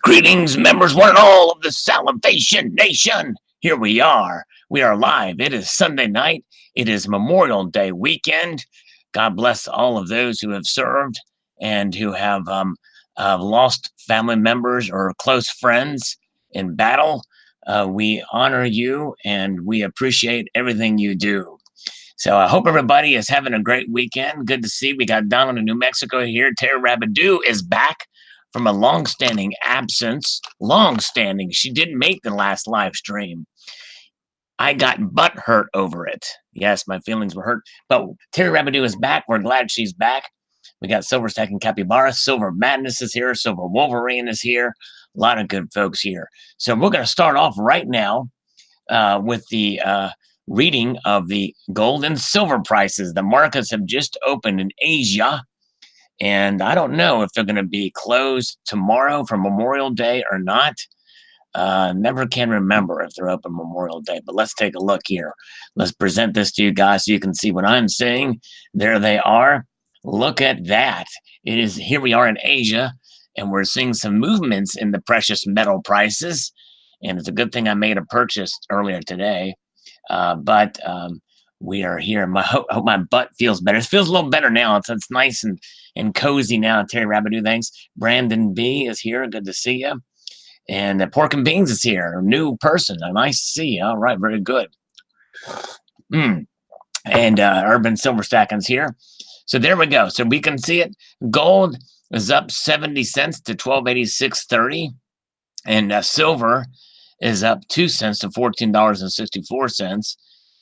Greetings, members, one and all of the Salivation Nation. Here we are. We are live. It is Sunday night. It is Memorial Day weekend. God bless all of those who have served and who have lost family members or close friends in battle. We honor you and we appreciate everything you do. So I hope everybody is having a great weekend. Good to see. We got Donald in New Mexico here. Tara Rabidou is back from a long-standing absence. Long-standing. She didn't make the last live stream. I got butt hurt over it. Yes, my feelings were hurt. But Terry Rabidou is back. We're glad she's back. We got Silver Stack and Capybara. Silver Madness is here. Silver Wolverine is here. A lot of good folks here. So we're going to start off right now with the reading of the gold and silver prices. The markets have just opened in Asia. And I don't know if they're going to be closed tomorrow for Memorial Day or not. Never can remember if they're open Memorial Day, but let's take a look here. Let's present this to you guys so you can see what I'm seeing. There they are. Look at that. It is here we are in Asia, and we're seeing some movements in the precious metal prices. And it's a good thing I made a purchase earlier today. But we are here. I hope my butt feels better. It feels a little better now. It's nice and cozy now. Terry Rabidou, thanks. Brandon B is here. Good to see you. And Pork and Beans is here. A new person. Nice to see you. All right, very good. And Urban Silver Stacking's here. So there we go. So we can see it. Gold is up 70 cents to $12.8630. And silver is up 2 cents to $14.64.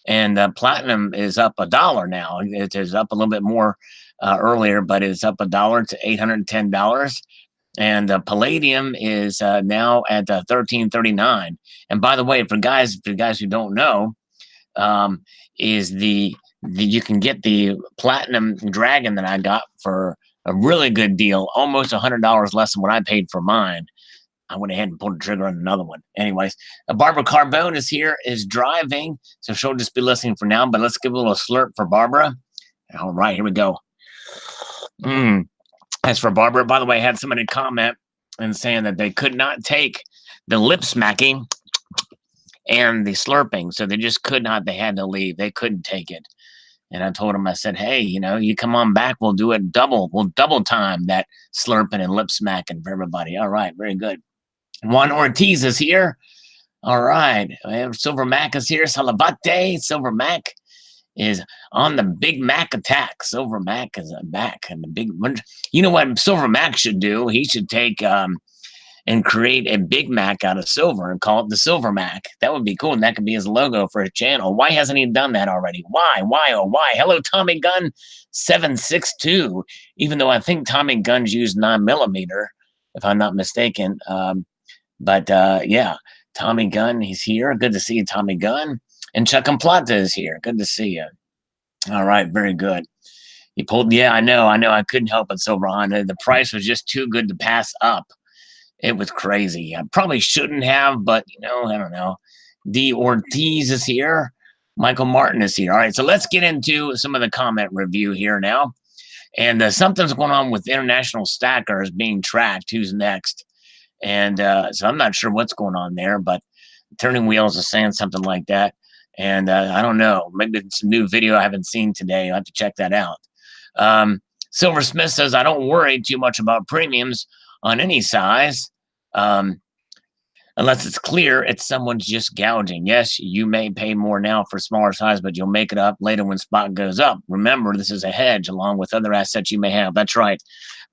And platinum is up $1 now. It is up a little bit more earlier, but it's up $1 to $810. And palladium is now at $13.39. And by the way, for guys who don't know, is you can get the platinum dragon that I got for a really good deal, almost $100 less than what I paid for mine. I went ahead and pulled the trigger on another one. Anyways, Barbara Carbone is here, is driving, so she'll just be listening for now. But let's give a little slurp for Barbara. All right, here we go. As for Barbara, by the way, I had somebody comment and saying that they could not take the lip smacking and the slurping, so they just could not. They had to leave. They couldn't take it. And I told them, I said, hey, you come on back. We'll do it double. We'll double time that slurping and lip smacking for everybody. All right, very good. Juan Ortiz is here. All right. Silver Mac is here. Salivate. Silver Mac is on the Big Mac attack. Silver Mac is back. And the big one. You know what Silver Mac should do? He should take and create a Big Mac out of silver and call it the Silver Mac. That would be cool. And that could be his logo for his channel. Why hasn't he done that already? Why? Oh, why? Hello, Tommy Gun 762. Even though I think Tommy Guns used 9mm, if I'm not mistaken. But yeah, Tommy Gunn, he's here. Good to see you, Tommy Gunn. And Chuck and Plata is here. Good to see you. All right, very good. He pulled, yeah, I know. I couldn't help it, Silver Honda. The price was just too good to pass up. It was crazy. I probably shouldn't have, but, I don't know. D. Ortiz is here. Michael Martin is here. All right, so let's get into some of the comment review here now. And something's going on with international stackers being tracked. Who's next? And so I'm not sure what's going on there, but Turning Wheels is saying something like that. And I don't know. Maybe it's a new video I haven't seen today. I'll have to check that out. Silver Smith says, I don't worry too much about premiums on any size. Unless it's clear it's someone's just gouging. Yes, you may pay more now for smaller size, but you'll make it up later when spot goes up. Remember, this is a hedge along with other assets you may have. That's right.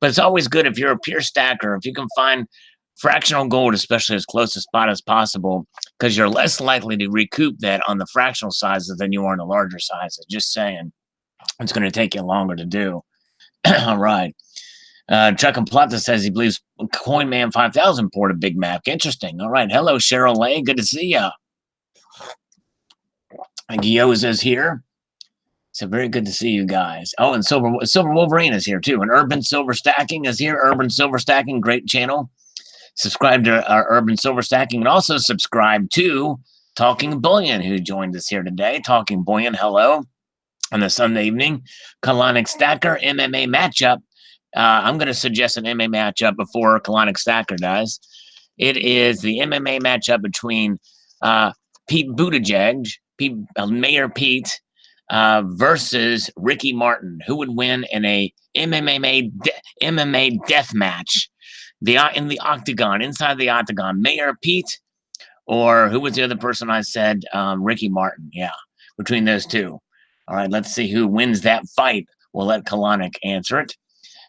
But it's always good if you're a pure stacker, if you can find fractional gold, especially as close to spot as possible, because you're less likely to recoup that on the fractional sizes than you are on the larger sizes. Just saying. It's going to take you longer to do. All right. Chuck and Plata says he believes CoinMan 5000 poured a Big Mac. Interesting. All right. Hello, Cheryl Lay. Good to see you. Gioza is here. So very good to see you guys. Oh, and Silver Wolverine is here too. And Urban Silver Stacking is here. Urban Silver Stacking, great channel. Subscribe to our Urban Silver Stacking and also subscribe to Talking Bullion, who joined us here today. Talking Bullion, hello. On the Sunday evening, Colonic Stacker MMA matchup. I'm going to suggest an MMA matchup before Colonic Stacker does. It is the MMA matchup between Pete Buttigieg, Mayor Pete, versus Ricky Martin. Who would win in a MMA death match? In the octagon, inside the octagon, Mayor Pete, or who was the other person I said? Ricky Martin. Yeah, between those two. All right, let's see who wins that fight. We'll let Kalanick answer it.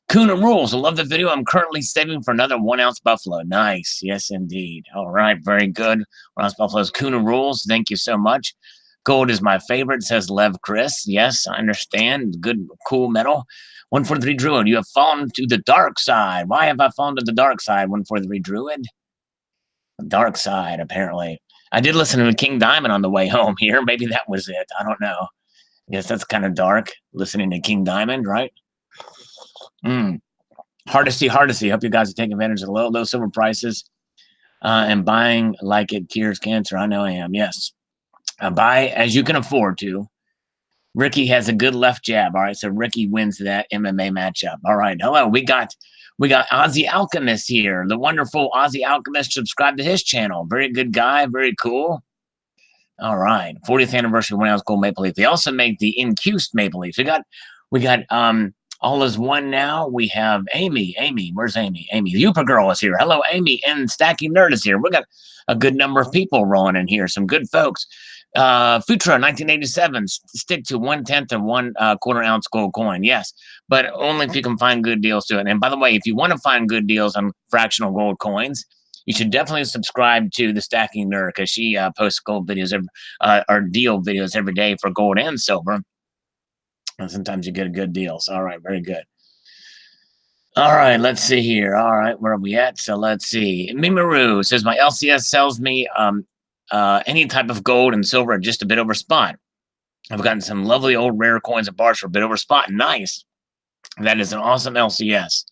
Kuna rules. I love the video. I'm currently saving for another 1 ounce buffalo. Nice. Yes, indeed. All right. Very good. 1 ounce buffaloes. Kuna rules. Thank you so much. Gold is my favorite, says Lev Chris. Yes, I understand. Good, cool metal. 143 Druid. You have fallen to the dark side. Why have I fallen to the dark side? 143 Druid. Dark side, apparently. I did listen to King Diamond on the way home here. Maybe that was it. I don't know. I guess that's kind of dark, listening to King Diamond, right? Hard to see. Hope you guys are taking advantage of the low silver prices and buying like it cures cancer. I know I am. Yes. Buy as you can afford to. Ricky has a good left jab. All right. So Ricky wins that MMA matchup. All right. Hello. We got Ozzy Alchemist here. The wonderful Ozzy Alchemist. Subscribe to his channel. Very good guy. Very cool. All right. 40th anniversary 1 ounce gold maple leaf. They also make the infused maple leaf. We got all is one now. We have Amy. Where's Amy? Amy, the Uper girl is here. Hello, Amy. And Stacking Nerd is here. We got a good number of people rolling in here. Some good folks. Futra 1987. Stick to 1/10 of 1/4 ounce gold coin. Yes, but only if you can find good deals to it. And by the way, if you want to find good deals on fractional gold coins, you should definitely subscribe to the Stacking Nerd, because she posts gold videos or deal videos every day for gold and silver. And sometimes you get good deals. All right, very good. All right, let's see here. All right, where are we at? So let's see. Mimaru says, my LCS sells me any type of gold and silver at just a bit over spot. I've gotten some lovely old rare coins and bars for a bit over spot. Nice. That is an awesome LCS.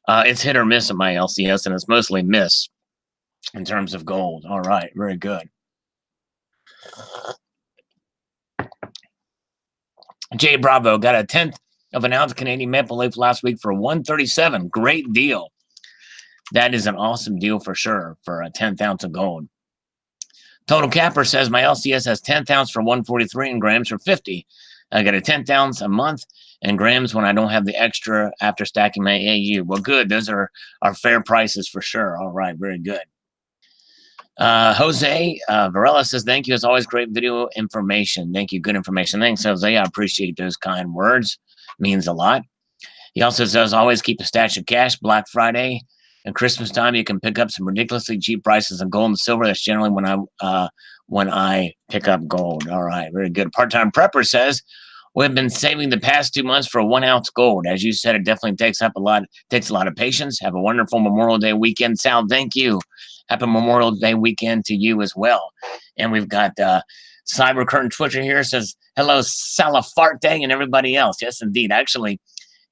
It's hit or miss at my LCS, and it's mostly miss in terms of gold. All right, very good. Jay Bravo got a 1/10 of an ounce Canadian maple leaf last week for $137. Great deal. That is an awesome deal for sure for a 1/10 ounce of gold. Total Capper says my LCS has 1/10 ounce for $143 and grams for $50. I got a 1/10 ounce a month and grams when I don't have the extra after stacking my AU. Well, good. Those are fair prices for sure. All right, very good. Jose Varela says, thank you. As always, great video information. Thank you. Good information. Thanks, Jose. I appreciate those kind words. Means a lot. He also says, always keep a stash of cash. Black Friday and Christmas time, you can pick up some ridiculously cheap prices on gold and silver. That's generally when I pick up gold. All right, very good. Part-time Prepper says, we've been saving the past 2 months for a 1 ounce gold. As you said, it definitely takes a lot of patience. Have a wonderful Memorial Day weekend. Sal, thank you. Happy Memorial Day weekend to you as well. And we've got Cyber Curtain Twitcher here says, hello, Salafarte and everybody else. Yes, indeed. Actually,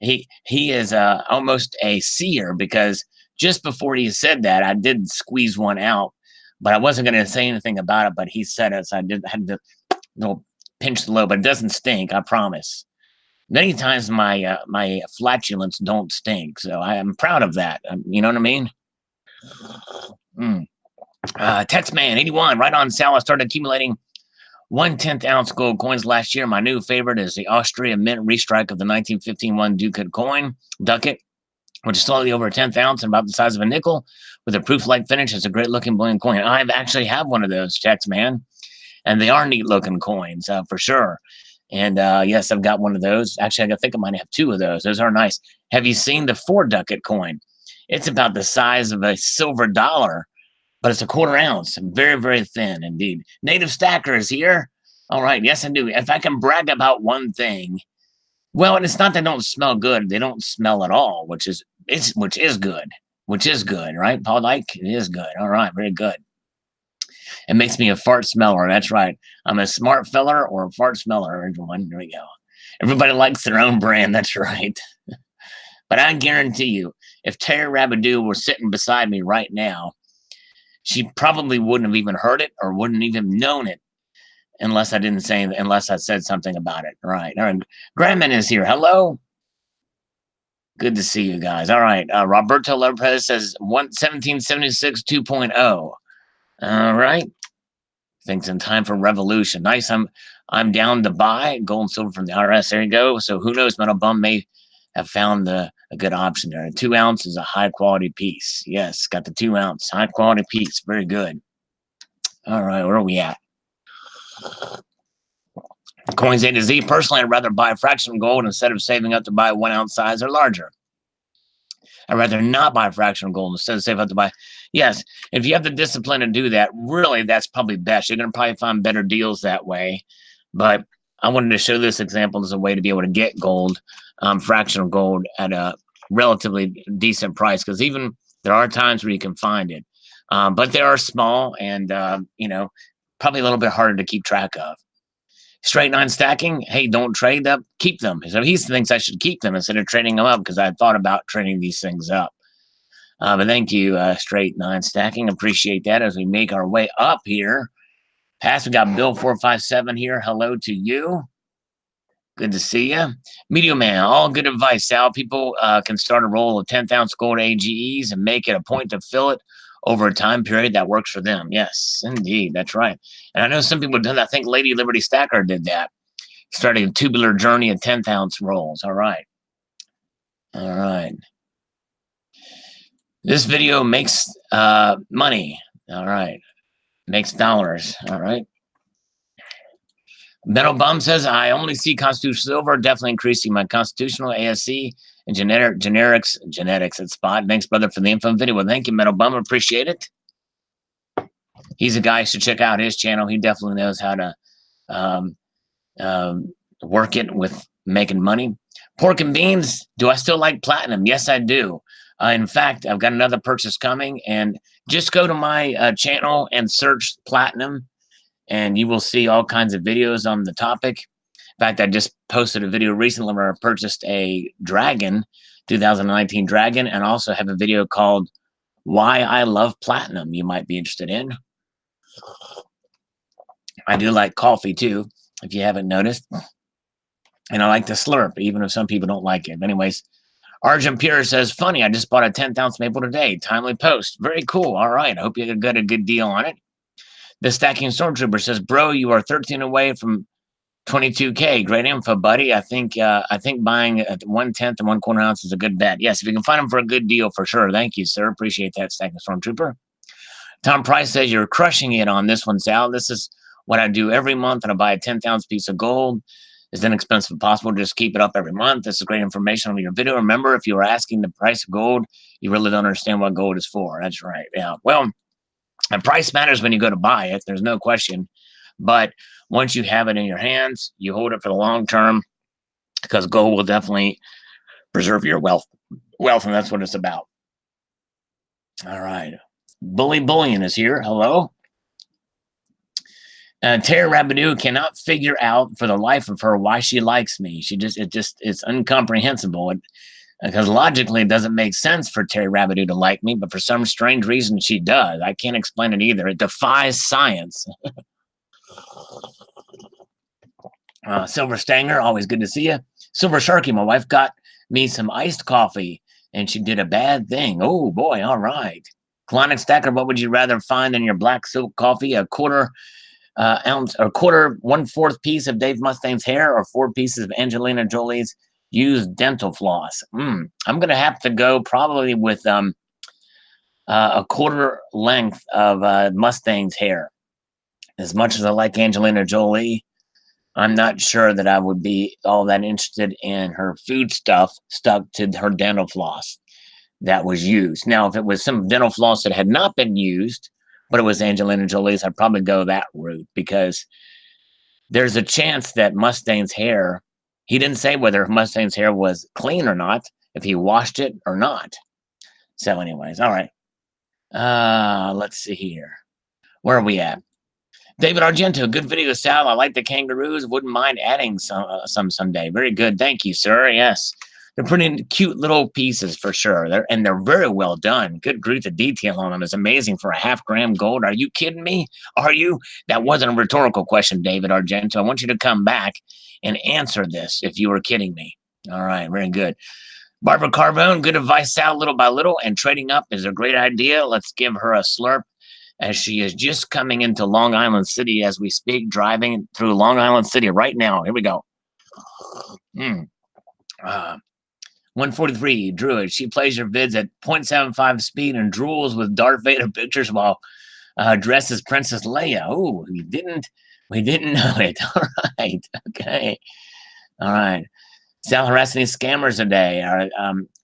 he is almost a seer, because just before he said that, I did squeeze one out, but I wasn't going to say anything about it, but he said it, so I had to pinch the low, but it doesn't stink, I promise. Many times my flatulence don't stink, so I am proud of that. You know what I mean? Textman 81, right on, Sal. I started accumulating 1/10 ounce gold coins last year. My new favorite is the Austria Mint restrike of the 1915 ducat, which is slightly over a 1/10 ounce and about the size of a nickel with a proof-like finish. It's a great-looking bullion coin. I've actually have one of those, Textman, and they are neat-looking coins for sure. And yes, I've got one of those. Actually, I think I might have 2 of those. Those are nice. Have you seen the 4 ducat coin? It's about the size of a silver dollar, but it's a 1/4 ounce. Very, very thin indeed. Native Stacker is here. All right. Yes, I do. If I can brag about one thing, well, and it's not they don't smell good. They don't smell at all, which is good. Which is good, right? Paul Dyke, it is good. All right. Very good. It makes me a fart smeller. That's right. I'm a smart feller or a fart smeller. Everyone, there we go. Everybody likes their own brand. That's right. But I guarantee you, if Terry Rabadoo were sitting beside me right now, she probably wouldn't have even heard it or wouldn't even known it unless I said something about it. Right. All right. Grandman is here. Hello. Good to see you guys. All right. Roberto Lopez says 1776 2.0. All right. Thinks in time for revolution. Nice. I'm down to buy gold and silver from the IRS. There you go. So who knows? Metal Bum may have found a good option there. 2 ounce is a high quality piece. Yes, got the 2 ounce high quality piece. Very good. All right, where are we at? Coins A to Z. Personally, I'd rather buy a fraction of gold instead of saving up to buy 1 ounce size or larger. I'd rather not buy a fraction of gold instead of saving up to buy. Yes, if you have the discipline to do that, really, that's probably best. You're going to probably find better deals that way. But I wanted to show this example as a way to be able to get gold, fractional gold, at a relatively decent price, because even there are times where you can find it. But they are small and, probably a little bit harder to keep track of. Straight 9 stacking, hey, don't trade them, keep them. So he thinks I should keep them instead of trading them up, because I thought about trading these things up. But thank you, Straight 9 stacking. Appreciate that as we make our way up here. Pass, we got Bill 457 here. Hello to you. Good to see you. Media Man, all good advice, Sal. People can start a roll of 10th ounce gold AGEs and make it a point to fill it over a time period that works for them. Yes, indeed. That's right. And I know some people did that. I think Lady Liberty Stacker did that. Starting a tubular journey of 10th ounce rolls. All right. All right. This video makes money. All right. Makes dollars. All right. Metal Bum says, I only see constitutional silver, definitely increasing my constitutional ASC and genetics at spot. Thanks, brother, for the info video. Well, thank you, Metal Bum. Appreciate it. He's a guy, you should check out his channel. He definitely knows how to work it with making money. Pork and beans, do I still like platinum? Yes, I do. In fact, I've got another purchase coming, and just go to my channel and search platinum, and you will see all kinds of videos on the topic. In fact, I just posted a video recently where I purchased a Dragon, 2019 Dragon, and also have a video called Why I Love Platinum you might be interested in. I do like coffee too, if you haven't noticed. And I like to slurp, even if some people don't like it. But anyways, Argent Pure says, funny, I just bought a 10th ounce maple today. Timely post. Very cool. All right. I hope you got a good deal on it. The Stacking Stormtrooper says, bro, you are 13 away from 22K. Great info, buddy. I think buying at 1/10 and 1/4 ounce is a good bet. Yes, if you can find them for a good deal, for sure. Thank you, sir. Appreciate that, Stacking Stormtrooper. Tom Price says, you're crushing it on this one, Sal. This is what I do every month, and I buy a 10th ounce piece of gold. As inexpensive as possible. Just keep it up every month. This is great information on your video. Remember, if you were asking the price of gold, you really don't understand what gold is for. That's right. Yeah. Well, the price matters when you go to buy it. There's no question. But once you have it in your hands, you hold it for the long term, because gold will definitely preserve your wealth, and that's what it's about. All right. Bully Bullion is here. Hello. Terry Rabidou cannot figure out for the life of her why she likes me. It's incomprehensible. Because logically, it doesn't make sense for Terry Rabidou to like me, but for some strange reason, she does. I can't explain it either. It defies science. Silver Stanger, always good to see you. Silver Sharky, my wife got me some iced coffee, and she did a bad thing. Oh, boy, all right. Colonic Stacker, what would you rather find in your black silk coffee? A quarter ounce or 1/4 piece of Dave Mustang's hair, or 4 pieces of Angelina Jolie's used dental floss? I'm going to have to go probably with a quarter length of Mustang's hair. As much as I like Angelina Jolie, I'm not sure that I would be all that interested in her food stuff stuck to her dental floss that was used. Now, if it was some dental floss that had not been used, but it was Angelina Jolie's, I'd probably go that route, because there's a chance that Mustang's hair, he didn't say whether Mustang's hair was clean or not, if he washed it or not. So anyways, all right. Let's see here. Where are we at? David Argento, good video, Sal. I like the kangaroos. Wouldn't mind adding some someday. Very good. Thank you, sir. Yes. They're pretty cute little pieces for sure. They're very well done. Good grief, the detail on them is amazing for a 1/2 gram gold. Are you kidding me? Are you? That wasn't a rhetorical question, David Argento. I want you to come back and answer this if you were kidding me. All right, very good. Barbara Carbone, good advice, Sal, little by little, and trading up is a great idea. Let's give her a slurp as she is just coming into Long Island City as we speak, driving through Long Island City right now. Here we go. 143, Druid. She plays your vids at 0.75 speed and drools with Darth Vader pictures while dressed as Princess Leia. Oh, we didn't know it. All right. Okay. All right. Sal harassing these scammers today.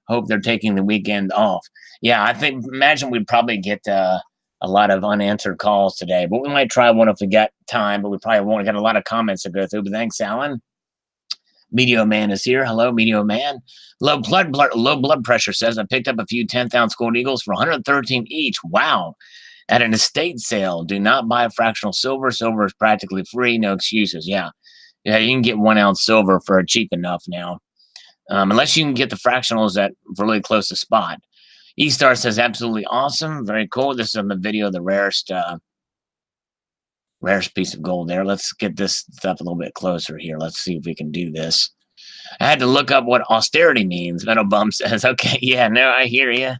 Hope they're taking the weekend off. Yeah, imagine we'd probably get a lot of unanswered calls today, but we might try one if we got time, but we probably won't get a lot of comments to go through. But thanks, Alan. Meteor Man is here. Hello, Meteor Man. Low blood pressure says I picked up a few 10th-ounce gold eagles for 113 each. Wow. At an estate sale. Do not buy fractional silver. Silver is practically free. No excuses. Yeah. Yeah, you can get 1 ounce silver for cheap enough now. Unless you can get the fractionals at really close to spot. E-Star says absolutely awesome. Very cool. This is on the video, the rarest piece of gold there. Let's get this stuff a little bit closer here. Let's see if we can do this. I had to look up what austerity means. Metal Bum says, okay, yeah, no, I hear you.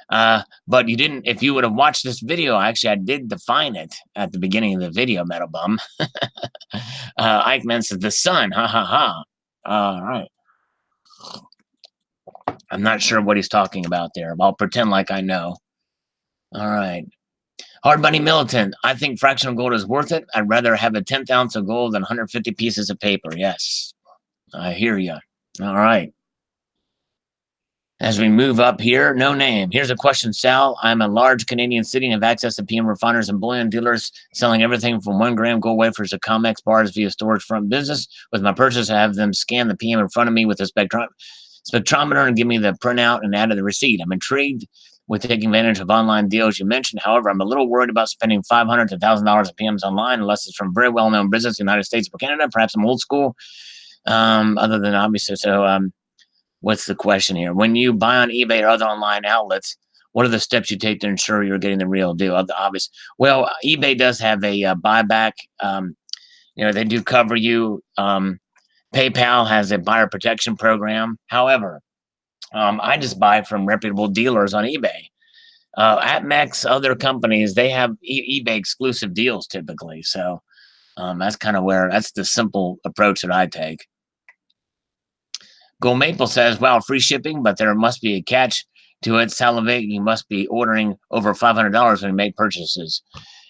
But you didn't, if you would have watched this video, actually, I did define it at the beginning of the video, Metal Bum. Eichmann says, the sun, ha, ha, ha. All right. I'm not sure what he's talking about there, but I'll pretend like I know. All right. Hard Money Militant, I think fractional gold is worth it. I'd rather have a 10th ounce of gold than 150 pieces of paper. Yes, I hear you. All right. As we move up here, no name. Here's a question, Sal. I'm a large Canadian city and have access to PM refiners and bullion dealers selling everything from 1 gram gold wafers to COMEX bars via storage front business. With my purchase, I have them scan the PM in front of me with a spectrometer and give me the printout and add to the receipt. I'm intrigued with taking advantage of online deals you mentioned. However, I'm a little worried about spending $500 to $1,000 of PMs online unless it's from very well-known business in the United States or Canada. Perhaps I'm old school, other than obviously. So what's the question here? When you buy on eBay or other online outlets, what are the steps you take to ensure you're getting the real deal? Obvious. Well, eBay does have a buyback. They do cover you. PayPal has a buyer protection program. However, I just buy from reputable dealers on eBay. AppMex, other companies, they have eBay exclusive deals typically. So that's kind of that's the simple approach that I take. Gold Maple says, wow, free shipping, but there must be a catch to it. Salivate, you must be ordering over $500 when you make purchases.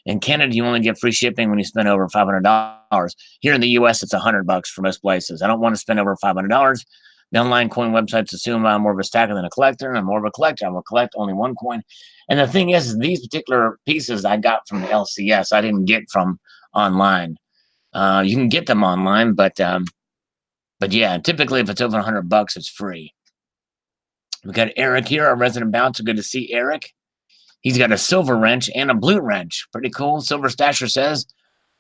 In Canada, you only get free shipping when you spend over $500. Here in the US, it's $100 for most places. I don't want to spend over $500. The online coin websites assume I'm more of a stacker than a collector, and I'm more of a collector. I will collect only one coin. And the thing is these particular pieces I got from the LCS, I didn't get from online. You can get them online, but yeah, typically if it's over $100, it's free. We got Eric here, our resident bouncer. Good to see Eric. He's got a silver wrench and a blue wrench. Pretty cool. Silver Stasher says,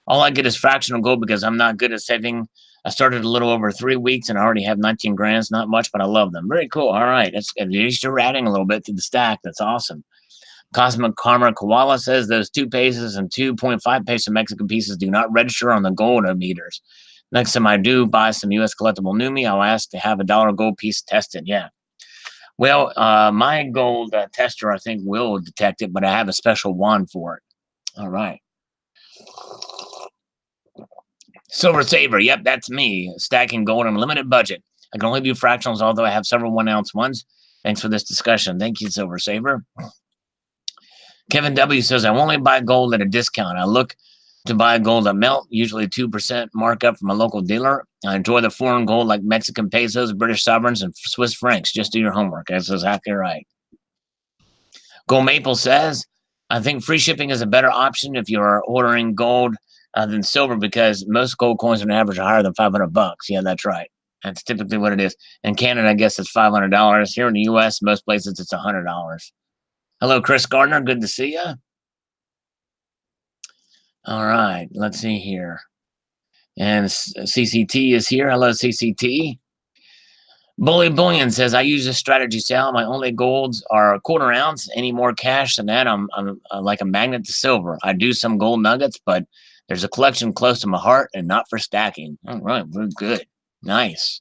all I get is fractional gold because I'm not good at saving. I started a little over 3 weeks and I already have 19 grands. Not much, but I love them. Very cool. All right. At least you're adding a little bit to the stack. That's awesome. Cosmic Karma Koala says those 2 pesos and 2.5 peso Mexican pieces do not register on the gold meters. Next time I do buy some U.S. collectible Numi, I'll ask to have a $1 gold piece tested. Yeah. Well, my gold tester, I think, will detect it, but I have a special wand for it. All right. Silver Saver. Yep, that's me. Stacking gold on a limited budget. I can only do fractionals, although I have several 1 ounce ones. Thanks for this discussion. Thank you, Silver Saver. Kevin W. says, I only buy gold at a discount. I look to buy gold at melt, usually 2% markup from a local dealer. I enjoy the foreign gold like Mexican pesos, British sovereigns, and Swiss francs. Just do your homework. That's exactly right. Gold Maple says, I think free shipping is a better option if you are ordering gold than silver because most gold coins on average are higher than $500. Yeah, that's right. That's typically what it is. In Canada, I guess it's $500. Here in the U.S., most places it's $100. Hello, Chris Gardner. Good to see you. All right, let's see here. And CCT is here. Hello, CCT. Bully Bullion says, I use this strategy, Sal. My only golds are a 1/4 ounce. Any more cash than that, I'm like a magnet to silver. I do some gold nuggets, but there's a collection close to my heart and not for stacking. All right, very good. Nice.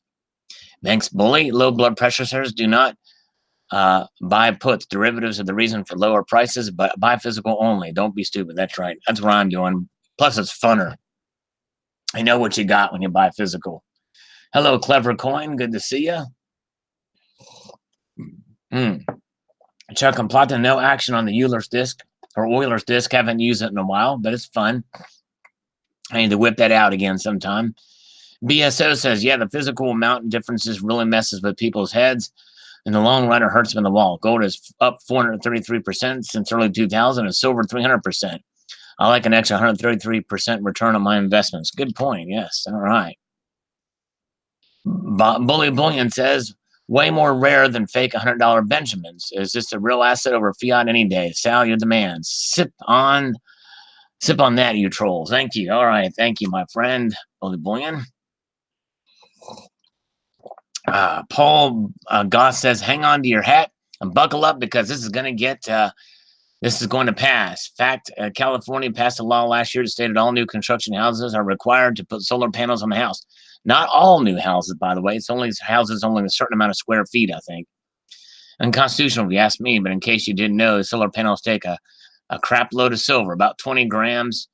Thanks, Bully. Low blood pressure, sirs. Do not buy puts. Derivatives are the reason for lower prices, but buy physical only. Don't be stupid. That's right. That's what I'm doing. Plus, it's funner. I know what you got when you buy physical. Hello, Clever Coin. Good to see you. Chuck and Plata, no action on the Euler's disc or Euler's disc. Haven't used it in a while, but it's fun. I need to whip that out again sometime. BSO says, yeah, the physical amount differences really messes with people's heads. In the long run, it hurts them in the wall. Gold is up 433% since early 2000 and silver 300%. I like an extra 133% return on my investments. Good point. Yes. All right. Bully Bullion says, way more rare than fake $100 Benjamins. Is this a real asset over fiat any day? Sal, your demands. Sip on that, you trolls. Thank you. All right. Thank you, my friend. Bully Bullion. Paul Goss says, hang on to your hat and buckle up because this is going to pass. Fact, California passed a law last year that stated all new construction houses are required to put solar panels on the house. Not all new houses, by the way. It's only houses only a certain amount of square feet, I think. Unconstitutional, if you ask me, but in case you didn't know, solar panels take a crap load of silver, about 20 grams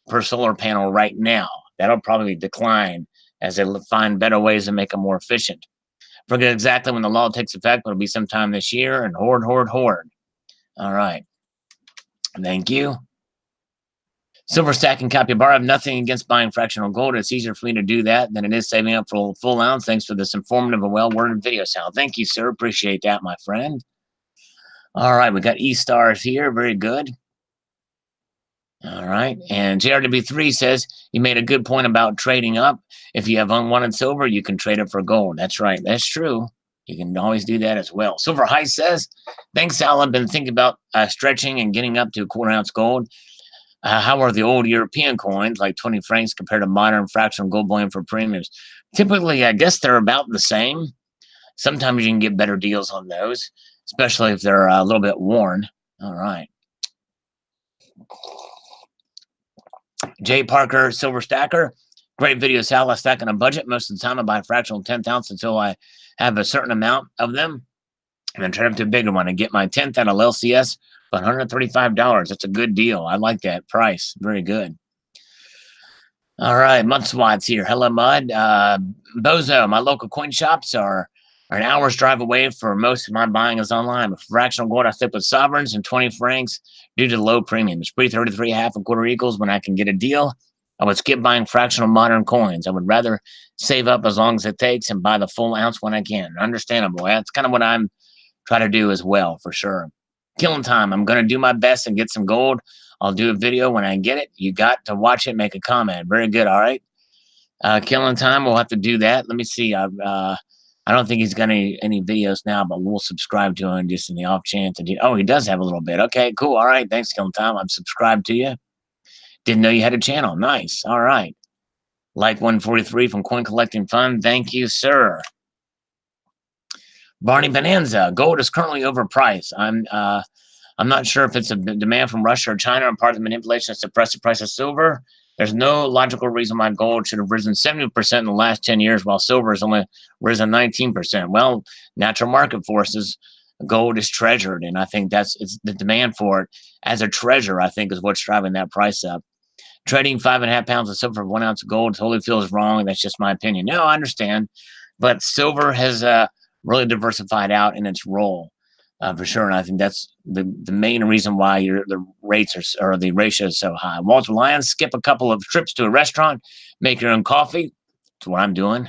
per solar panel right now. That'll probably decline as they find better ways to make them more efficient. Forget exactly when the law takes effect, but it'll be sometime this year. And hoard. All right. Thank you. Silver stacking capybara. I have nothing against buying fractional gold. It's easier for me to do that than it is saving up for a full ounce. Thanks for this informative and well-worded video, Sal. Thank you, sir. Appreciate that, my friend. All right, we got E-stars here. Very good. All right, and JRW3 says, you made a good point about trading up. If you have unwanted silver, you can trade it for gold. That's right. That's true. You can always do that as well. Silver High says, thanks, Sal. I've been thinking about stretching and getting up to a quarter-ounce gold. How are the old European coins, like 20 francs, compared to modern fractional gold bullion for premiums? Typically, I guess they're about the same. Sometimes you can get better deals on those, especially if they're a little bit worn. All right. Jay Parker, Silver Stacker. Great video, Sal. I stack on a budget. Most of the time, I buy a fractional 10th ounce until I have a certain amount of them, and then trade up to a bigger one and get my 10th out of LCS for $135. That's a good deal. I like that price. Very good. All right, Mud Swats here. Hello, Mud. Bozo, my local coin shops are an hour's drive away. For most of my buying is online. With fractional gold, I stick with sovereigns and 20 francs due to the low premiums. 333 half and quarter equals when I can get a deal. I would skip buying fractional modern coins. I would rather save up as long as it takes and buy the full ounce when I can. Understandable. That's kind of what I'm trying to do as well, for sure. Killing time. I'm going to do my best and get some gold. I'll do a video when I get it. You got to watch it, make a comment. Very good. All right. Killing time. We'll have to do that. Let me see. I don't think he's got any videos now, but we'll subscribe to him just in the off chance. Oh, he does have a little bit. Okay, cool. All right. Thanks, Killing Time. I'm subscribed to you. Didn't know you had a channel. Nice. All right. Like 143 from Coin Collecting Fund. Thank you, sir. Barney Bonanza. Gold is currently overpriced. I'm not sure if it's a demand from Russia or China or part of the manipulation to suppress the price of silver. There's no logical reason why gold should have risen 70% in the last 10 years while silver has only risen 19%. Well, natural market forces, gold is treasured, and I think it's the demand for it as a treasure, I think, is what's driving that price up. Trading 5.5 pounds of silver for 1 ounce of gold totally feels wrong. That's just my opinion. No, I understand. But silver has really diversified out in its role. For sure, and I think that's the main reason why the rates or the ratio is so high. Walter Lyons, skip a couple of trips to a restaurant, make your own coffee. That's what I'm doing.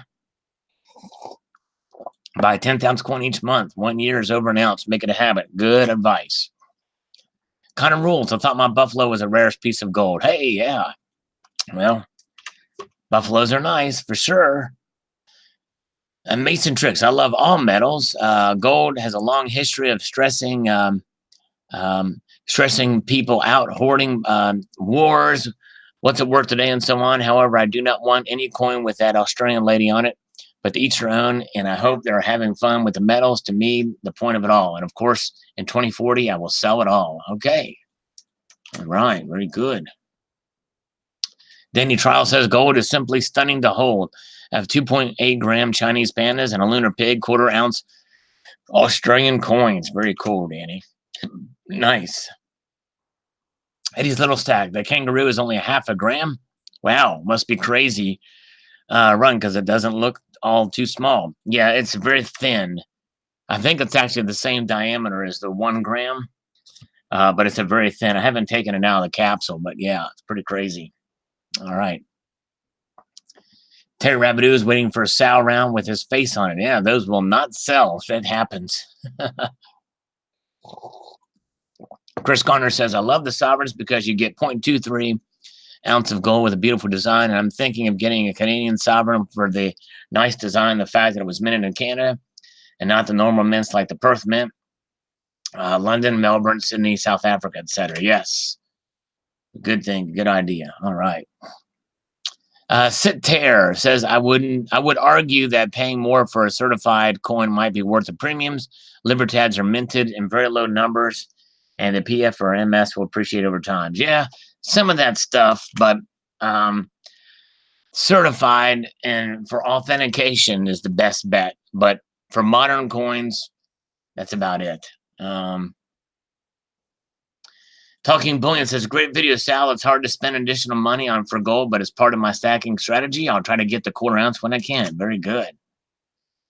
Buy a 10th ounce coin each month. 1 year is over an ounce. Make it a habit. Good advice. Kind of rules. I thought my buffalo was the rarest piece of gold. Hey, yeah. Well, buffaloes are nice for sure. And Mason tricks. I love all metals. Gold has a long history of stressing people out, hoarding, wars, what's it worth today, and so on. However, I do not want any coin with that Australian lady on it, but to each their own. And I hope they're having fun with the metals. To me, the point of it all. And of course, in 2040, I will sell it all. Okay. All right. Very good. Danny Trial says gold is simply stunning to hold. I have 2.8 gram Chinese pandas and a lunar pig, quarter ounce Australian coins. Very cool, Danny. Nice. Eddie's little stack. The kangaroo is only a half a gram. Wow, must be crazy run because it doesn't look all too small. Yeah, it's very thin. I think it's actually the same diameter as the 1 gram, but it's a very thin. I haven't taken it out of the capsule, but yeah, it's pretty crazy. All right. Terry Rabideau is waiting for a sal round with his face on it. Yeah, those will not sell if it happens. Chris Garner says, I love the sovereigns because you get 0.23 ounce of gold with a beautiful design. And I'm thinking of getting a Canadian sovereign for the nice design, the fact that it was minted in Canada and not the normal mints like the Perth Mint, London, Melbourne, Sydney, South Africa, etc. Yes. Good thing. Good idea. All right. Sit Tear says, I would argue that paying more for a certified coin might be worth the premiums. Libertads are minted in very low numbers, and the PF or MS will appreciate over time. Yeah, some of that stuff, but certified and for authentication is the best bet. But for modern coins, that's about it. Talking Bullion says, great video, Sal. It's hard to spend additional money on for gold, but as part of my stacking strategy, I'll try to get the quarter ounce when I can. Very good.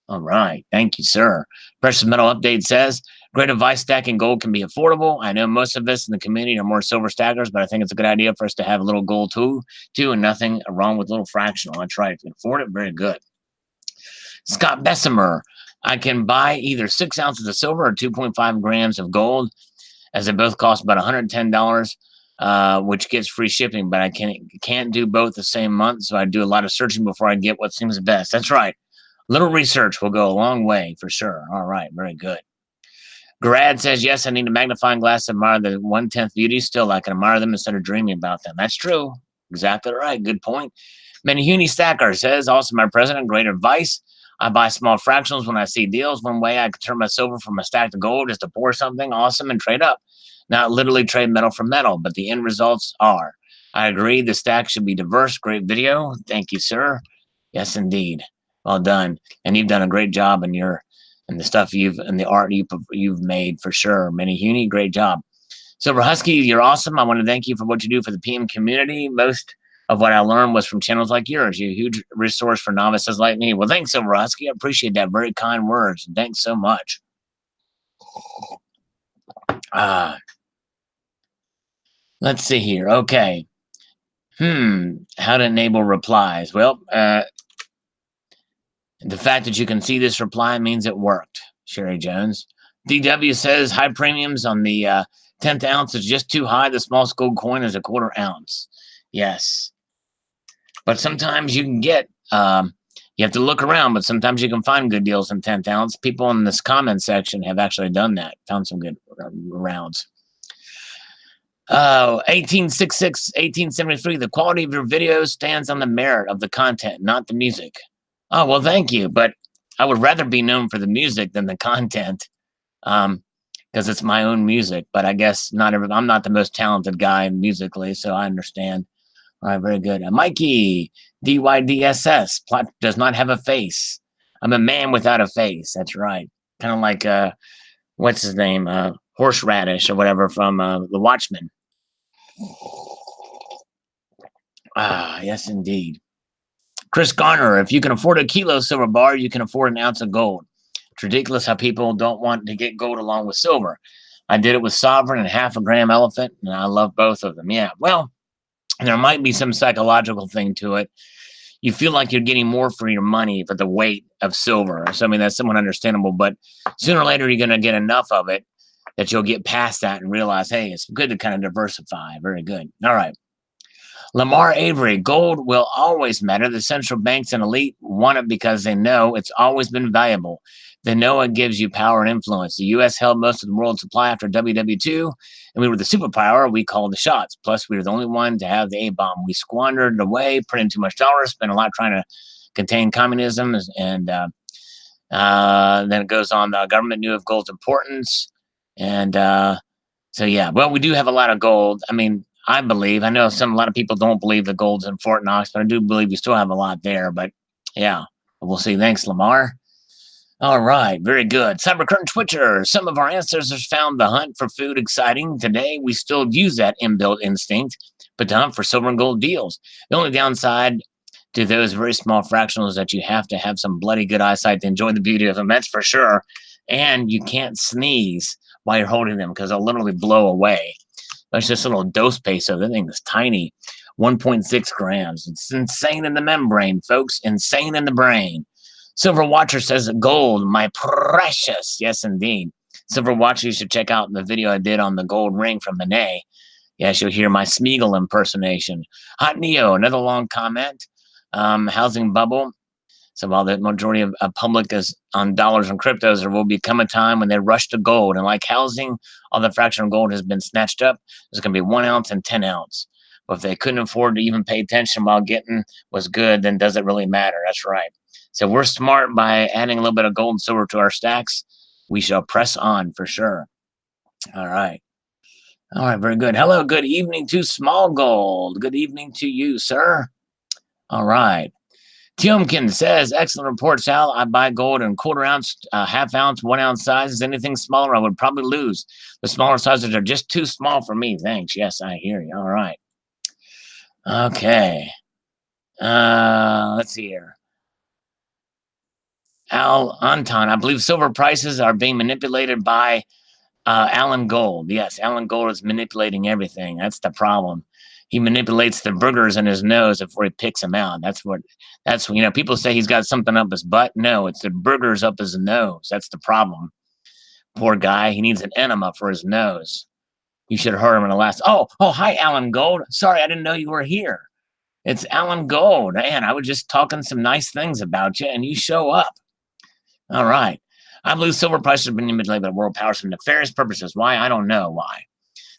All right. Thank you, sir. Precious Metal Update says, great advice. Stacking gold can be affordable. I know most of us in the community are more silver stackers, but I think it's a good idea for us to have a little gold too, and nothing wrong with a little fractional. That's right. If you can afford it, very good. Scott Bessemer, I can buy either 6 ounces of silver or 2.5 grams of gold, as they both cost about $110, which gets free shipping, but I can't do both the same month, so I do a lot of searching before I get what seems best. That's right. Little research will go a long way for sure. All right, very good. Grad says, yes, I need a magnifying glass to admire the 1/10 beauties. Still, I can admire them instead of dreaming about them. That's true. Exactly right. Good point. Menahuni Stacker says, also my president, great advice. I buy small fractionals when I see deals. One way I could turn my silver from a stack to gold is to pour something awesome and trade up. Not literally trade metal for metal, but the end results are. I agree. The stack should be diverse. Great video. Thank you, sir. Yes, indeed. Well done. And you've done a great job in the stuff and the art you've made for sure. Menahuni, great job. Silver Husky, you're awesome. I want to thank you for what you do for the PM community. Most of what I learned was from channels like yours. You're a huge resource for novices like me. Well, thanks, Silver Husky. I appreciate that. Very kind words. Thanks so much. Let's see here. Okay. How to enable replies. Well, the fact that you can see this reply means it worked. Sherry Jones. DW says high premiums on the 10th ounce is just too high. The smallest gold coin is a quarter ounce. Yes. But sometimes you can get, you have to look around, but sometimes you can find good deals in 10th ounce. People in this comment section have actually done that, found some good rounds. 1866, 1873, the quality of your videos stands on the merit of the content, not the music. Oh, well, thank you, but I would rather be known for the music than the content, because it's my own music, but I guess I'm not the most talented guy musically, so I understand. All right, very good. Mikey, DYDSS, plot does not have a face. I'm a man without a face. That's right. Kind of like, what's his name? Horseradish or whatever from The Watchmen. Yes, indeed. Chris Garner, if you can afford a kilo silver bar, you can afford an ounce of gold. It's ridiculous how people don't want to get gold along with silver. I did it with Sovereign and half a gram elephant, and I love both of them. Yeah, well, there might be some psychological thing to it. You feel like you're getting more for your money for the weight of silver. So, I mean, that's somewhat understandable, but sooner or later, you're going to get enough of it that you'll get past that and realize, hey, it's good to kind of diversify. Very good. All right. Lamar Avery, gold will always matter. The central banks and elite want it because they know it's always been valuable. They know it gives you power and influence. The U.S. held most of the world's supply after WW2, and we were the superpower. We called the shots. Plus, we were the only one to have the A-bomb. We squandered it away, printed too much dollars, spent a lot trying to contain communism, and then it goes on. The government knew of gold's importance, and so yeah. Well, we do have a lot of gold. I mean, I believe. I know a lot of people don't believe the gold's in Fort Knox, but I do believe we still have a lot there. But yeah, we'll see. Thanks, Lamar. All right, very good. Cybercurrent Twitcher. Some of our ancestors found the hunt for food exciting. Today, we still use that inbuilt instinct, but to hunt for silver and gold deals. The only downside to those very small fractionals that you have to have some bloody good eyesight to enjoy the beauty of them. That's for sure. And you can't sneeze while you're holding them because they'll literally blow away. That's just a little dose peso. That thing is tiny, 1.6 grams. It's insane in the membrane, folks. Insane in the brain. Silver Watcher says, gold, my precious. Yes, indeed. Silver Watcher, you should check out the video I did on the gold ring from Monet. Yes, you'll hear my Smeagol impersonation. Hot Neo, another long comment. Housing bubble. So while the majority of public is on dollars and cryptos, there will become a time when they rush to gold. And like housing, all the fractional gold has been snatched up. There's going to be 1 ounce and 10 ounce. But if they couldn't afford to even pay attention while getting was good, then does it really matter? That's right. So we're smart by adding a little bit of gold and silver to our stacks. We shall press on for sure. All right. All right, very good. Hello, good evening to Small Gold. Good evening to you, sir. All right. Tiomkin says, excellent report, Sal. I buy gold in quarter ounce, half ounce, 1 ounce sizes. Anything smaller, I would probably lose. The smaller sizes are just too small for me. Thanks. Yes, I hear you. All right. Okay. Let's see here. Al Anton, I believe silver prices are being manipulated by Alan Gold. Yes, Alan Gold is manipulating everything. That's the problem. He manipulates the boogers in his nose before he picks them out. People say he's got something up his butt. No, it's the boogers up his nose. That's the problem. Poor guy. He needs an enema for his nose. You should have heard him in the last. Oh, hi, Alan Gold. Sorry, I didn't know you were here. It's Alan Gold. Man, I was just talking some nice things about you, and you show up. All right. I believe silver prices have been manipulated by world powers for nefarious purposes. Why? I don't know why.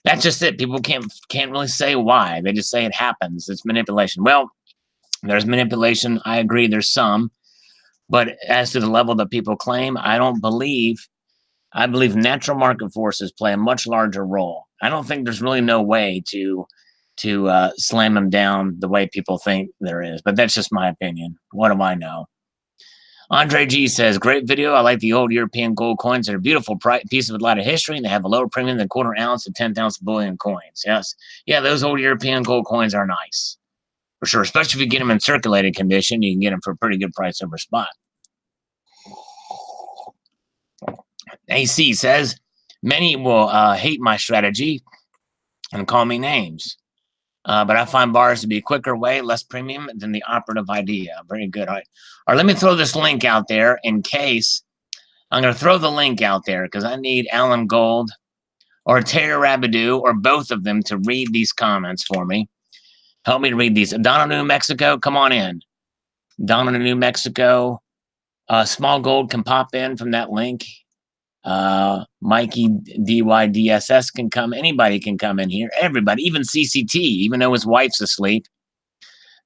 That's just it. People can't really say why. They just say it happens. It's manipulation. Well, there's manipulation. I agree. There's some. But as to the level that people claim, I don't believe. I believe natural market forces play a much larger role. I don't think there's really no way to slam them down the way people think there is. But that's just my opinion. What do I know? Andre G says, great video. I like the old European gold coins. They're a beautiful piece of a lot of history, and they have a lower premium than quarter ounce and 10th ounce bullion coins. Yes. Yeah, those old European gold coins are nice. For sure. Especially if you get them in circulated condition, you can get them for a pretty good price over spot. AC says, many will hate my strategy and call me names. But I find bars to be a quicker way, less premium than the operative idea. Very good. All right. Let me throw this link out there in case. I'm going to throw the link out there because I need Alan Gold or Terry Rabidou or both of them to read these comments for me. Help me to read these. Donna, New Mexico, come on in. Donna, New Mexico. Small Gold can pop in from that link. Mikey DYDSS can come. Anybody can come in here. Everybody, even CCT, even though his wife's asleep,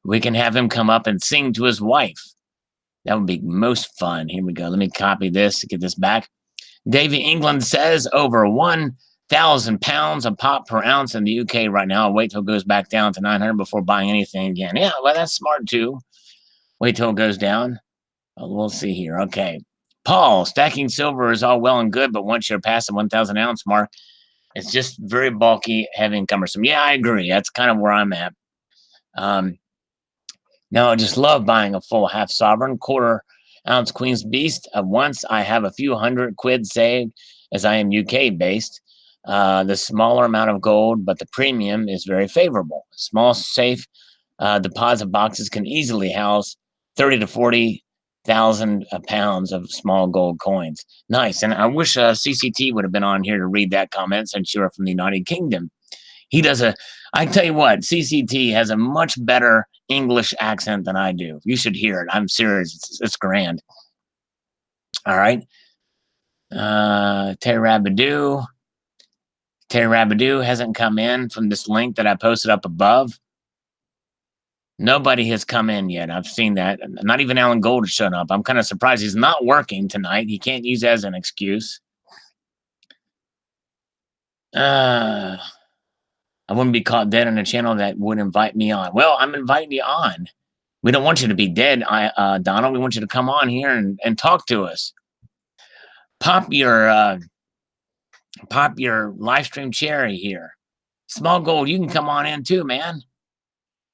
we can have him come up and sing to his wife. That would be most fun. Here we go. Let me copy this to get this back. Davy England says over 1,000 pounds a pop per ounce in the UK right now. I'll wait till it goes back down to 900 before buying anything again. Yeah, well, that's smart too. Wait till it goes down. We'll see here. Okay. Paul, stacking silver is all well and good, but once you're past the 1,000 ounce mark, it's just very bulky, heavy, and cumbersome. Yeah, I agree. That's kind of where I'm at. Now, I just love buying a full half sovereign, quarter ounce Queen's Beast. Once I have a few £100 saved, as I am UK based. The smaller amount of gold, but the premium is very favorable. Small, safe deposit boxes can easily house 30 to 40,000 pounds of small gold coins. Nice. And I wish CCT would have been on here to read that comment since you're from the United Kingdom. He does I tell you what, CCT has a much better English accent than I do. You should hear it. I'm serious. It's grand. All right. Terry Rabidou. Terry Rabidou hasn't come in from this link that I posted up above. Nobody has come in yet. I've seen that. Not even Alan Gold has shown up. I'm kind of surprised he's not working tonight. He can't use it as an excuse. I wouldn't be caught dead on a channel that would invite me on. Well, I'm inviting you on. We don't want you to be dead, Donald. We want you to come on here and talk to us. Pop your live stream cherry here. Small Gold, you can come on in too, man.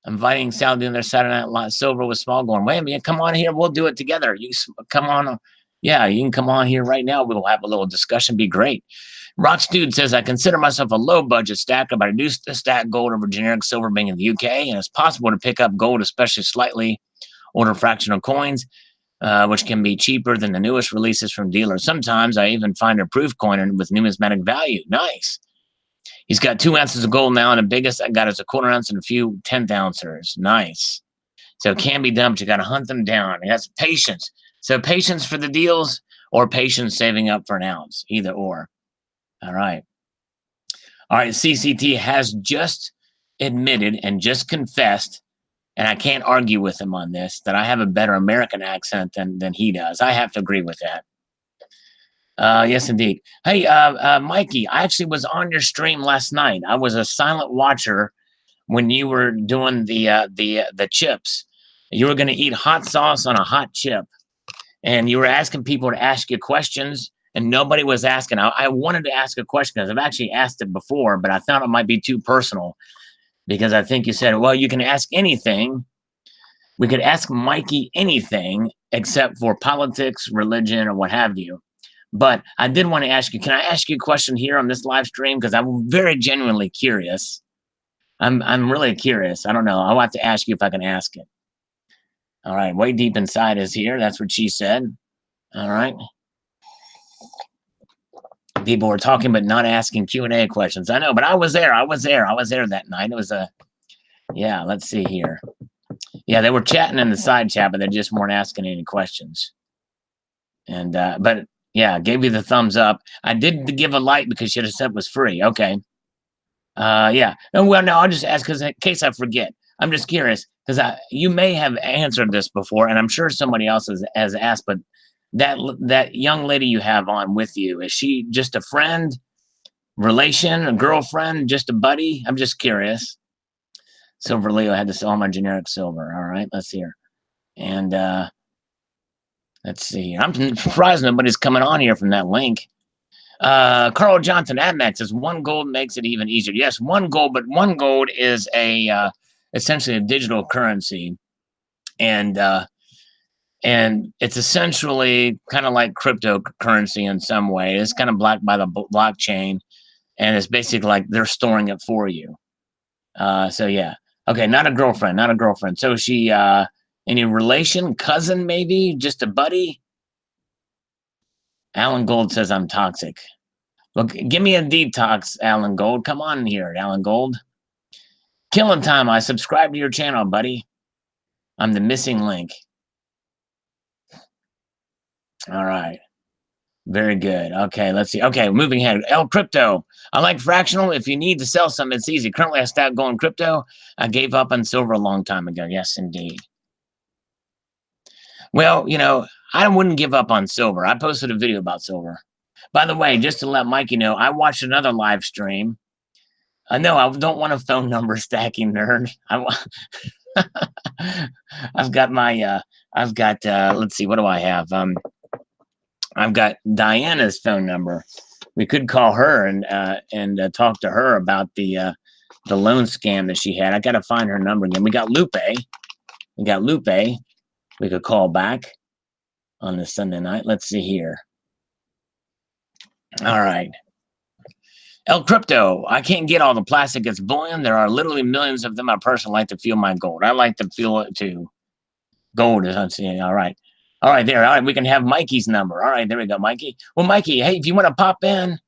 I'm inviting Sal to their Saturday Night Silver with Small Gold. Wait a minute, come on here. We'll do it together. You come on. Yeah, you can come on here right now. We'll have a little discussion. Be great. Rock's Dude says, I consider myself a low budget stacker, but I do stack gold over generic silver being in the UK, and it's possible to pick up gold, especially slightly older fractional coins, which can be cheaper than the newest releases from dealers. Sometimes I even find a proof coin with numismatic value. Nice. He's got 2 ounces of gold now, and the biggest I got is a 1/4 ounce and a few 10th ounces. Nice. So it can be done, but you got to hunt them down. That's patience. So patience for the deals or patience saving up for an ounce, either or. All right. All right. CCT has just admitted and just confessed, and I can't argue with him on this, that I have a better American accent than he does. I have to agree with that. Yes, indeed. Hey, Mikey, I actually was on your stream last night. I was a silent watcher when you were doing the chips. You were going to eat hot sauce on a hot chip, and you were asking people to ask you questions, and nobody was asking. I wanted to ask a question because I've actually asked it before, but I thought it might be too personal because I think you said, well, you can ask anything. We could ask Mikey anything except for politics, religion, or what have you. But I did want to ask you, can I ask you a question here on this live stream? Because I'm very genuinely curious. I'm really curious. I don't know. I'll have to ask you if I can ask it. All right. Way deep inside is here. That's what she said. All right. People were talking but not asking Q&A questions. I know, but I was there. I was there that night. It was yeah, let's see here. Yeah, they were chatting in the side chat, but they just weren't asking any questions. And, but yeah, gave you the thumbs up. I did give a like because you said it was free. Okay. Yeah. No, well, no, I'll just ask because in case I forget. I'm just curious because you may have answered this before, and I'm sure somebody else has asked, but that young lady you have on with you, is she just a friend, relation, a girlfriend, just a buddy? I'm just curious. Silver Leo had to sell my generic silver. All right, let's hear. And let's see. I'm surprised nobody's coming on here from that link. Carl Johnson, AdMax says 1 gold makes it even easier. Yes, 1 gold, but 1 gold is a essentially a digital currency, and it's essentially kind of like cryptocurrency in some way. It's kind of blocked by the blockchain, and it's basically like they're storing it for you. So yeah, okay, not a girlfriend, not a girlfriend. So she any relation, cousin, maybe just a buddy? Alan Gold says I'm toxic. Look, give me a detox, Alan Gold. Come on here, Alan Gold. Killing time. I subscribe to your channel, buddy. I'm the missing link. All right. Very good. Okay, let's see. Okay, moving ahead. El Crypto. I like fractional. If you need to sell something, it's easy. Currently, I stopped going crypto. I gave up on silver a long time ago. Yes, indeed. Well, you know, I wouldn't give up on silver. I posted a video about silver. By the way, just to let Mikey know, I watched another live stream. No, I don't want a phone number stacking nerd. I've got my, let's see, what do I have? I've got Diana's phone number. We could call her and talk to her about the loan scam that she had. I got to find her number again. We got Lupe. We could call back on this Sunday night. Let's see here. All right. El Crypto, I can't get all the plastic. It's bullion. There are literally millions of them. I personally like to feel my gold. I like to feel it too. Gold is, let's see. All right. All right, there. All right, we can have Mikey's number. All right, there we go, Mikey. Well, Mikey, hey, if you want to pop in,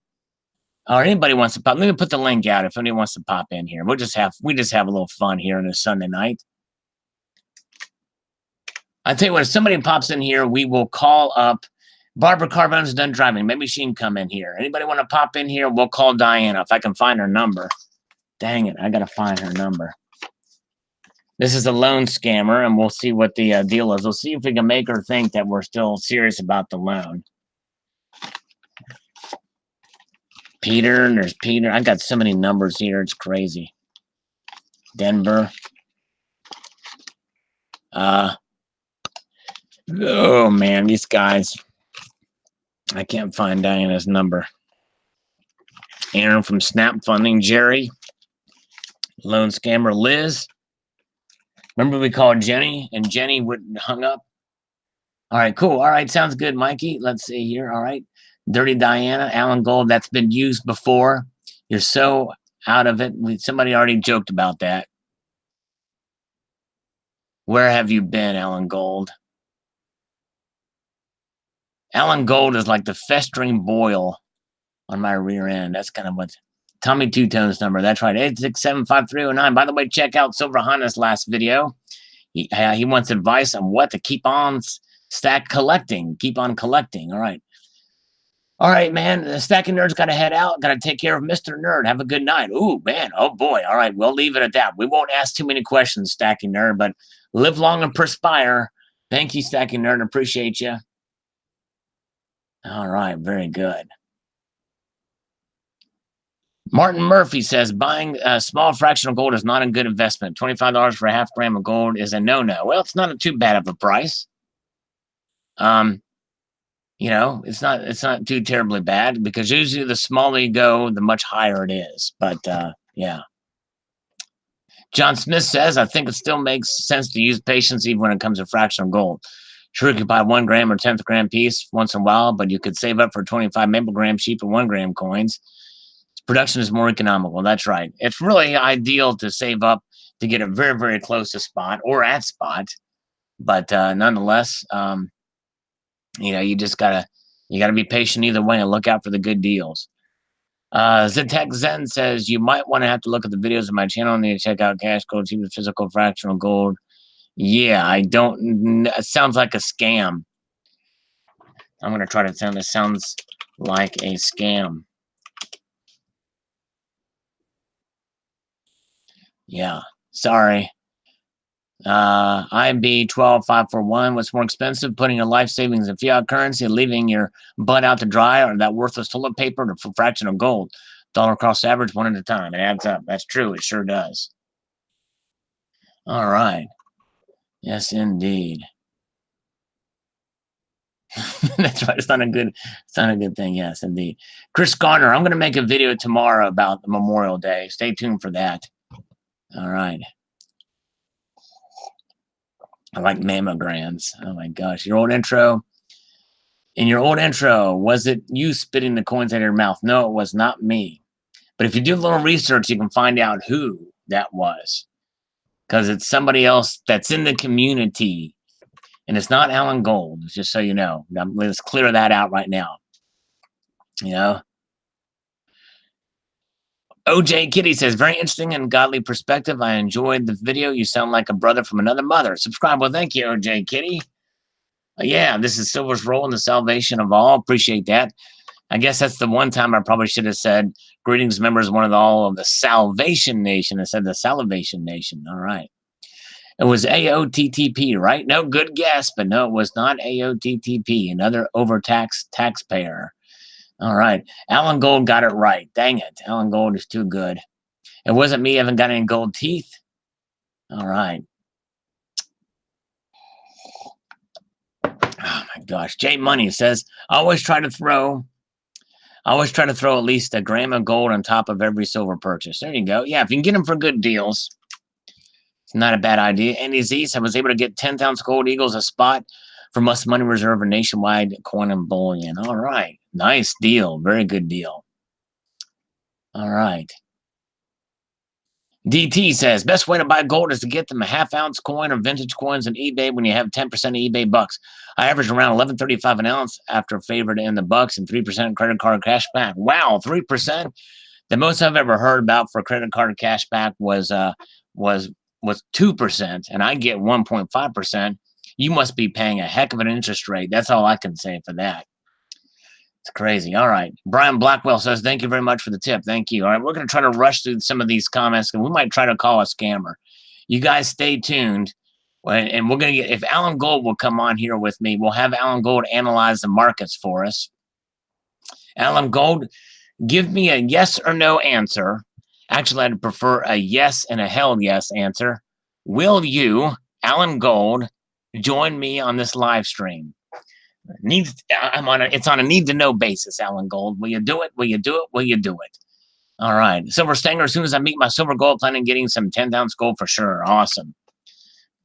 or anybody wants to pop, let me put the link out if anybody wants to pop in here. We just have a little fun here on a Sunday night. I tell you what, if somebody pops in here, we will call up. Barbara Carbone's done driving. Maybe she can come in here. Anybody want to pop in here? We'll call Diana if I can find her number. Dang it, I got to find her number. This is a loan scammer, and we'll see what the deal is. We'll see if we can make her think that we're still serious about the loan. Peter, and there's Peter. I got so many numbers here. It's crazy. Denver. Oh, man, these guys. I can't find Diana's number. Aaron from Snap Funding. Jerry. Loan Scammer. Liz. Remember we called Jenny, and Jenny wouldn't hung up? All right, cool. All right, sounds good, Mikey. Let's see here. All right. Dirty Diana. Alan Gold. That's been used before. You're so out of it. Somebody already joked about that. Where have you been, Alan Gold? Alan Gold is like the festering boil on my rear end. That's kind of what Tommy Two Tones number. That's right. 8675309. By the way, check out Silver Hana's last video. He wants advice on what to keep on stack collecting. Keep on collecting. All right. All right, man. The stacking nerd's got to head out. Got to take care of Mr. Nerd. Have a good night. Ooh, man. Oh, boy. All right. We'll leave it at that. We won't ask too many questions, Stacking Nerd, but live long and perspire. Thank you, Stacking Nerd. Appreciate you. All right. Very good. Martin Murphy says buying a small fraction of gold is not a good investment. $25 for a half gram of gold is a no-no. Well, it's not too bad of a price. You know, it's not too terribly bad, because usually the smaller you go, the much higher it is. But yeah. John Smith says, I think it still makes sense to use patience even when it comes to fractional gold. Sure, you could buy 1 gram or 10th gram piece once in a while, but you could save up for 25 gram cheaper 1 gram coins. Production is more economical. That's right. It's really ideal to save up to get it very, very close to spot or at spot. But nonetheless, you know, you gotta be patient either way and look out for the good deals. Zetech Zen says you might want to have to look at the videos of my channel. Need to check out cash gold, cheap physical fractional gold. Yeah, I don't. It sounds like a scam. I'm gonna try to sound. It sounds like a scam. Yeah, sorry. IB 12541. What's more expensive, putting your life savings in fiat currency and leaving your butt out to dry, or that worthless toilet paper to a fraction of gold? Dollar cost average, one at a time. It adds up. That's true. It sure does. All right. Yes, indeed. That's right. It's not a good thing. Yes, indeed. Chris Garner, I'm going to make a video tomorrow about the Memorial Day. Stay tuned for that. All right. I like mammograms. Oh my gosh. In your old intro, was it you spitting the coins out of your mouth? No, it was not me. But if you do a little research, you can find out who that was. Because it's somebody else that's in the community. And it's not Alan Gold, just so you know. Now, let's clear that out right now. You know? OJ Kitty says, very interesting and godly perspective. I enjoyed the video. You sound like a brother from another mother. Subscribe. Well, thank you, OJ Kitty. Yeah, this is Silver's role in the salvation of all. Appreciate that. I guess that's the one time I probably should have said, greetings, members, one of all of the Salvation Nation. I said the Salivation Nation. All right. It was AOTTP, right? No, good guess, but no, it was not AOTTP, another overtaxed taxpayer. All right. Alan Gold got it right. Dang it. Alan Gold is too good. It wasn't me. I haven't got any gold teeth. All right. Oh my gosh. Jay Money says, I always try to throw at least a gram of gold on top of every silver purchase. There you go. Yeah, if you can get them for good deals, it's not a bad idea. Andy Zeese, I was able to get 10-ounce gold eagles a spot for Must Money Reserve and Nationwide Coin and Bullion. All right. Nice deal. Very good deal. All right. DT says, best way to buy gold is to get them a half-ounce coin or vintage coins on eBay when you have 10% of eBay bucks. I averaged around $11.35 an ounce after favored in the bucks and 3% credit card cash back. Wow, 3%. The most I've ever heard about for credit card cash back was 2%, and I get 1.5%. You must be paying a heck of an interest rate. That's all I can say for that. It's crazy. All right. Brian Blackwell says, thank you very much for the tip. Thank you. All right. We're going to try to rush through some of these comments, and we might try to call a scammer. You guys stay tuned. And we're going to get, if Alan Gold will come on here with me, we'll have Alan Gold analyze the markets for us. Alan Gold, Give me a yes or no answer. Actually, I'd prefer a yes and a hell yes answer. Will you, Alan Gold, join me on this live stream? It's on a need to know basis, Alan Gold. Will you do it? Will you do it? Will you do it? All right. Silver Stanger, as soon as I meet my silver goal, planning on getting some 10-ounce gold for sure. Awesome.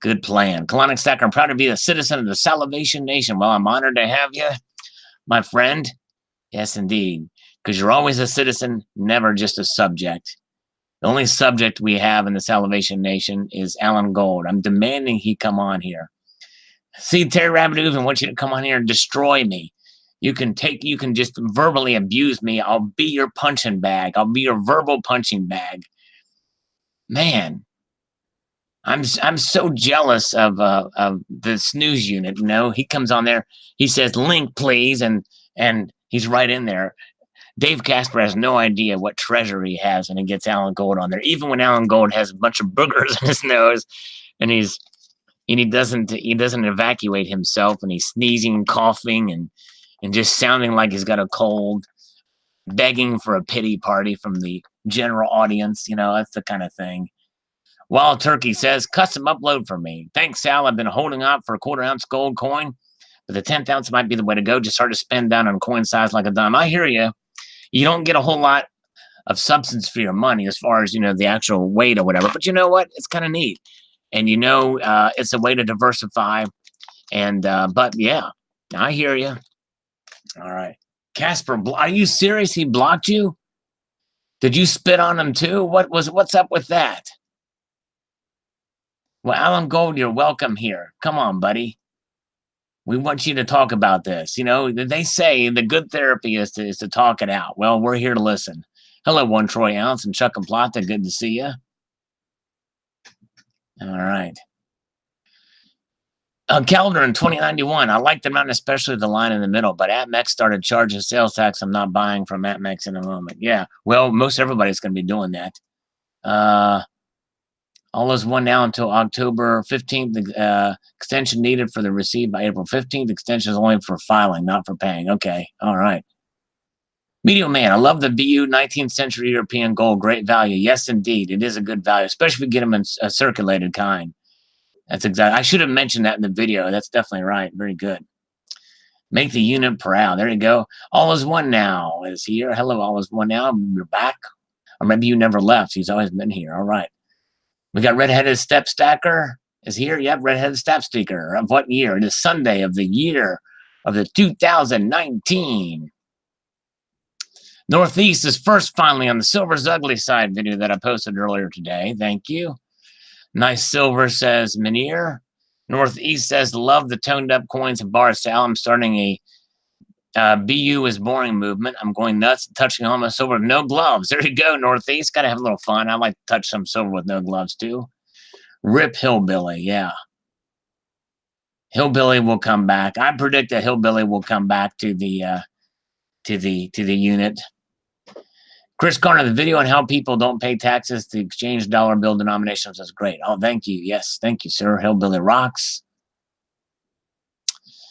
Good plan. Colonic Stacker, I'm proud to be a citizen of the Salivation Nation. Well, I'm honored to have you, my friend. Yes, indeed. Because you're always a citizen, never just a subject. The only subject we have in the Salivation Nation is Alan Gold. I'm demanding he come on here. See, Terry Rabbit even wants you to come on here and destroy me. You can just verbally abuse me. I'll be your punching bag. I'll be your verbal punching bag. Man, I'm so jealous of the snooze unit. You know, he comes on there, he says link please, and he's right in there. Dave Casper has no idea what treasure he has, and he gets Alan Gold on there. Even when Alan Gold has a bunch of boogers in his nose, and he doesn't evacuate himself, and he's sneezing and coughing and just sounding like he's got a cold, begging for a pity party from the general audience. You know, that's the kind of thing. Wild Turkey says, custom upload for me. Thanks, Sal. I've been holding out for a 1/4 ounce gold coin, but the 10th ounce might be the way to go. Just hard to spend down on coin size like a dime. I hear you. You don't get a whole lot of substance for your money as far as, you know, the actual weight or whatever. But you know what? It's kind of neat. And, you know, it's a way to diversify. And, but yeah, I hear you. All right. Casper, are you serious? He blocked you? Did you spit on him too? What's up with that? Well, Alan Gold, you're welcome here. Come on, buddy. We want you to talk about this. You know, they say the good therapy is to talk it out. Well, we're here to listen. Hello, One Troy Ounce and Chuck and Plata. Good to see you. All right. Calendar in 2091. I like the amount, especially the line in the middle, but ATMEX started charging sales tax. I'm not buying from ATMEX in a moment. Yeah, well, most everybody's going to be doing that. All is one now until October 15th. Extension needed for the receipt by April 15th. Extension is only for filing, not for paying. Okay, all right. Medium Man, I love the BU 19th century European gold. Great value. Yes, indeed. It is a good value, especially if we get them in a circulated kind. That's exactly. I should have mentioned that in the video. That's definitely right. Very good. Make the unit proud. There you go. All is one now is here. Hello, all is one now. You're back. Or maybe you never left. He's always been here. All right. We got Redheaded Step Stacker is here. Yep, Redheaded Step Stacker. Of what year? It is Sunday of the year of the 2019. Northeast is first finally on the Silver's Ugly Side video that I posted earlier today. Thank you. Nice Silver says Menier. Northeast says love the toned up coins and bars. Sal, I'm starting a BU is boring movement. I'm going nuts, touching all my silver with no gloves. There you go, Northeast. Got to have a little fun. I like to touch some silver with no gloves too. Rip Hillbilly, yeah. Hillbilly will come back. I predict that Hillbilly will come back to the unit. Chris Garner, the video on how people don't pay taxes to exchange dollar bill denominations is great. Oh, thank you. Yes, thank you, sir. Hillbilly rocks.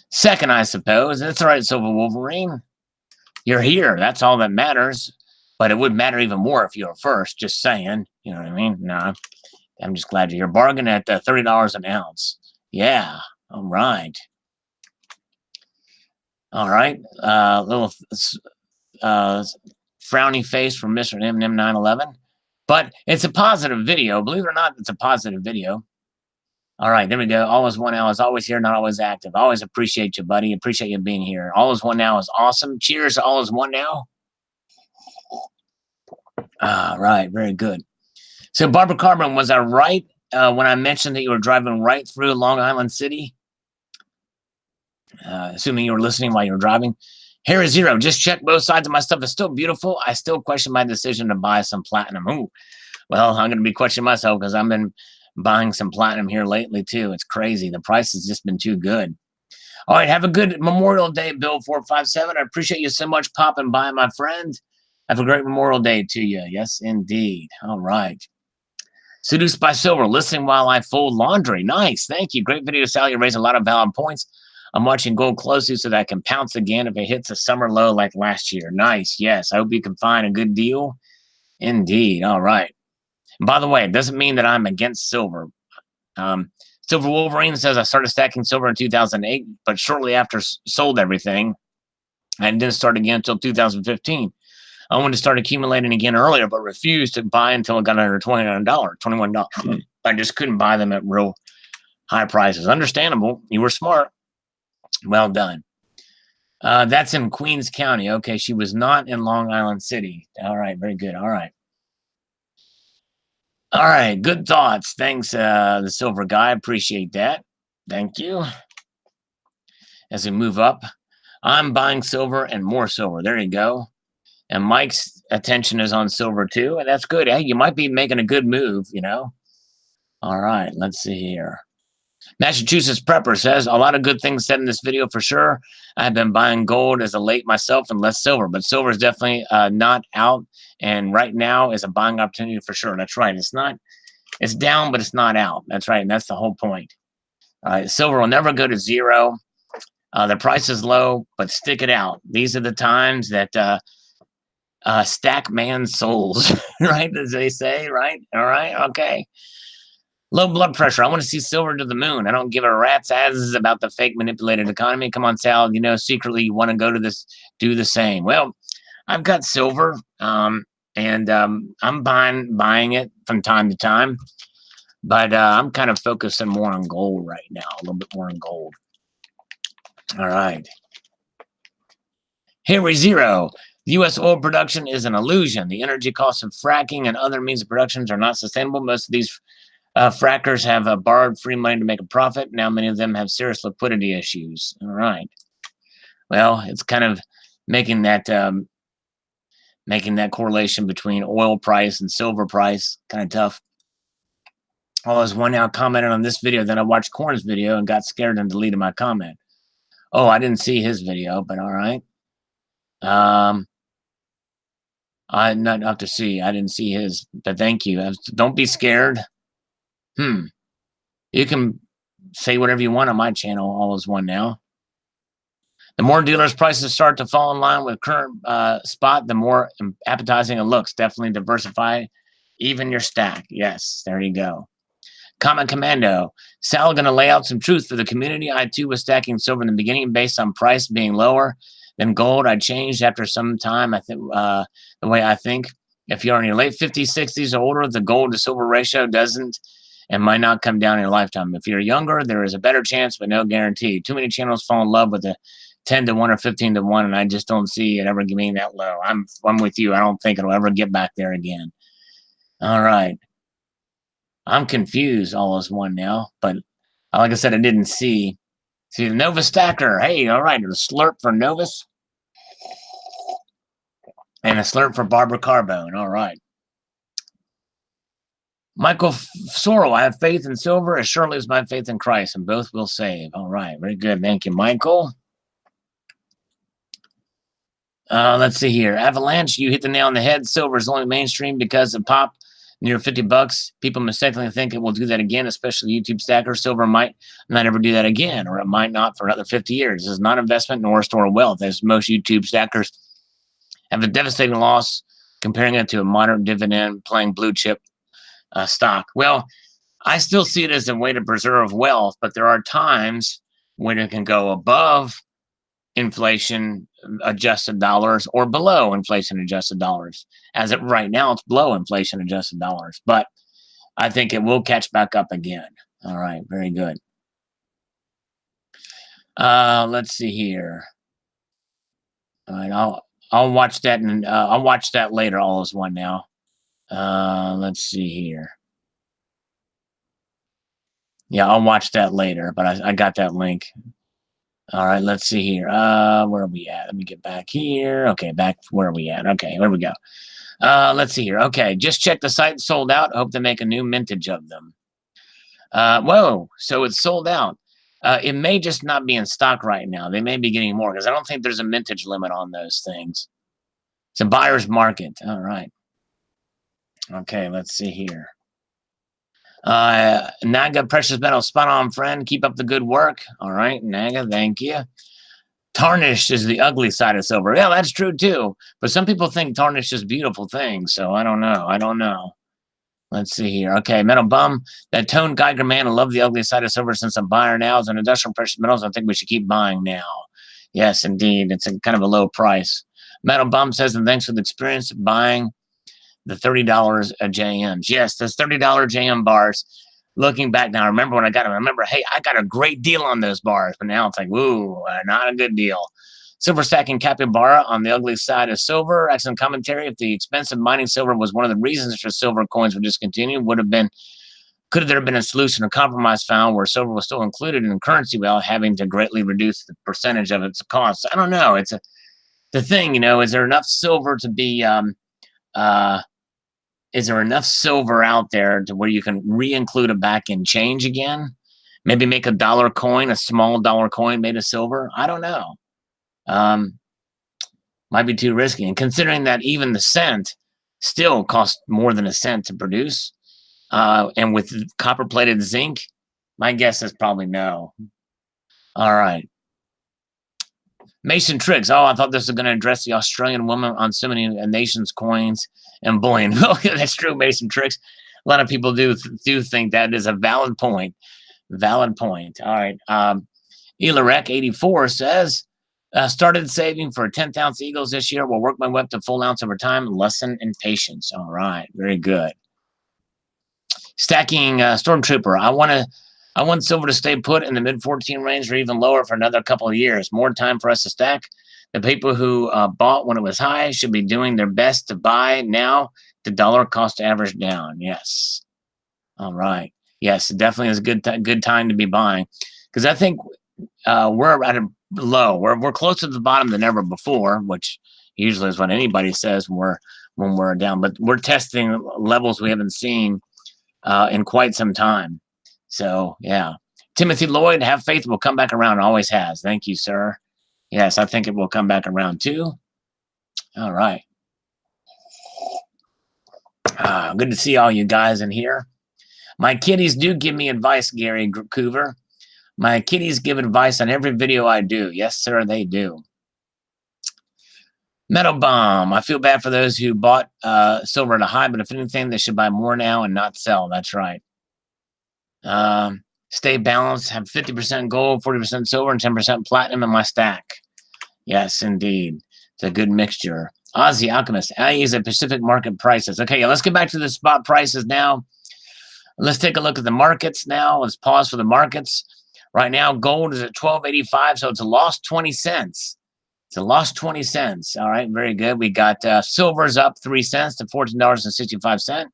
Second, I suppose. That's all right, Silver Wolverine. You're here. That's all that matters. But it would matter even more if you were first. Just saying. You know what I mean? No, I'm just glad you're here. Bargain at $30 an ounce. Yeah. All right. All right. Little frowny face from Mr. Eminem 911. But it's a positive video. Believe it or not, it's a positive video. All right, there we go. All is one now is always here, not always active. Always appreciate you, buddy. Appreciate you being here. All is one now is awesome. Cheers to all is one now. All right, very good. So, Barbara Carbon, was I right when I mentioned that you were driving right through Long Island City? Assuming you were listening while you were driving. Here is Zero. Just check both sides of my stuff. It's still beautiful. I still question my decision to buy some platinum. Ooh, well, I'm going to be questioning myself because I've been buying some platinum here lately too. It's crazy. The price has just been too good. All right, have a good Memorial Day, Bill 457. I appreciate you so much popping by, my friend. Have a great Memorial Day to you. Yes, indeed. All right. Seduced by Silver, listening while I fold laundry. Nice. Thank you. Great video, Sal. You raised a lot of valid points. I'm watching gold closely so that I can pounce again if it hits a summer low like last year. Nice. Yes. I hope you can find a good deal. Indeed. All right. And by the way, it doesn't mean that I'm against silver. Um, Silver Wolverine says I started stacking silver in 2008, but shortly after sold everything, and didn't start again until 2015. I wanted to start accumulating again earlier, but refused to buy until it got under $21. I just couldn't buy them at real high prices. Understandable. You were smart. Well done. That's in Queens County. Okay, she was not in Long Island City. All right, very good. All right. All right, good thoughts. Thanks, the silver guy. Appreciate that. Thank you. As we move up, I'm buying silver and more silver. There you go. And Mike's attention is on silver too, and that's good. Hey, you might be making a good move, you know. All right, let's see here. Massachusetts Prepper says a lot of good things said in this video for sure. I've been buying gold as a late myself and less silver, but silver is definitely not out, and right now is a buying opportunity for sure. That's right. It's down, but it's not out. That's right, and that's the whole point. All right, silver will never go to zero. The price is low, but stick it out. These are the times that stack man's souls, right? As they say, right? All right, okay. Low blood pressure. I want to see silver to the moon. I don't give a rat's ass about the fake manipulated economy. Come on, Sal. You know, secretly you want to go to this, do the same. Well, I've got silver, and I'm buying it from time to time, but I'm kind of focusing more on gold right now. A little bit more on gold. All right. Here we zero. U.S. oil production is an illusion. The energy costs of fracking and other means of productions are not sustainable. Most of these frackers have borrowed free money to make a profit. Now many of them have serious liquidity issues. All right. Well, it's kind of making that correlation between oil price and silver price kind of tough. Oh, there's one now commented on this video. Then I watched Corn's video and got scared and deleted my comment. Oh, I didn't see his video, but all right. I not up to see. I didn't see his, but thank you. Don't be scared. You can say whatever you want on my channel. All is one now. The more dealers' prices start to fall in line with current spot, the more appetizing it looks. Definitely diversify, even your stack. Yes, there you go. Comment Commando. Sal going to lay out some truth for the community. I too was stacking silver in the beginning based on price being lower than gold. I changed after some time. I think the way I think. If you're in your late 50s, 60s, or older, the gold to silver ratio doesn't and might not come down in your lifetime. If you're younger, there is a better chance, but no guarantee. Too many channels fall in love with a 10 to 1 or 15 to 1, and I just don't see it ever getting that low. I'm with you. I don't think it'll ever get back there again. All right. I'm confused all as one now, but like I said, I didn't see the Nova Stacker. Hey, all right, a slurp for Novus and a slurp for Barbara Carbone. All right. Michael Sorrell, I have faith in silver as surely as my faith in Christ, and both will save. All right, very good. Thank you, Michael. Let's see here. Avalanche, you hit the nail on the head. Silver is only mainstream because of pop near $50. People mistakenly think it will do that again, especially YouTube stackers. Silver might not ever do that again, or it might not for another 50 years. This is not investment nor a store of wealth, as most YouTube stackers have a devastating loss comparing it to a moderate dividend playing blue chip stock. Well, I still see it as a way to preserve wealth, but there are times when it can go above inflation adjusted dollars or below inflation adjusted dollars. As it right now, it's below inflation adjusted dollars, but I think it will catch back up again. All right, very good. Let's see here. All right, I'll watch that, and I'll watch that later. All is one now. Let's see here. Yeah, I'll watch that later, but I got that link. All right, let's see here. Where are we at? Let me get back here. Okay, back where are we at? Okay, there we go. Let's see here. Okay, just check the site, sold out. Hope to make a new mintage of them. Whoa, so it's sold out. It may just not be in stock right now. They may be getting more because I don't think there's a mintage limit on those things. It's a buyer's market. All right. Okay, let's see here. Naga Precious Metal, spot on, friend. Keep up the good work. All right, Naga, thank you. Tarnished is the ugly side of silver. Yeah, that's true too. But some people think tarnished is beautiful thing. So I don't know. Let's see here. Okay, Metal Bum. That Tone Geiger man, I love the ugly side of silver since I'm buyer now. As an industrial precious metals, I think we should keep buying now. Yes, indeed. It's a kind of a low price. Metal Bum says, and thanks for the experience of buying the $30 JMs. Yes, those $30 JM bars. Looking back now, I remember when I got them. I remember, hey, I got a great deal on those bars. But now it's like, woo, not a good deal. Silver stacking capybara on the ugly side of silver. Excellent commentary. If the expensive mining silver was one of the reasons for silver coins were discontinued, could there have been a solution or compromise found where silver was still included in currency without having to greatly reduce the percentage of its cost? I don't know. It's the thing, is there enough silver to be is there enough silver out there to where you can re-include it back in change again? Maybe make a dollar coin, a small dollar coin made of silver? I don't know. Might be too risky. And considering that even the cent still costs more than a cent to produce, and with copper-plated zinc, my guess is probably no. All right. Mason Tricks. Oh, I thought this was going to address the Australian woman on so many nations' coins and bullion. Oh, that's true, Mason Tricks. A lot of people do think that is a valid point. Valid point. All right. Elarek84 says, started saving for 10th ounce Eagles this year. Will work my way up to full ounce over time. Lesson in patience. All right. Very good. Stacking Stormtrooper. I want silver to stay put in the mid-14 range or even lower for another couple of years. More time for us to stack. The people who bought when it was high should be doing their best to buy now. The dollar cost average down. Yes. All right. Yes, it definitely is a good time to be buying, because I think we're at a low. We're closer to the bottom than ever before, which usually is what anybody says when we're down. But we're testing levels we haven't seen in quite some time. So, yeah. Timothy Lloyd, have faith, will come back around. Always has. Thank you, sir. Yes, I think it will come back around, too. All right. Good to see all you guys in here. My kitties do give me advice, Gary Coover. My kitties give advice on every video I do. Yes, sir, they do. Metal Bomb. I feel bad for those who bought silver at a high, but if anything, they should buy more now and not sell. That's right. Stay balanced. Have 50% gold, 40% silver, and 10% platinum in my stack. Yes, indeed. It's a good mixture. Aussie Alchemist. I use at Pacific market prices. Okay, let's get back to the spot prices now. Let's take a look at the markets now. Let's pause for the markets. Right now, gold is at $12.85, so it's a lost 20 cents. It's a lost 20 cents. All right, very good. We got silver's up 3 cents to $14.65.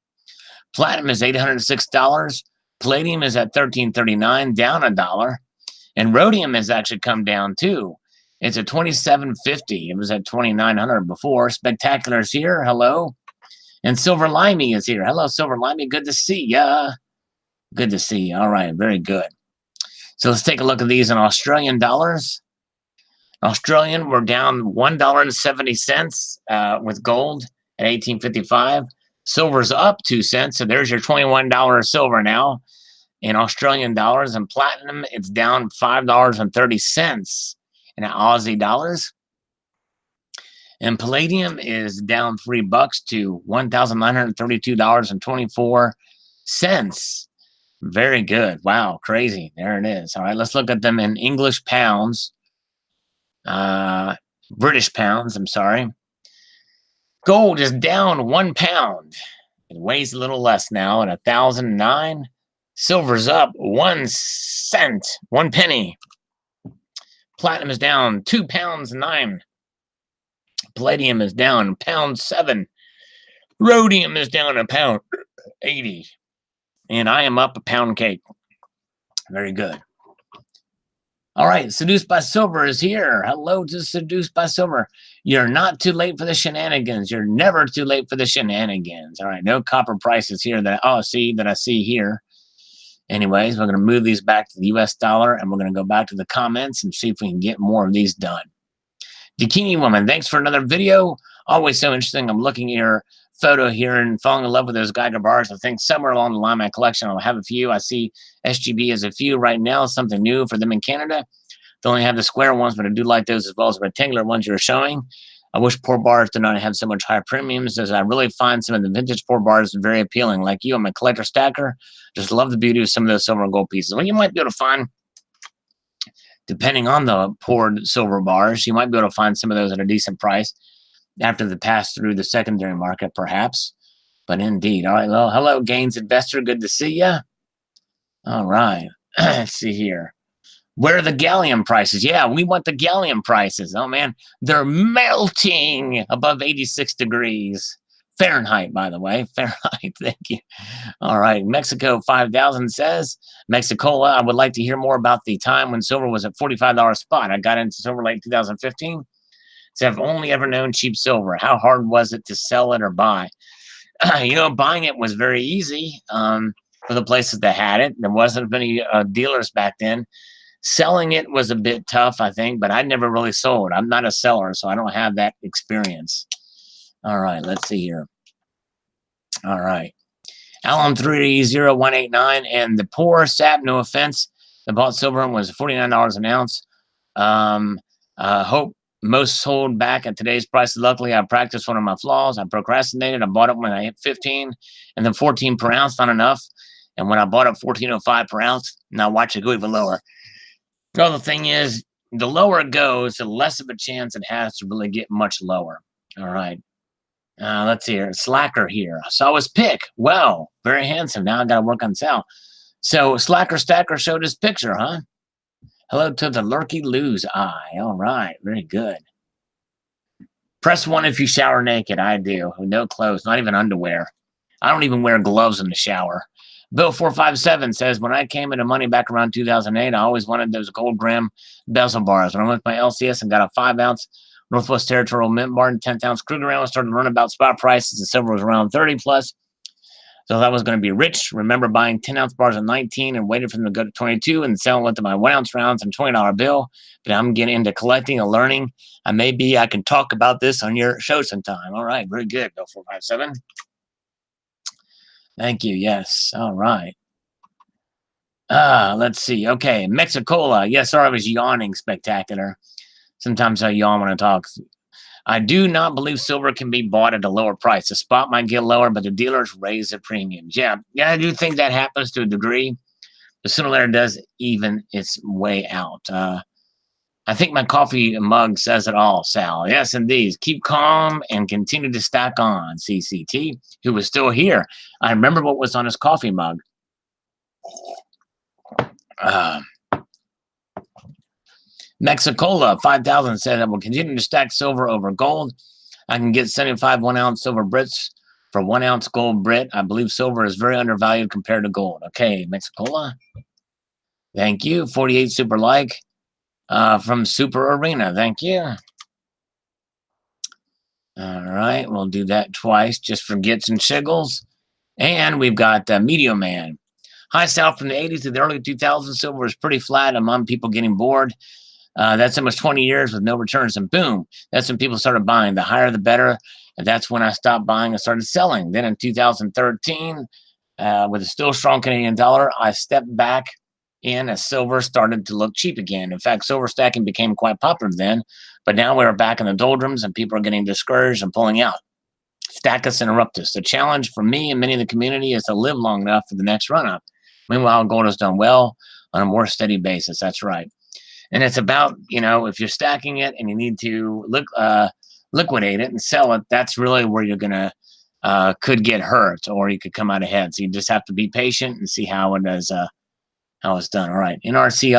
Platinum is $806. Palladium is at $13.39, down $1. And rhodium has actually come down too. It's at $27.50. It was at $2,900 before. Spectacular's here. Hello. And Silver Limey is here. Hello, Silver Limey. Good to see ya. Good to see you. All right, very good. So let's take a look at these in Australian dollars. Australian, we're down $1.70 with gold at $18.55. Silver's up 2 cents, so there's your $21 silver now in Australian dollars. And platinum, it's down $5.30 in Aussie dollars. And palladium is down $3 to $1,932.24. Very good. Wow, crazy. There it is. All right, let's look at them in English pounds. British pounds, I'm sorry. Gold is down 1 pound. It weighs a little less now at 1,009. Silver's up 1 cent, 1 penny. Platinum is down 2 pounds 9. Palladium is down £1.07. Rhodium is down £1.80. And I am up a pound cake. Very good. All right, Seduced by Silver is here. Hello to Seduced by Silver. You're not too late for the shenanigans. You're never too late for the shenanigans. All right, no copper prices here that I see here. Anyways, we're going to move these back to the US dollar, and we're going to go back to the comments and see if we can get more of these done. Bikini Woman, thanks for another video. Always so interesting. I'm looking at your photo here and falling in love with those Geiger bars. I think somewhere along the line, my collection, I'll have a few. I see SGB as a few right now, something new for them in Canada. They only have the square ones, but I do like those as well as the rectangular ones you're showing. I wish pour bars did not have so much higher premiums, as I really find some of the vintage pour bars very appealing. Like you, I'm a collector stacker. Just love the beauty of some of those silver and gold pieces. Well, you might be able to find, depending on the poured silver bars, you might be able to find some of those at a decent price after the pass through the secondary market, perhaps. But indeed. All right. Well, hello, Gains Investor. Good to see you. All right. Let's see here. Where are the gallium prices? Yeah, we want the gallium prices. Oh, man. They're melting above 86 degrees. Fahrenheit, by the way. Fahrenheit. Thank you. All right. Mexico 5000 says, Mexicola, I would like to hear more about the time when silver was at $45 spot. I got into silver late 2015. So I've only ever known cheap silver. How hard was it to sell it or buy? Buying it was very easy for the places that had it. There wasn't many dealers back then. Selling it was a bit tough, I think, but I never really sold. I'm not a seller, so I don't have that experience. All right, let's see here. All right. Alum 30189 and the poor sap, no offense, that bought silver was $49 an ounce. Hope most sold back at today's price. Luckily, I practiced one of my flaws. I procrastinated. I bought it when I hit 15 and then 14 per ounce, not enough. And when I bought it 14.05 per ounce, now watch it go even lower. Well, the thing is, the lower it goes, the less of a chance it has to really get much lower. All right. Let's see here. Slacker here. I saw his pic. Wow, very handsome. Now I got to work on Sal. So Slacker Stacker showed his picture, huh? Hello to the lurky lose eye. All right, very good. Press 1 if you shower naked. I do. No clothes, not even underwear. I don't even wear gloves in the shower. Bill 457 says, when I came into money back around 2008, I always wanted those gold gram bezel bars. When I went to my LCS and got a 5-ounce Northwest Territorial Mint bar and 10th-ounce Kruger round, started to run about spot prices, and silver was around 30 plus. So that was going to be rich. Remember buying 10-ounce bars at 19 and waiting for them to go to 22 and selling it to my 1-ounce rounds and $20 bill. But I'm getting into collecting and learning. Maybe I can talk about this on your show sometime. All right, very good, Bill 457. Thank you. Yes. All right. Let's see. Okay. Mexicola. Yes, sorry, I was yawning spectacular. Sometimes I yawn when I talk. I do not believe silver can be bought at a lower price. The spot might get lower, but the dealers raise the premiums. Yeah, I do think that happens to a degree. The sooner or later does even its way out. I think my coffee mug says it all, Sal. Yes, indeed. Keep calm and continue to stack on, CCT, who was still here. I remember what was on his coffee mug. Mexicola 5000 said I will continue to stack silver over gold. I can get 75 1-ounce silver Brits for 1-ounce gold Brit. I believe silver is very undervalued compared to gold. Okay, Mexicola. Thank you. 48 super like from Super Arena. Thank you. All right, we'll do that twice just for gets and shiggles. And we've got Meteor Man. High South from the 80s to the early 2000s. Silver was pretty flat among people getting bored. That's almost 20 years with no returns, and boom, that's when people started buying. The higher, the better. And that's when I stopped buying and started selling. Then in 2013, with a still strong Canadian dollar, I stepped back in as silver started to look cheap again. In fact, silver stacking became quite popular then, but now we're back in the doldrums and people are getting discouraged and pulling out. Stack us, interrupt us. The challenge for me and many in the community is to live long enough for the next run-up. Meanwhile, gold has done well on a more steady basis. That's right. And it's about, if you're stacking it and you need to liquidate it and sell it, that's really where you're going to could get hurt or you could come out ahead. So you just have to be patient and see how it is, how it's done. All right. NRC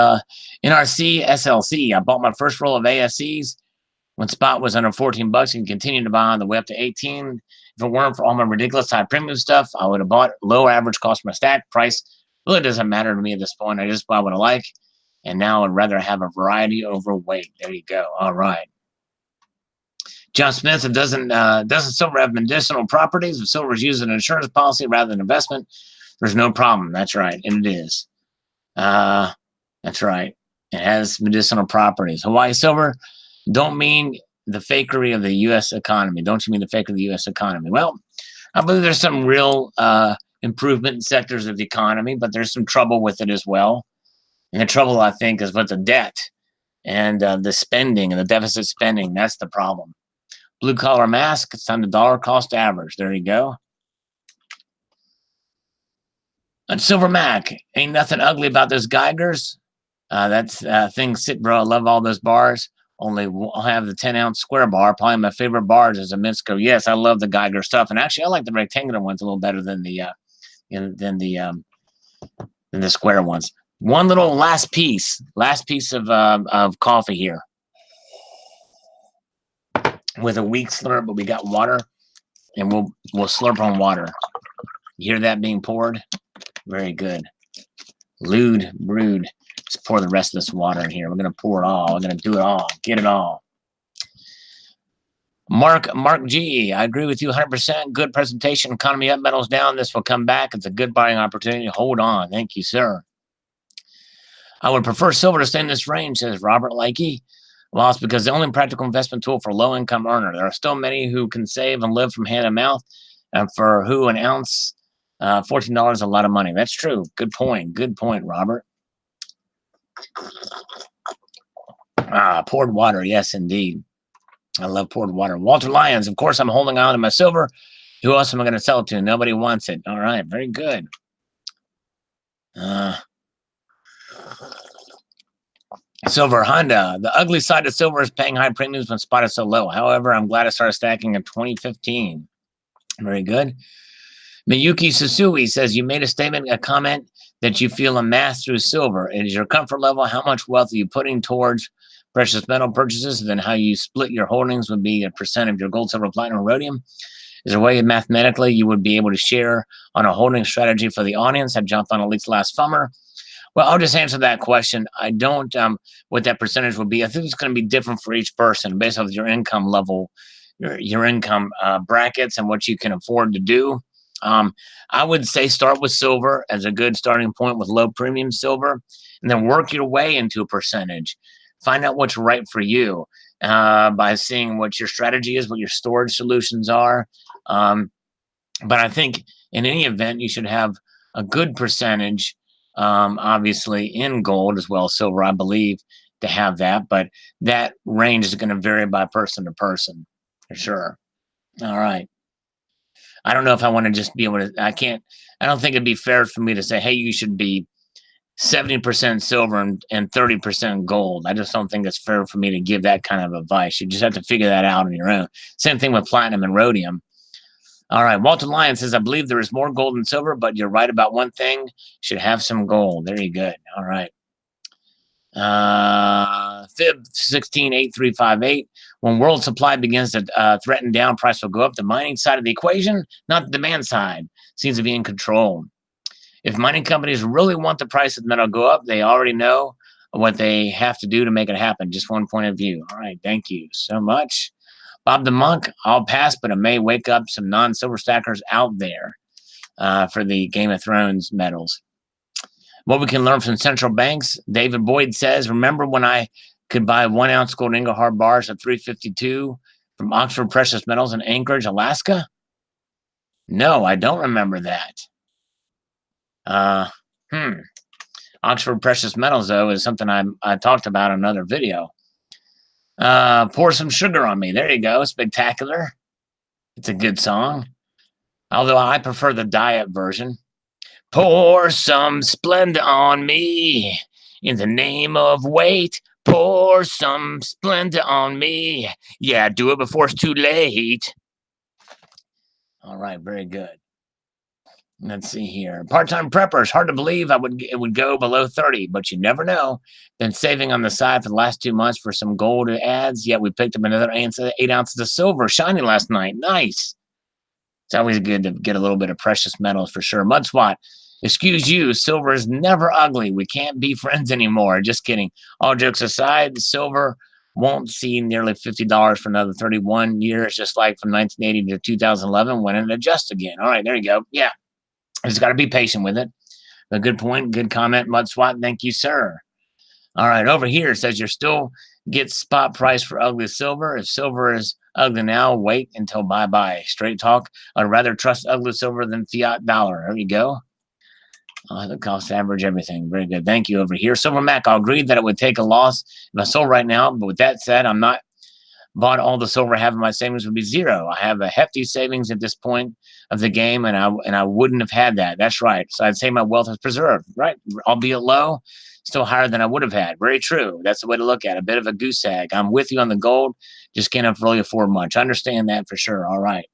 SLC. I bought my first roll of ASCs when spot was under 14 bucks and continued to buy on the way up to 18. If it weren't for all my ridiculous high premium stuff, I would have bought low average cost per stack. Price really doesn't matter to me at this point. I just buy what I like. And now I'd rather have a variety over weight. There you go. All right. John Smith, doesn't silver have medicinal properties? If silver is used as an insurance policy rather than investment, there's no problem. That's right. And it is. That's right. It has medicinal properties. Hawaii silver, don't mean the fakery of the U.S. economy. Don't you mean the fakery of the U.S. economy? Well, I believe there's some real improvement in sectors of the economy, but there's some trouble with it as well. And the trouble, I think, is with the debt and the spending and the deficit spending. That's the problem. Blue collar mask, it's time to dollar cost average. There you go. And Silver Mac, ain't nothing ugly about those Geigers. That's thing sit, bro. I love all those bars. Only I'll have the 10-ounce square bar. Probably my favorite bars is a Minsko. Yes, I love the Geiger stuff, and actually, I like the rectangular ones a little better than the square ones. One little last piece of coffee here with a weak slurp, but we got water, and we'll slurp on water. You hear that being poured? Very good. Lewd, brewed. Let's pour the rest of this water in here. We're gonna pour it all. We're gonna do it all. Get it all. Mark G, I agree with you 100%. Good presentation. Economy up, metals down. This will come back. It's a good buying opportunity. Hold on. Thank you, sir. I would prefer silver to stay in this range, says Robert Likey. Well, it's because the only practical investment tool for low-income earner. There are still many who can save and live from hand to mouth, and for who an ounce, $14 is a lot of money. That's true. Good point. Good point, Robert. Poured water. Yes, indeed. I love poured water. Walter Lyons, of course, I'm holding on to my silver. Who else am I going to sell it to? Nobody wants it. All right, very good. Silver Honda. The ugly side of silver is paying high premiums when spot is so low. However, I'm glad I started stacking in 2015. Very good. Miyuki Susui says, you made a comment that you feel a math through silver. It is your comfort level. How much wealth are you putting towards precious metal purchases? And then how you split your holdings would be a percent of your gold, silver, platinum, rhodium. Is there a way mathematically you would be able to share on a holding strategy for the audience? I jumped on at least last summer. Well, I'll just answer that question. I don't what that percentage would be. I think it's going to be different for each person based off your income level, your income brackets, and what you can afford to do. I would say start with silver as a good starting point with low premium silver, and then work your way into a percentage. Find out what's right for you by seeing what your strategy is, what your storage solutions are. But I think in any event, you should have a good percentage, obviously in gold as well as silver, I believe, to have that. But that range is going to vary by person to person, for sure. All right. I don't know if I want to just be able to, I don't think it'd be fair for me to say, hey, you should be 70% silver and 30% gold. I just don't think it's fair for me to give that kind of advice. You just have to figure that out on your own. Same thing with platinum and rhodium. All right. Walter Lyon says, I believe there is more gold than silver, but you're right about one thing. Should have some gold. There you go. All right. Fib 168358. When world supply begins to threaten down, price will go up. The mining side of the equation, not the demand side, seems to be in control. If mining companies really want the price of metal to go up, they already know what they have to do to make it happen. Just one point of view. All right. Thank you so much. Bob the Monk, I'll pass, but I may wake up some non-silver stackers out there for the Game of Thrones metals. What we can learn from central banks, David Boyd says, remember when I could buy 1 ounce gold Inglehart bars at $3.52 from Oxford Precious Metals in Anchorage, Alaska? No, I don't remember that. Oxford Precious Metals, though, is something I talked about in another video. Pour Some Sugar on Me. There you go. Spectacular. It's a good song. Although I prefer the diet version. Pour some Splenda on me in the name of weight. Pour some Splenda on me. Yeah, do it before it's too late. All right, very good. Let's see here. Part-time preppers. Hard to believe it would go below 30, but you never know. Been saving on the side for the last 2 months for some gold ads. Yet we picked up another 8 ounces of silver shiny last night. Nice. It's always good to get a little bit of precious metals for sure. Mudswat. Excuse you, silver is never ugly. We can't be friends anymore. Just kidding. All jokes aside, silver won't see nearly $50 for another 31 years, just like from 1980 to 2011 when it adjusts again. All right, there you go. Yeah, just got to be patient with it. A good point, good comment, Mudswat. Thank you, sir. All right, over here it says you're still get spot price for ugly silver. If silver is Ugly now, wait until bye-bye. Straight talk. I'd rather trust ugly silver than fiat dollar. There you go. I'll have the cost average everything. Very good. Thank you over here. Silver Mac, I'll agree that it would take a loss if I sold right now. But with that said, I'm not bought all the silver I have in my savings would be zero. I have a hefty savings at this point of the game, and I wouldn't have had that. That's right. So I'd say my wealth is preserved, right? Albeit low, still higher than I would have had. Very true. That's the way to look at it. A bit of a goose egg. I'm with you on the gold. Just can't really afford much. I understand that for sure. All right.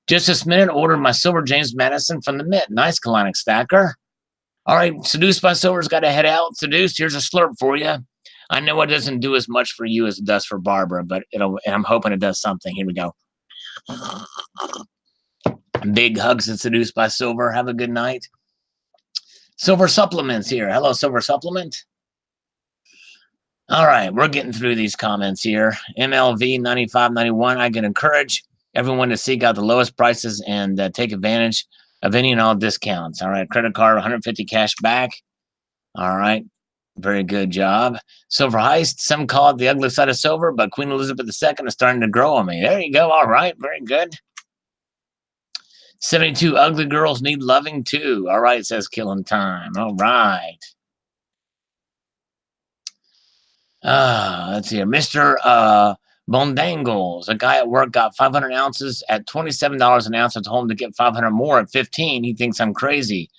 Just this minute, ordered my silver James Madison from the Mint. Nice, Kalanic Stacker. All right, Seduced by Silver's got to head out. Seduced, here's a slurp for you. I know it doesn't do as much for you as it does for Barbara, but and I'm hoping it does something. Here we go. Big hugs and Seduced by Silver. Have a good night. Silver Supplements here. Hello, Silver Supplement. All right, we're getting through these comments here. MLV 9591. I can encourage everyone to seek out the lowest prices and take advantage of any and all discounts. All right, credit card, 150 cash back. All right, very good job. Silver Heist, some call it the ugly side of silver, but Queen Elizabeth II is starting to grow on me. There you go. All right, very good. 72 ugly girls need loving too. All right, says Killing Time. All right. Let's see here. Mr. Bondangles, a guy at work got 500 ounces at $27 an ounce. I told him to get 500 more at 15. He thinks I'm crazy.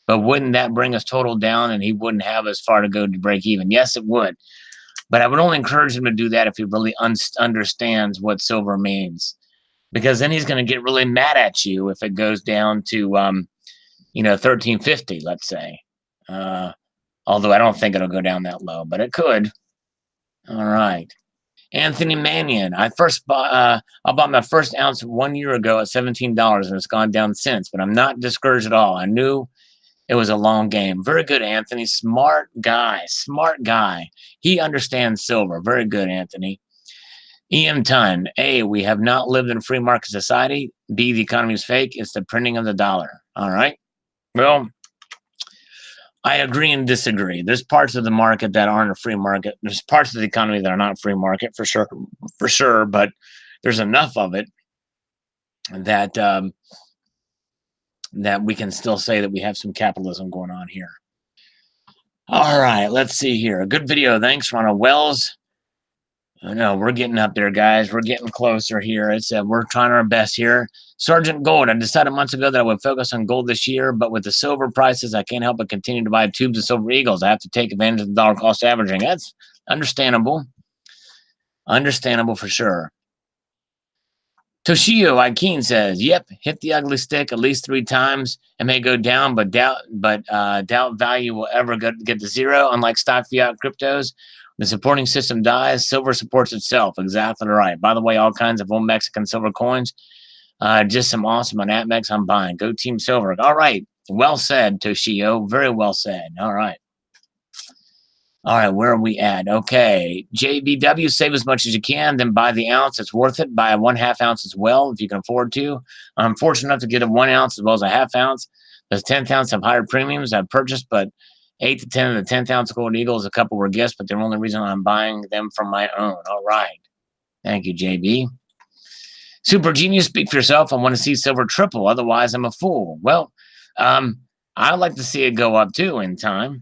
But wouldn't that bring us total down and he wouldn't have as far to go to break even? Yes, it would. But I would only encourage him to do that if he really understands what silver means. Because then he's going to get really mad at you if it goes down to, 1350, let's say. Although I don't think it'll go down that low, but it could. All right. Anthony Mannion. I bought my first ounce 1 year ago at $17, and it's gone down since. But I'm not discouraged at all. I knew it was a long game. Very good, Anthony. Smart guy. Smart guy. He understands silver. Very good, Anthony. EM Ton. A, we have not lived in a free market society. B, the economy is fake. It's the printing of the dollar. All right. Well, I agree and disagree. There's parts of the market that aren't a free market. There's parts of the economy that are not free market for sure. But there's enough of it that that we can still say that we have some capitalism going on here. All right, let's see here. A good video. Thanks, Ronald Wells. I know we're getting up there, guys. We're getting closer here. It's we're trying our best here. Sergeant Gold. I decided months ago that I would focus on gold this year, but with the silver prices, I can't help but continue to buy tubes of silver eagles. I have to take advantage of the dollar cost averaging. That's understandable. Understandable for sure. Toshio Ikeen says, "Yep, hit the ugly stick at least 3 times. It may go down, but doubt value will ever get to zero. Unlike stock fiat cryptos, the supporting system dies. Silver supports itself." Exactly right. By the way, all kinds of old Mexican silver coins. Just some awesome on ATMEX. I'm buying. Go Team Silver. All right. Well said, Toshio. Very well said. All right. All right, where are we at? Okay, JBW, save as much as you can, then buy the ounce. It's worth it. Buy a 1/2 ounce as well if you can afford to. I'm fortunate enough to get a 1 ounce as well as a 1/2 ounce. The 10th ounce have higher premiums I've purchased, but 8 to 10 of the 10th ounce gold eagles, a couple were gifts, but they're the only reason I'm buying them from my own. All right. Thank you, JB. Super Genius, speak for yourself. I want to see silver triple. Otherwise, I'm a fool. Well, I'd like to see it go up too in time.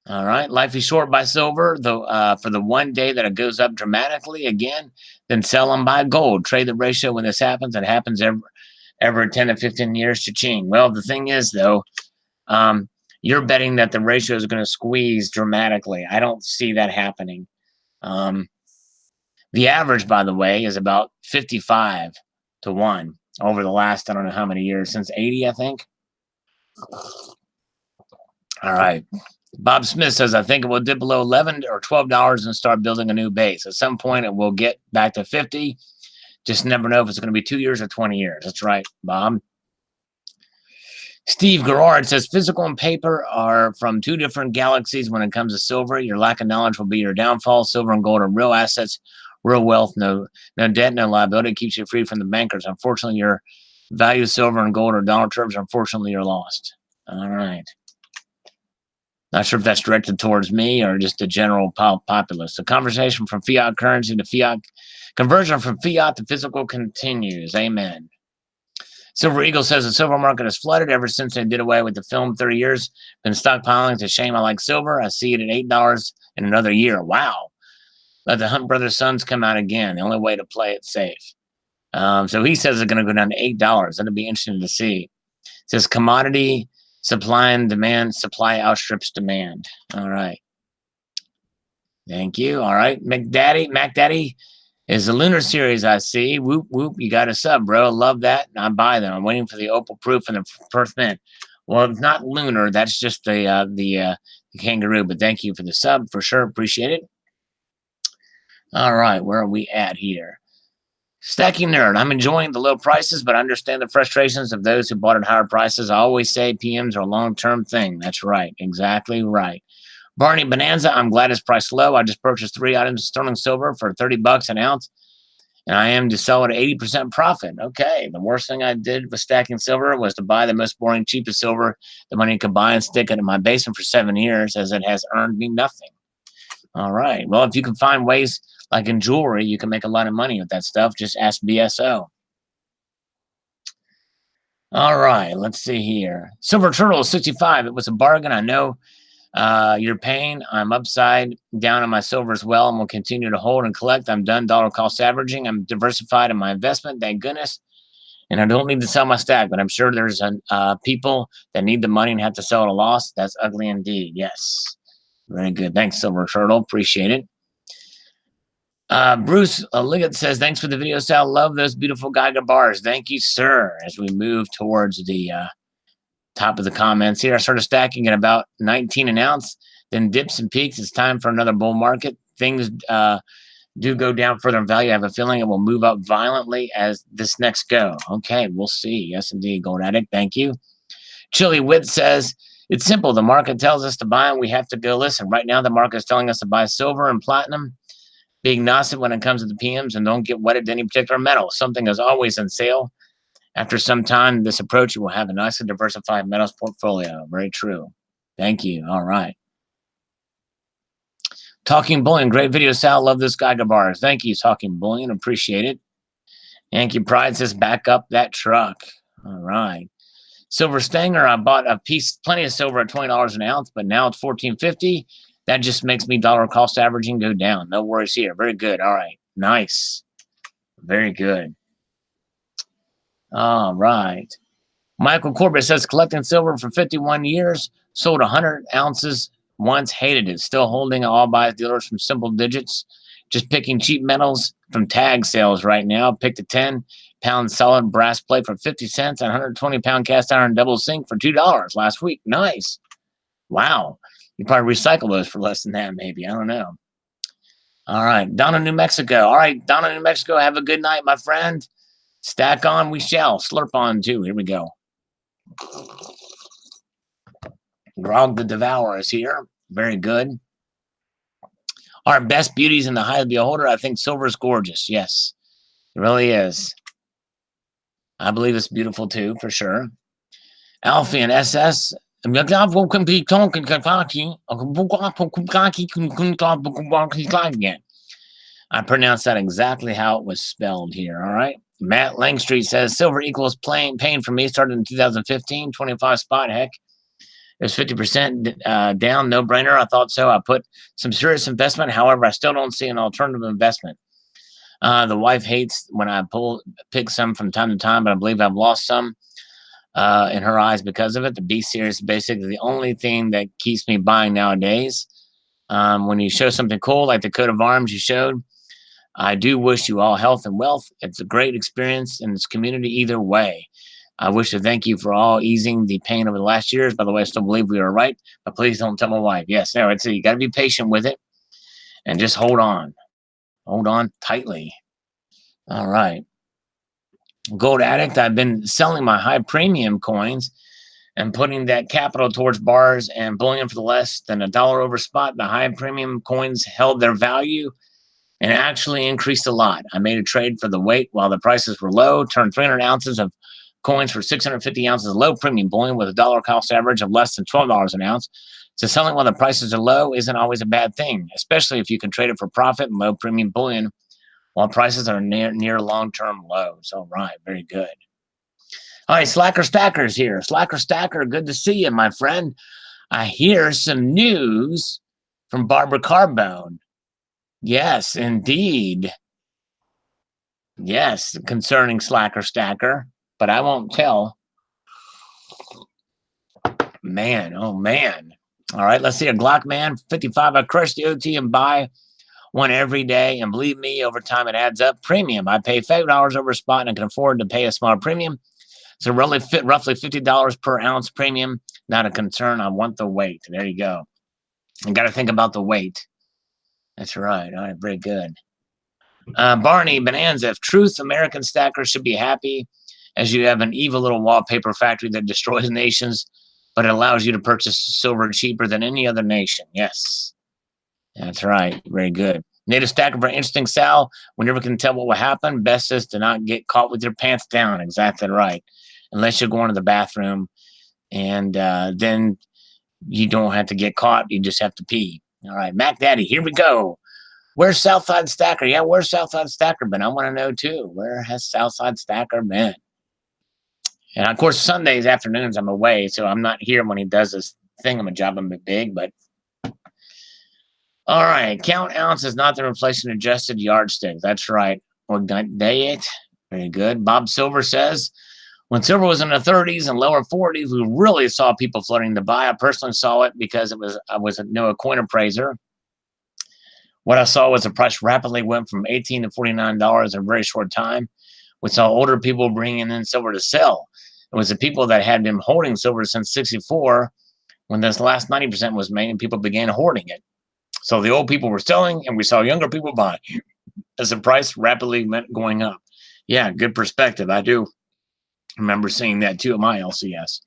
All right, life is short by silver, though. For the one day that it goes up dramatically again, then sell and buy gold. Trade the ratio when this happens. It happens every 10 to 15 years. Cha-ching. Well, the thing is, though, you're betting that the ratio is going to squeeze dramatically. I don't see that happening. The average, by the way, is about 55 to 1 over the last, I don't know how many years, since 80, I think. All right. Bob Smith says, I think it will dip below $11 or $12 and start building a new base. At some point, it will get back to 50. Just never know if it's going to be 2 years or 20 years. That's right, Bob. Steve Gerard says, physical and paper are from 2 different galaxies when it comes to silver. Your lack of knowledge will be your downfall. Silver and gold are real assets, real wealth, no debt, no liability. It keeps you free from the bankers. Unfortunately, your value of silver and gold or dollar terms, unfortunately, you're lost. All right. Not sure if that's directed towards me or just the general populace. The conversation from fiat currency to fiat Conversion from fiat to physical continues. Amen. Silver Eagle says the silver market is flooded ever since they did away with the film 30 years. Been stockpiling. It's a shame. I like silver. I see it at $8 in another year. Wow. Let the Hunt Brothers Sons come out again. The only way to play it safe. So he says it's going to go down to $8. That'll be interesting to see. It says commodity supply and demand. Supply outstrips demand. All right. Thank you. All right. Mac Daddy is the Lunar Series, I see. Whoop, whoop. You got a sub, bro. Love that. I buy them. I'm waiting for the Opal Proof and the Perth Mint. Well, it's not lunar. That's just the kangaroo. But thank you for the sub for sure. Appreciate it. All right. Where are we at here? Stacking Nerd. I'm enjoying the low prices, but I understand the frustrations of those who bought at higher prices. I always say PMs are a long-term thing. That's right. Exactly right. Barney Bonanza, I'm glad it's priced low. I just purchased 3 items of sterling silver for $30 an ounce, and I am to sell at 80% profit. Okay, the worst thing I did with stacking silver was to buy the most boring, cheapest silver the money could buy and stick it in my basement for 7 years, as it has earned me nothing. All right, well, if you can find ways like in jewelry, you can make a lot of money with that stuff. Just ask BSO. All right, let's see here. Silver Turtle 65. It was a bargain. I know you're paying. I'm upside down on my silver as well, and will continue to hold and collect. I'm done dollar cost averaging. I'm diversified in my investment, thank goodness. And I don't need to sell my stack, but I'm sure there's people that need the money and have to sell at a loss. That's ugly indeed. Yes. Very good. Thanks, Silver Turtle. Appreciate it. Bruce Liggett says, thanks for the video, Sal. Love those beautiful Geiger bars. Thank you, sir. As we move towards the top of the comments here, I started stacking at about 19 an ounce, then dips and peaks. It's time for another bull market. Things do go down further in value. I have a feeling it will move up violently as this next go. Okay, we'll see. Yes, indeed. Gold Addict, thank you. Chili Wit says, it's simple. The market tells us to buy and we have to go listen. Right now, the market is telling us to buy silver and platinum. Be agnostic when it comes to the PMs and don't get wedded to any particular metal. Something is always on sale. After some time, this approach, you will have a nicely diversified metals portfolio. Very true. Thank you. All right. Talking Bullion. Great video, Sal. Love this Geiger bars. Thank you, Talking Bullion. Appreciate it. Yankee Pride says, back up that truck. All right. Silver Stanger. I bought a piece, plenty of silver at $20 an ounce, but now it's $14.50. That just makes me dollar cost averaging go down. No worries here. Very good. All right. Nice. Very good. All right. Michael Corbett says, collecting silver for 51 years, sold 100 ounces once, hated it. Still holding all bias dealers from simple digits. Just picking cheap metals from tag sales right now. Picked a 10-pound solid brass plate for 50 cents and 120-pound cast iron double zinc for $2 last week. Nice. Wow. You probably recycle those for less than that, maybe. I don't know. All right. Donna, New Mexico. All right. Donna, New Mexico. Have a good night, my friend. Stack on, we shall. Slurp on, too. Here we go. Grog the Devourer is here. Very good. Our best beauties in the High Beholder. I think silver is gorgeous. Yes, it really is. I believe it's beautiful, too, for sure. Alfie and SS. Again. I pronounced that exactly how it was spelled here, all right? Matt Langstreet says, silver equals pain for me. Started in 2015, 25 spot, heck. It was 50% down, no-brainer. I thought so. I put some serious investment. However, I still don't see an alternative investment. The wife hates when I pick some from time to time, but I believe I've lost some in her eyes because of it. The B series is basically the only thing that keeps me buying nowadays. When you show something cool like the coat of arms you showed, I do wish you all health and wealth. It's a great experience in this community either way. I wish to thank you for all easing the pain over the last years. By the way, I still believe we are right, but please don't tell my wife. Yes, no, it's you got to be patient with it and just hold on. Hold on tightly. All right. Gold Addict, I've been selling my high premium coins and putting that capital towards bars and bullion for less than $1 over spot. The high premium coins held their value and actually increased a lot. I made a trade for the weight while the prices were low, turned 300 ounces of coins for 650 ounces of low premium bullion with a dollar cost average of less than $12 an ounce. So selling while the prices are low isn't always a bad thing, especially if you can trade it for profit and low premium bullion while prices are near long-term lows. All right, very good. All right, Slacker Stacker's here. Slacker Stacker, good to see you, my friend. I hear some news from Barbara Carbone. Yes, indeed. Yes, concerning Slacker Stacker, but I won't tell. Man, oh man. All right, let's see a Glock Man 55. I crush the OT and buy one every day, and believe me, over time it adds up. Premium. I pay $5 over spot and I can afford to pay a small premium. So roughly $50 per ounce premium. Not a concern. I want the weight. There you go. You got to think about the weight. That's right. All right, very good. Barney Bonanza. If truth, American stackers should be happy, as you have an evil little wallpaper factory that destroys nations, but it allows you to purchase silver cheaper than any other nation. Yes, that's right. Very good. Native stacker, very interesting, Sal. We never can tell what will happen. Best is to not get caught with your pants down. Exactly right. Unless you're going to the bathroom, and then you don't have to get caught. You just have to pee. All right, Mac Daddy, here we go. Where's Southside Stacker? Yeah, where's Southside Stacker been? I want to know too. Where has Southside Stacker been? And of course, Sundays afternoons I'm away, so I'm not here when he does this thingamajob. I'm big, but all right. Count ounce is not the inflation adjusted yardstick. That's right. Day it. Very good. Bob Silver says, when silver was in the 30s and lower 40s, we really saw people flooding to buy. I personally saw it because I was a coin appraiser. What I saw was the price rapidly went from $18 to $49 in a very short time. We saw older people bringing in silver to sell. It was the people that had been holding silver since 64 when this last 90% was made and people began hoarding it. So the old people were selling and we saw younger people buying as the price rapidly went going up. Yeah, good perspective. I do remember seeing that too at my LCS.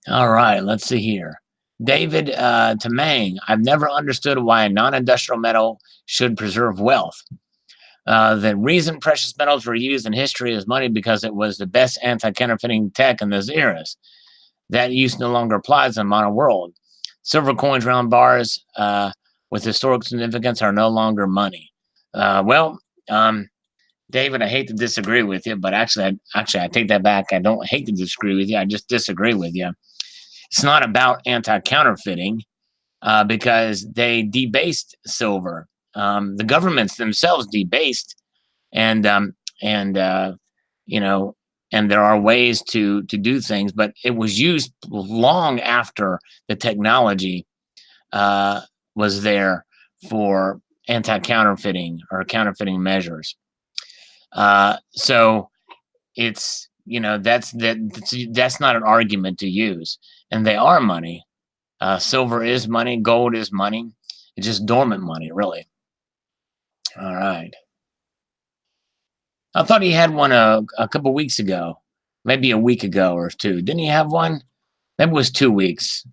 All right, let's see here. David Tamang, I've never understood why a non-industrial metal should preserve wealth. The reason precious metals were used in history as money because it was the best anti-counterfeiting tech in those eras. That use no longer applies in the modern world. Silver coins, round bars with historic significance are no longer money. David, I hate to disagree with you, but actually, I take that back. I don't hate to disagree with you. I just disagree with you. It's not about anti-counterfeiting because they debased silver. The governments themselves debased, and and there are ways to do things, but it was used long after the technology was there for anti-counterfeiting or counterfeiting measures. So it's that's not an argument to use, and they are money. Silver is money, gold is money. It's just dormant money, really. All right. I thought he had one a couple weeks ago, maybe a week ago or two. Didn't he have one? Maybe it was 2 weeks.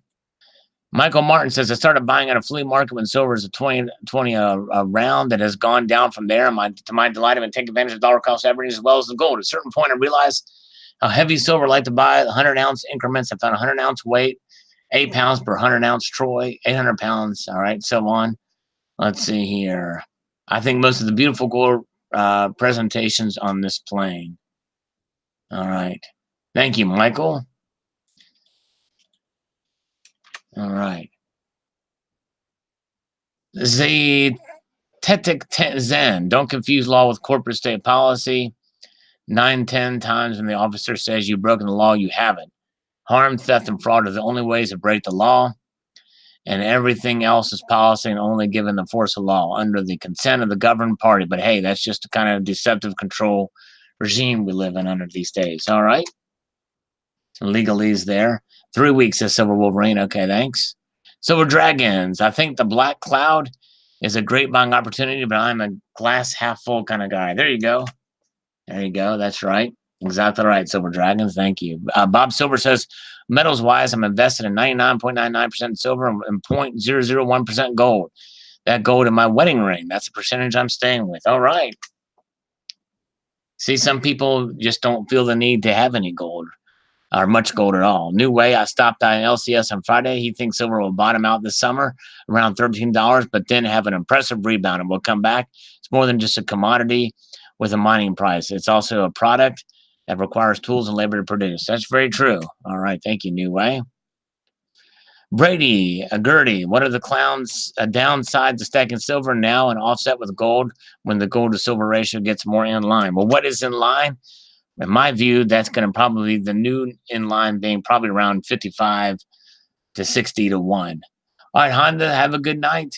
Michael Martin says, I started buying at a flea market when silver is a 20 a round that has gone down from there. To my delight, I've been taking advantage of dollar cost averaging as well as the gold. At a certain point, I realized how heavy silver I like to buy 100-ounce increments. I found 100-ounce weight, 8 pounds per 100-ounce troy, 800 pounds. All right, so on. Let's see here. I think most of the beautiful gold presentations on this plane. All right. Thank you, Michael. All right. The Tetic Zen. Don't confuse law with corporate state policy. 9-10 times when the officer says you've broken the law, you haven't. Harm, theft, and fraud are the only ways to break the law, and everything else is policy and only given the force of law under the consent of the governing party. But hey, that's just the kind of deceptive control regime we live in under these days. All right. Legalese there. 3 weeks, says Silver Wolverine. Okay, thanks. Silver Dragons. I think the Black Cloud is a great buying opportunity, but I'm a glass half full kind of guy. There you go. There you go. That's right. Exactly right, Silver Dragons. Thank you. Bob Silver says, metals wise, I'm invested in 99.99% silver and 0.001% gold. That gold in my wedding ring. That's the percentage I'm staying with. All right. See, some people just don't feel the need to have any gold. or much gold at all. New Way, I stopped by an LCS on Friday. He thinks silver will bottom out this summer around $13, but then have an impressive rebound and will come back. It's more than just a commodity with a mining price. It's also a product that requires tools and labor to produce. That's very true. All right. Thank you, New Way. Brady, Gertie, what are the clowns' downsides of stacking silver now and offset with gold when the gold to silver ratio gets more in line? Well, what is in line? In my view, that's going to probably the new in line being probably around 55 to 60 to 1. All right, Honda, have a good night.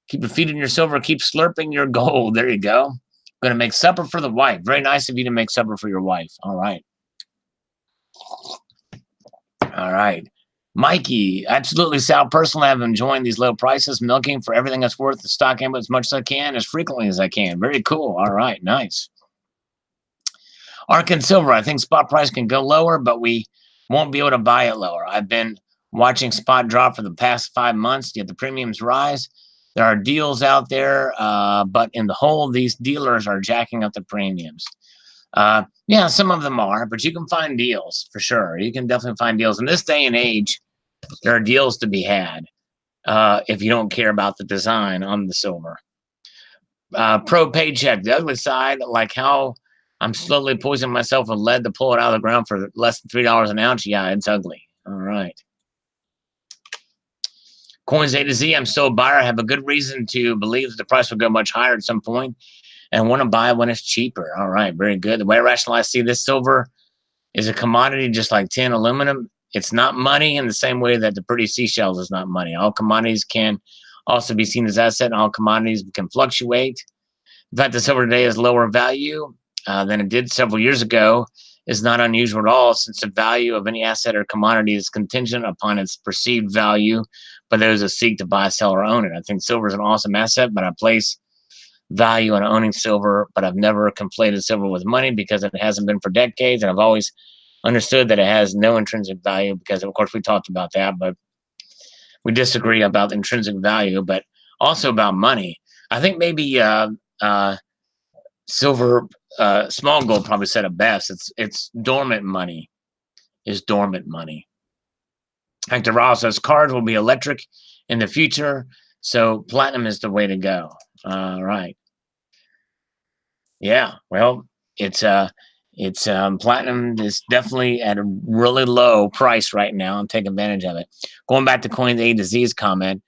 Keep your feet in your silver. Keep slurping your gold. There you go. Going to make supper for the wife. Very nice of you to make supper for your wife. All right. All right. Mikey, absolutely, Sal. Personally, I've enjoying these low prices, milking for everything that's worth the stock in as much as I can, as frequently as I can. Very cool. All right, nice. Ark and silver, I think spot price can go lower, but we won't be able to buy it lower. I've been watching spot drop for the past 5 months, yet the premiums rise. There are deals out there, but in the whole, these dealers are jacking up the premiums. Yeah, some of them are, but you can find deals for sure. You can definitely find deals. In this day and age, there are deals to be had if you don't care about the design on the silver. Pro paycheck, the ugly side, like how I'm slowly poisoning myself with lead to pull it out of the ground for less than $3 an ounce. Yeah, it's ugly. All right. Coins A to Z, I'm still a buyer. I have a good reason to believe that the price will go much higher at some point and want to buy when it's cheaper. All right, very good. The way I rationalize see this silver is a commodity just like tin, aluminum. It's not money in the same way that the pretty seashells is not money. All commodities can also be seen as asset, and all commodities can fluctuate. The fact that silver today is lower value than it did several years ago is not unusual at all, since the value of any asset or commodity is contingent upon its perceived value by those that seek to buy, sell, or own it. I think silver is an awesome asset, but I place value on owning silver, but I've never conflated silver with money because it hasn't been for decades, and I've always understood that it has no intrinsic value because, of course, we talked about that, but we disagree about intrinsic value, but also about money. I think maybe silver, small gold probably said it best. It's dormant money. Is dormant money. Hector Ross says cars will be electric in the future, so platinum is the way to go. All right. Yeah, well, it's platinum is definitely at a really low price right now and take advantage of it. Going back to Coins A to Z's comment,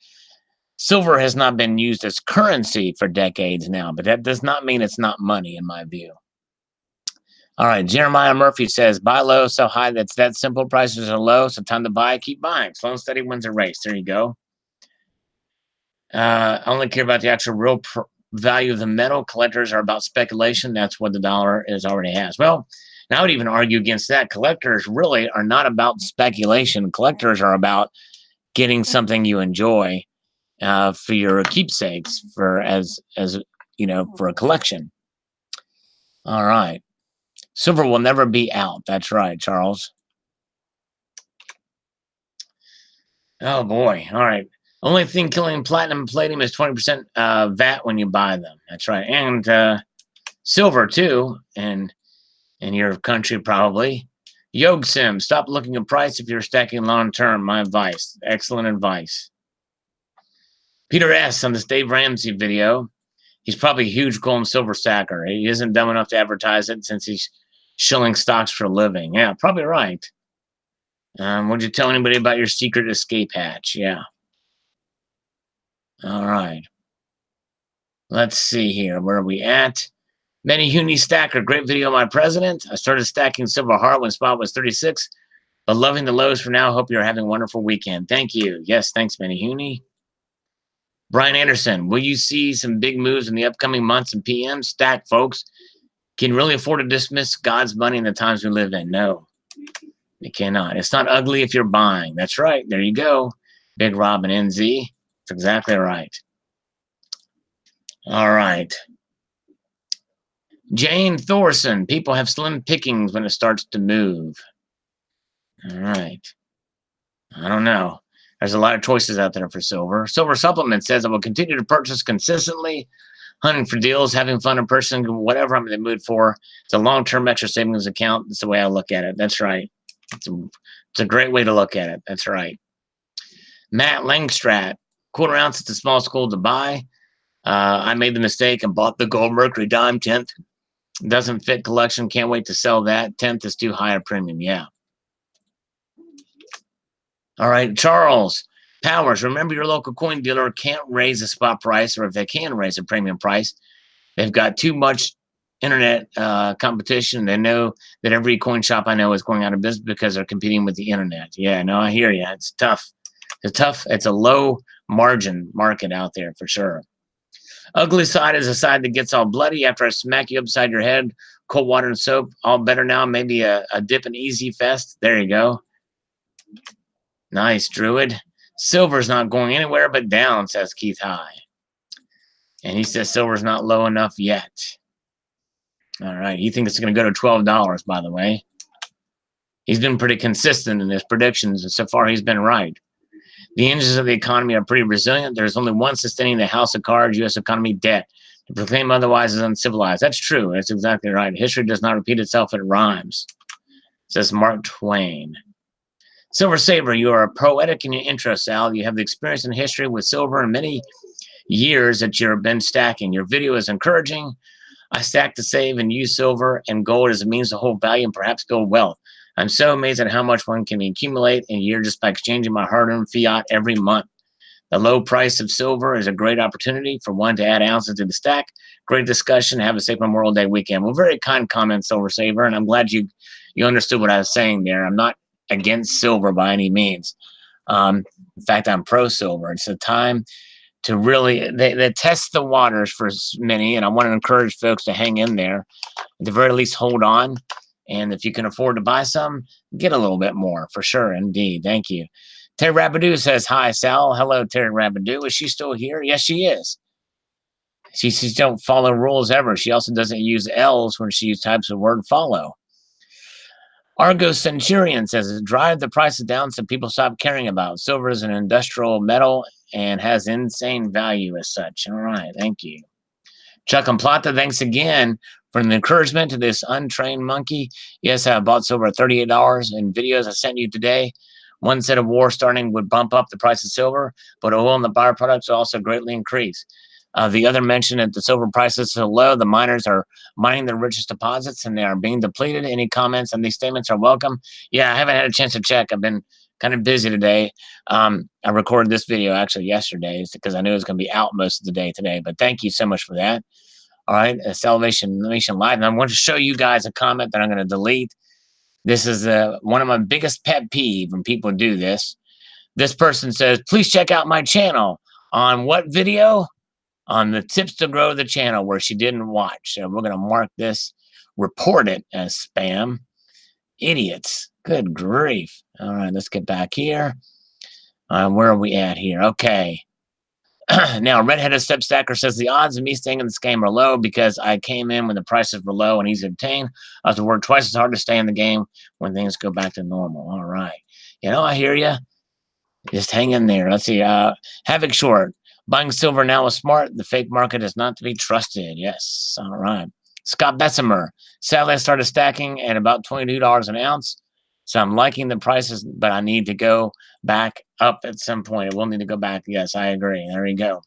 silver has not been used as currency for decades now, but that does not mean it's not money in my view. All right, Jeremiah Murphy says, buy low, sell high. That's that simple. Prices are low, so time to buy. Keep buying. Slow and steady wins a race. There you go. I only care about the actual real value of the metal. Collectors are about speculation. That's what the dollar is already has. Well, and I would even argue against that. Collectors really are not about speculation. Collectors are about getting something you enjoy for your keepsakes, for as you know, for a collection. All right. Silver will never be out. That's right, Charles. Oh boy. All right. Only thing killing platinum and palladium is 20% VAT when you buy them. That's right. And silver too, and in your country probably. Yog Sim, stop looking at price if you're stacking long term. My advice. Excellent advice. Peter S. on this Dave Ramsey video. He's probably a huge gold and silver stacker. He isn't dumb enough to advertise it since he's shilling stocks for a living. Yeah, probably right. Would you tell anybody about your secret escape hatch? Yeah. All right. Let's see here. Where are we at? Manny Hooney Stacker. Great video, my president. I started stacking silver hard when spot was 36, but loving the lows for now. Hope you're having a wonderful weekend. Thank you. Yes, thanks, Manny Hooney. Brian Anderson. Will you see some big moves in the upcoming months and PM? Stack, folks. Can you really afford to dismiss God's money in the times we live in? No, you cannot. It's not ugly if you're buying. That's right. There you go. Big Robin NZ. That's exactly right. All right. Jane Thorson. People have slim pickings when it starts to move. All right. I don't know. There's a lot of choices out there for silver. Silver Supplement says I will continue to purchase consistently, hunting for deals, having fun in person, whatever I'm in the mood for. It's a long-term extra savings account. That's the way I look at it. That's right. It's a great way to look at it. That's right. Matt Langstrat, quarter ounce at the small school to buy. I made the mistake and bought the gold Mercury dime 10th. Doesn't fit collection. Can't wait to sell that. 10th is too high a premium. Yeah. All right, Charles Powers. Remember, your local coin dealer can't raise a spot price, or if they can raise a premium price, they've got too much internet competition. They know that every coin shop I know is going out of business because they're competing with the internet. Yeah, no, I hear you. It's tough. It's a low margin market out there for sure. Ugly side is a side that gets all bloody after I smack you upside your head. Cold water and soap, all better now. Maybe a dip and easy fest. There you go. Nice, Druid. Silver's not going anywhere but down, says Keith High. And he says silver's not low enough yet. All right. He thinks it's going to go to $12, by the way. He's been pretty consistent in his predictions, and so far he's been right. The engines of the economy are pretty resilient. There's only one sustaining the house of cards, U.S. economy, debt. To proclaim otherwise is uncivilized. That's true. That's exactly right. History does not repeat itself. It rhymes, says Mark Twain. Silver Saver, you are poetic in your interest, Al. You have the experience and history with silver and many years that you've been stacking. Your video is encouraging. I stack to save and use silver and gold as a means to hold value and perhaps build wealth. I'm so amazed at how much one can accumulate in a year just by exchanging my hard-earned fiat every month. The low price of silver is a great opportunity for one to add ounces to the stack. Great discussion. Have a safe Memorial Day weekend. Well, very kind comment, Silver Saver, and I'm glad you understood what I was saying there. I'm not against silver by any means. In fact, I'm pro-silver. It's a time to really they test the waters for many, and I want to encourage folks to hang in there. At the very least, hold on. And if you can afford to buy some, get a little bit more, for sure, indeed. Thank you. Terry Rabidou says, hi, Sal. Hello, Terry Rabidou. Is she still here? Yes, she is. She don't follow rules ever. She also doesn't use L's when she types the word follow. Argo Centurion says, drive the prices down so people stop caring about. Silver is an industrial metal and has insane value as such. All right, thank you. Chuck and Plata, thanks again for the encouragement to this untrained monkey. Yes, I bought silver at $38 in videos I sent you today. One set of war starting would bump up the price of silver, but oil and the byproducts will also greatly increase. The other mentioned that the silver prices are so low, the miners are mining the richest deposits and they are being depleted. Any comments on these statements are welcome. Yeah, I haven't had a chance to check. I've been kind of busy today. I recorded this video actually yesterday because I knew it was going to be out most of the day today, but thank you so much for that. All right, Salvation Nation Live. And I want to show you guys a comment that I'm going to delete. This is one of my biggest pet peeves when people do this. This person says, please check out my channel. On what video? On the tips to grow the channel where she didn't watch. So we're going to mark this, report it as spam. Idiots. Good grief. All right, let's get back here. Where are we at here? Okay. Now, Redheaded Step Stacker says the odds of me staying in this game are low because I came in when the prices were low and easy to obtain. I have to work twice as hard to stay in the game when things go back to normal. All right. You know, I hear you. Just hang in there. Let's see. Havoc Short. Buying silver now is smart. The fake market is not to be trusted. Yes. All right. Scott Bessemer. Sadly, I started stacking at about $22 an ounce. So I'm liking the prices, but I need to go back up at some point. It will need to go back. Yes, I agree. There we go.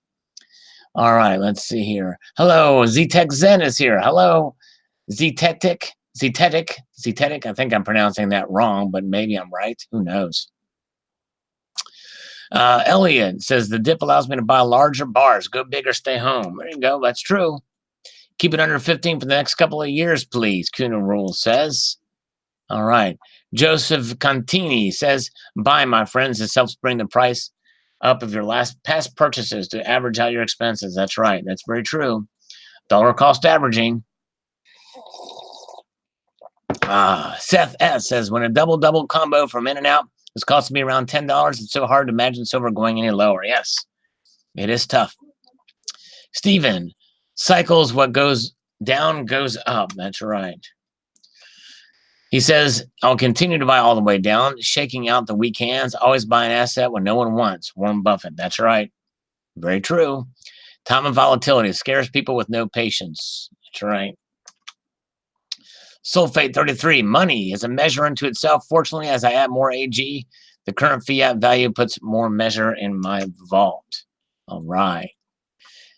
All right, let's see here. Hello, Z-Tech Zen is here. Hello, Zetetic. I think I'm pronouncing that wrong, but maybe I'm right. Who knows? Elliot says, the dip allows me to buy larger bars. Go big or stay home. There you go. That's true. Keep it under 15 for the next couple of years, please, Kuna Rule says. All right. Joseph Contini says, buy, my friends. This helps bring the price up of your past purchases to average out your expenses. That's right. That's very true. Dollar cost averaging. Seth S. says, when a double combo from In and Out is costing me around $10, it's so hard to imagine silver going any lower. Yes, it is tough. Steven, cycles, what goes down goes up. That's right. He says, I'll continue to buy all the way down, shaking out the weak hands, always buy an asset when no one wants. Warren Buffett. That's right. Very true. Time of volatility scares people with no patience. That's right. Sulfate 33, money is a measure unto itself. Fortunately, as I add more AG, the current fiat value puts more measure in my vault. All right.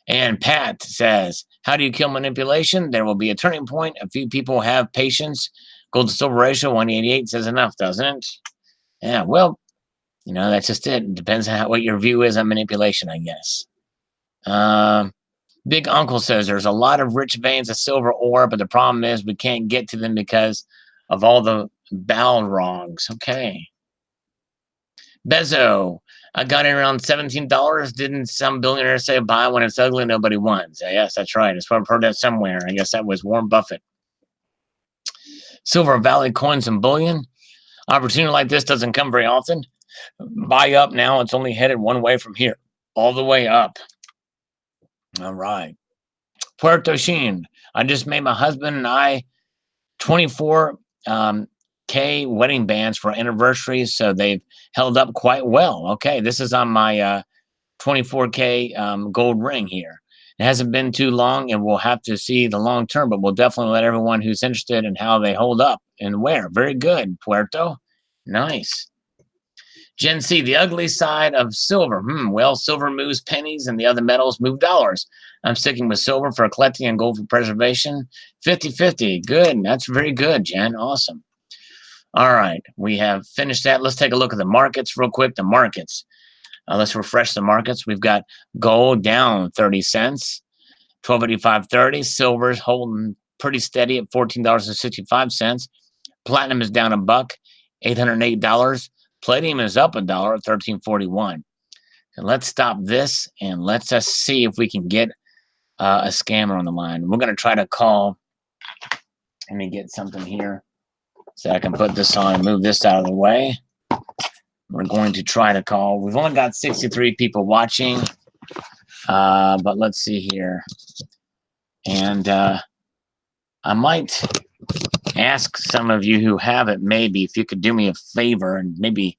And Pat says, how do you kill manipulation? There will be a turning point. A few people have patience. Gold to silver ratio 188 says enough, doesn't it? Yeah, well, that's just it. It depends on what your view is on manipulation, I guess. Big Uncle says there's a lot of rich veins of silver ore, but the problem is we can't get to them because of all the Balrogs. Okay. Bezo, I got it around $17. Didn't some billionaire say buy when it's ugly, nobody wants? Yes, that's right. I've heard that somewhere. I guess that was Warren Buffett. Silver Valley coins and bullion. Opportunity like this doesn't come very often. Buy up now. It's only headed one way from here, all the way up. All right. Puerto Sheen. I just made my husband and I 24 K wedding bands for anniversaries, so they've held up quite well. Okay, this is on my 24K gold ring here. It hasn't been too long, and we'll have to see the long term, but we'll definitely let everyone who's interested in how they hold up and wear. Very good, Puerto. Nice. Gen C, the ugly side of silver. Well, silver moves pennies and the other metals move dollars. I'm sticking with silver for collecting and gold for preservation. 50-50. Good. That's very good, Jen. Awesome. All right. We have finished that. Let's take a look at the markets real quick. The markets. Let's refresh the markets. We've got gold down 30 cents, 1285.30. Silver's holding pretty steady at $14.65. Platinum is down $1, $808. Palladium is up $1 at $13.41. So let's stop this and let's just see if we can get a scammer on the line. We're going to try to call. Let me get something here so I can put this on and move this out of the way. We're going to try to call. We've only got 63 people watching, but let's see here. And I might ask some of you who have it, maybe if you could do me a favor and maybe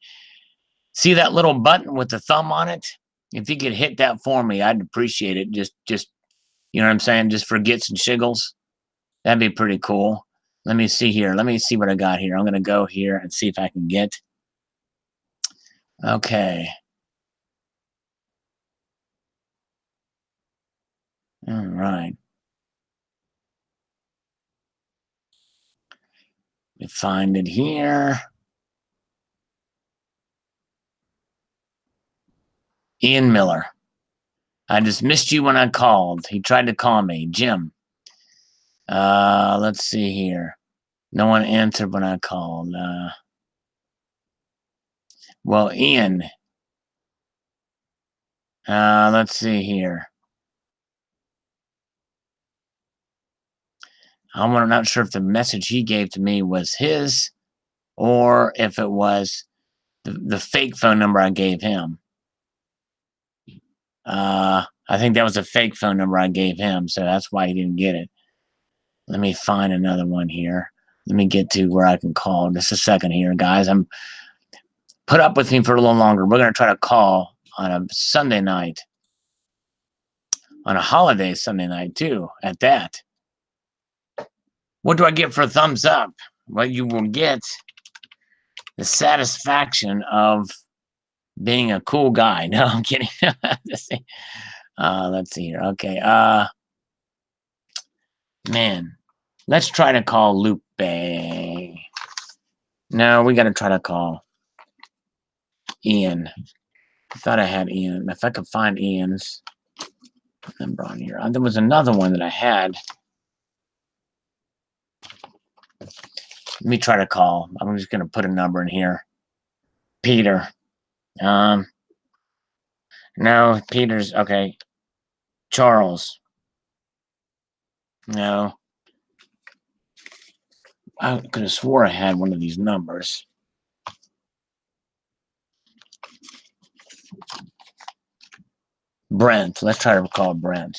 see that little button with the thumb on it. If you could hit that for me, I'd appreciate it. Just you know what I'm saying? Just for gits and shiggles. That'd be pretty cool. Let me see here. Let me see what I got here. I'm going to go here and see if I can get. Okay. All right. Let me find it here. Ian Miller. I just missed you when I called. He tried to call me. Jim. Let's see here. No one answered when I called. Well, Ian. Let's see here. I'm not sure if the message he gave to me was his or if it was the fake phone number I gave him. I think that was a fake phone number I gave him, so that's why he didn't get it. Let me find another one here. Let me get to where I can call. Just a second here, guys. Put up with me for a little longer. We're going to try to call on a Sunday night. On a holiday Sunday night, too, at that. What do I get for a thumbs up? Well, you will get the satisfaction of being a cool guy. No, I'm kidding. Let's see here. Okay. Man, let's try to call Lupe. No, we got to try to call Ian. I thought I had Ian. If I could find Ian's number on here. There was another one that I had. Let me try to call. I'm just going to put a number in here. Peter. No, Peter's okay. Charles. No. I could have swore I had one of these numbers. Brent. Let's try to call Brent.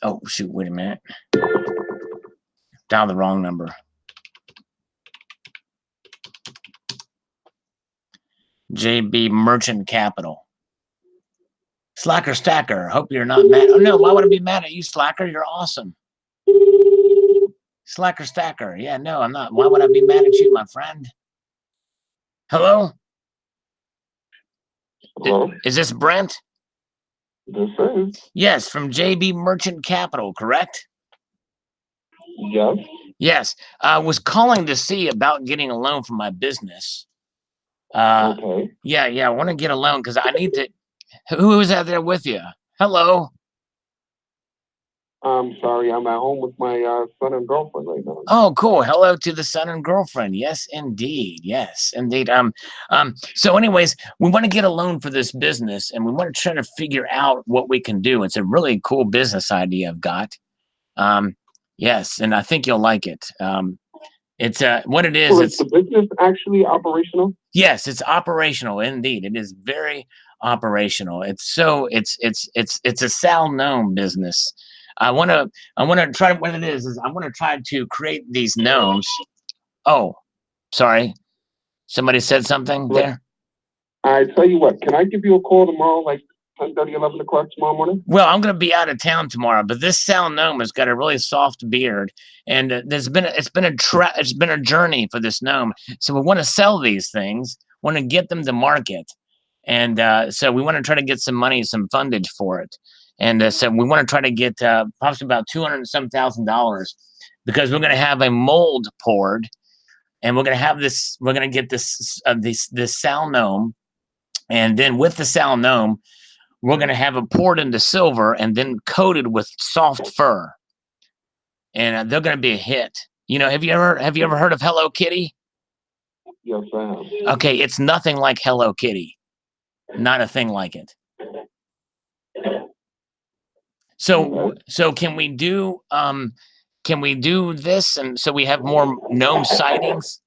Oh, shoot. Wait a minute. Dial the wrong number. JB Merchant Capital. Slacker Stacker, hope you're not mad. Oh no, why would I be mad at you, Slacker? You're awesome. Slacker Stacker. Yeah, no, I'm not. Why would I be mad at you, my friend? Hello? Hello? Is this Brent? This is. Yes, from JB Merchant Capital, correct? Yes. Yes. I was calling to see about getting a loan for my business. Okay. Yeah, I want to get a loan because I need to. Who is out there with you? Hello? I'm sorry, I'm at home with my son and girlfriend right now. Oh, cool. Hello to the son and girlfriend. Yes, indeed. Yes, indeed. So anyways, we want to get a loan for this business and we want to try to figure out what we can do. It's a really cool business idea I've got. Yes, and I think you'll like it. It's what it is. So It's the business actually operational? Yes, it's operational. Indeed, it is very operational. It's a Sal gnome business. I want to try what it is I want to try to create these gnomes. Oh, sorry. Somebody said something there. I tell you what, can I give you a call tomorrow, like 10:30, 11 o'clock tomorrow morning? Well, I'm going to be out of town tomorrow, but this Sal gnome has got a really soft beard, and it's been a journey for this gnome. So we want to sell these things, want to get them to market, and so we want to try to get some money, some fundage for it, and so we want to try to get possibly about $200,000 because we're going to have a mold poured, and we're going to have this. We're going to get this Sal gnome, and then with the Sal gnome, we're going to have it poured into silver and then coated with soft fur, and they're going to be a hit. You know, have you ever heard of Hello Kitty? Yes, I have. Okay, it's nothing like Hello Kitty, not a thing like it. So can we do this, and so we have more gnome sightings?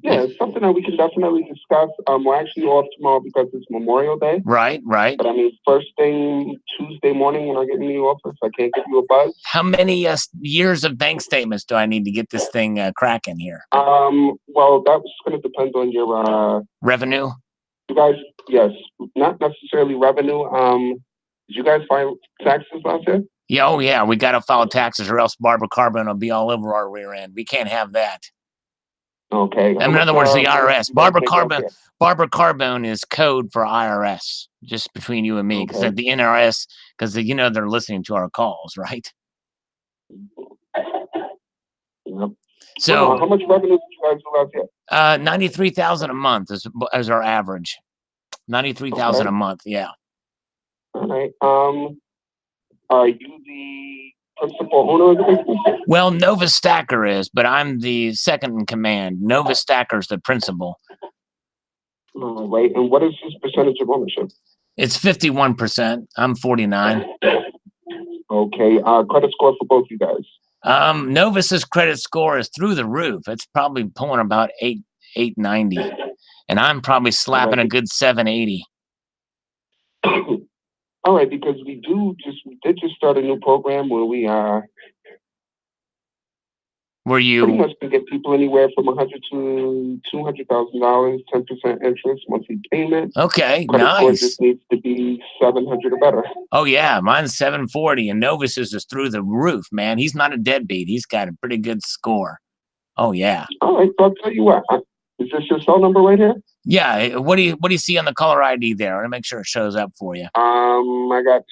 Yeah, it's something that we can definitely discuss. We're actually off tomorrow because it's Memorial Day. Right. But I mean, first thing Tuesday morning when I get in the office, I can't give you a buzz. How many years of bank statements do I need to get this thing cracking here? Well, that's going to depend on your revenue. You guys, yes, not necessarily revenue. Did you guys file taxes last year? Yeah, oh yeah, we got to file taxes, or else Barbara Carbone will be all over our rear end. We can't have that. Okay. In other words, the IRS. Barbara Carbone is code for IRS, just between you and me, because the NRS, because they're listening to our calls, right? Yep. So how much revenue did you guys do last year? 93,000 a month is our average. 93,000 a month, yeah. All right. Are you the principal owner of the business? Well, Nova Stacker is, but I'm the second in command. Nova Stacker's the principal. All right. And what is his percentage of ownership? It's 51%. I'm 49. Okay. Credit score for both you guys. Novus's credit score is through the roof. It's probably pulling about 890, and I'm probably slapping a good 780. All right, because we did just start a new program where we pretty much can get people anywhere from $100,000 to $200,000, 10% interest, monthly payment. Okay, credit nice. Score just needs to be 700 or better. Oh yeah, mine's 740, and Novus's is through the roof, man. He's not a deadbeat. He's got a pretty good score. Oh yeah. All right, so I'll tell you what. Is this your cell number right here? Yeah. What do you see on the caller ID there? I want to make sure it shows up for you. I got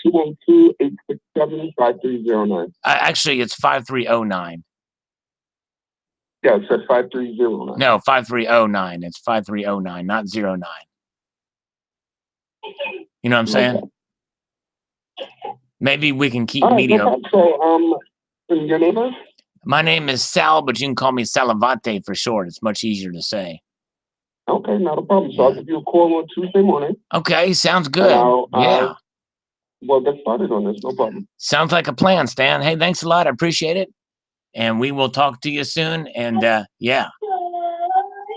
212-867-5309. Actually, it's 5309. Yeah, it said 5309. No, 5309. It's 5309, not 09. You know what I'm saying? Okay. Maybe we can keep media. So, your name is? My name is Sal, but you can call me Salivate for short. It's much easier to say. Okay, not a problem. So I'll give you a call on Tuesday morning. Okay, sounds good. Yeah. We'll get started on this, no problem. Sounds like a plan, Stan. Hey, thanks a lot. I appreciate it. And we will talk to you soon. And yeah,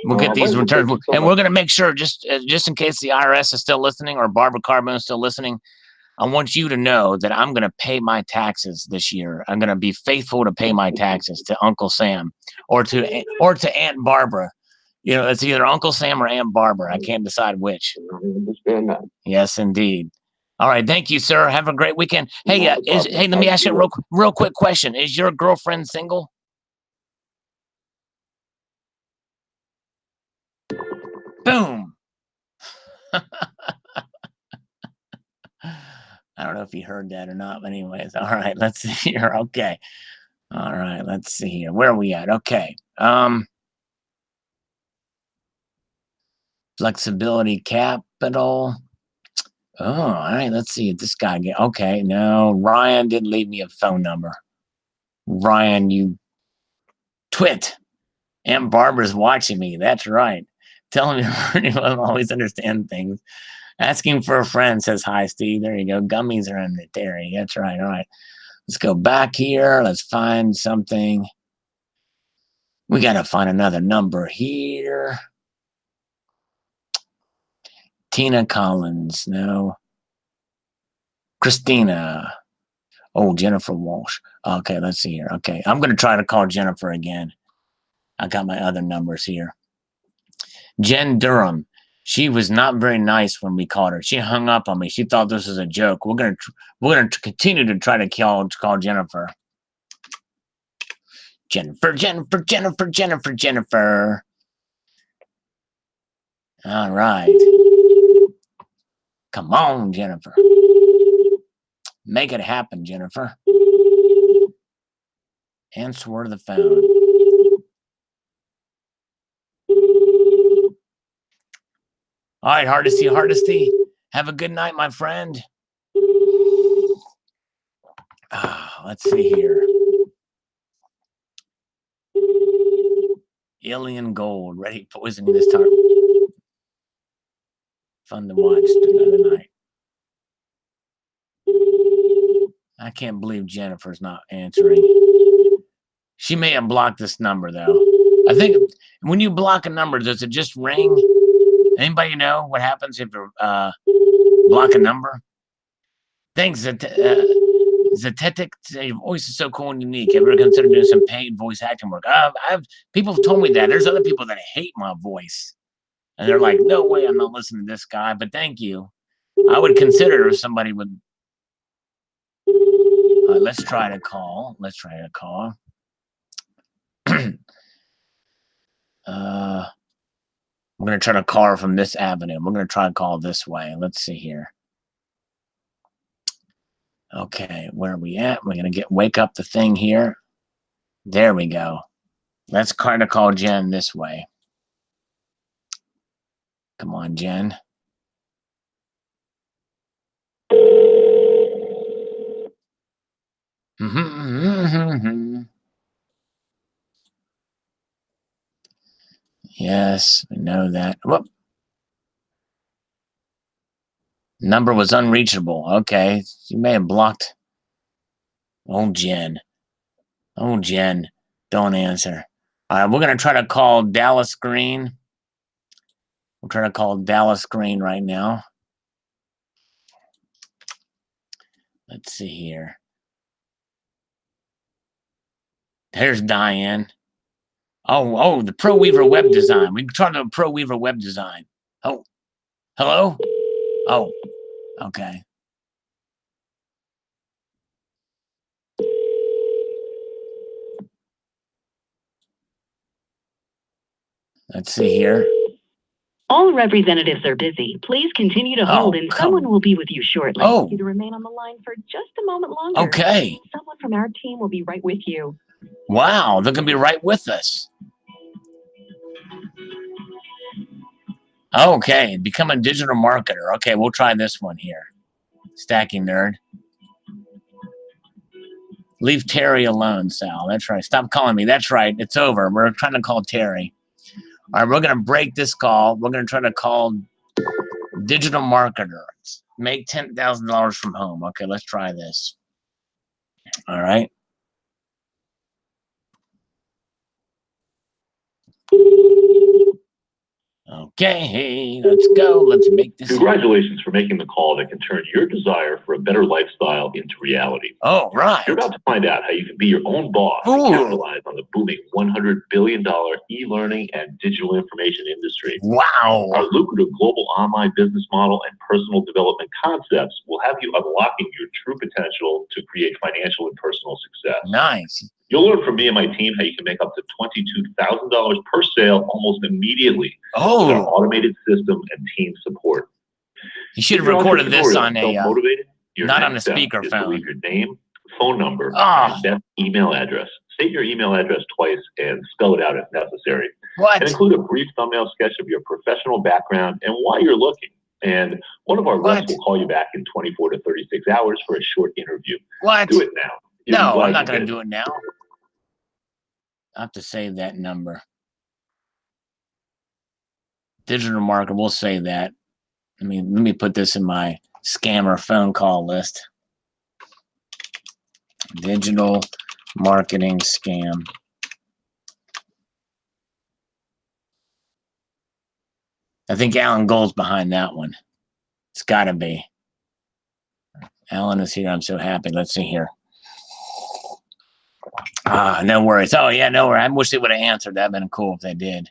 we'll get these returns. And we're going to make sure, just in case the IRS is still listening or Barbara Carbone is still listening, I want you to know that I'm going to pay my taxes this year. I'm going to be faithful to pay my taxes to Uncle Sam or to Aunt Barbara. You know, it's either Uncle Sam or Aunt Barbara. I can't decide which. I understand that. Yes, indeed. All right, thank you, sir. Have a great weekend. Hey, hey, let me ask you a real quick question. Is your girlfriend single? Boom. I don't know if you heard that or not, but anyways, all right, let's see here. Okay. All right, let's see here. Where are we at? Okay. Flexibility capital. Oh, all right, let's see if this guy get okay. No, Ryan didn't leave me a phone number. Ryan, you twit. Aunt Barbara's watching me. That's right. Telling me I don't always understand things. Asking for a friend says hi, Steve. There you go. Gummies are in the dairy. That's right. All right. Let's go back here. Let's find something. We got to find another number here. Tina Collins. No. Christina. Oh, Jennifer Walsh. Okay, let's see here. Okay. I'm going to try to call Jennifer again. I got my other numbers here. Jen Durham. She was not very nice when we called her. She hung up on me. She thought this was a joke. We're gonna continue to try to call Jennifer. Jennifer. All right. Come on, Jennifer. Make it happen, Jennifer. Answer the phone. All right, Hardesty. Have a good night, my friend. Let's see here. Alien Gold, ready poisoning this time. Fun to watch another night. I can't believe Jennifer's not answering. She may have blocked this number, though. I think when you block a number, does it just ring? Anybody know what happens if you block a number? Thanks, Zetetic. Your voice is so cool and unique. Ever consider doing some paid voice acting work? People have told me that. There's other people that hate my voice. And they're like, no way, I'm not listening to this guy, but thank you. I would consider if somebody would. Let's try to call. I'm going to try to call her from this avenue. We're going to try to call this way. Let's see here. Okay, where are we at? We're going to wake up the thing here. There we go. Let's try to call Jen this way. Come on, Jen. Yes, we know that. Whoop. Number was unreachable. Okay, you may have blocked. Oh, Jen. Don't answer. All right, we're going to try to call Dallas Green. We'll try to call Dallas Green right now. Let's see here. There's Diane. Oh, the ProWeaver web design. We can try the ProWeaver web design. Oh, hello? Oh, okay. Let's see here. All representatives are busy. Please continue to hold and someone will be with you shortly. Oh. You to remain on the line for just a moment longer. Okay. Someone from our team will be right with you. Wow, they're going to be right with us. Okay, become a digital marketer. Okay, we'll try this one here. Stacking nerd. Leave Terry alone, Sal. That's right. Stop calling me. That's right. It's over. We're trying to call Terry. All right, we're going to break this call. We're going to try to call digital marketers. Make $10,000 from home. Okay, let's try this. All right. Okay, let's go. Let's make this. Congratulations for making the call that can turn your desire for a better lifestyle into reality. Oh, right. You're about to find out how you can be your own boss and capitalize on the booming $100 billion e-learning and digital information industry. Wow. Our lucrative global online business model and personal development concepts will have you unlocking your true potential to create financial and personal success. Nice. You'll learn from me and my team how you can make up to $22,000 per sale almost immediately with our automated system and team support. You should have recorded this on a not on a speakerphone. Leave your name, phone number, and best email address. State your email address twice and spell it out if necessary. What? And include a brief thumbnail sketch of your professional background and why you're looking. And one of our reps will call you back in 24 to 36 hours for a short interview. What? Do it now. No, I'm not going to do it now. I have to save that number. Digital marketer, we'll save that. Let me put this in my scammer phone call list. Digital marketing scam. I think Alan Gold's behind that one. It's got to be. Alan is here. I'm so happy. Let's see here. No worries. Oh, yeah, no worries. I wish they would have answered. That would have been cool if they did.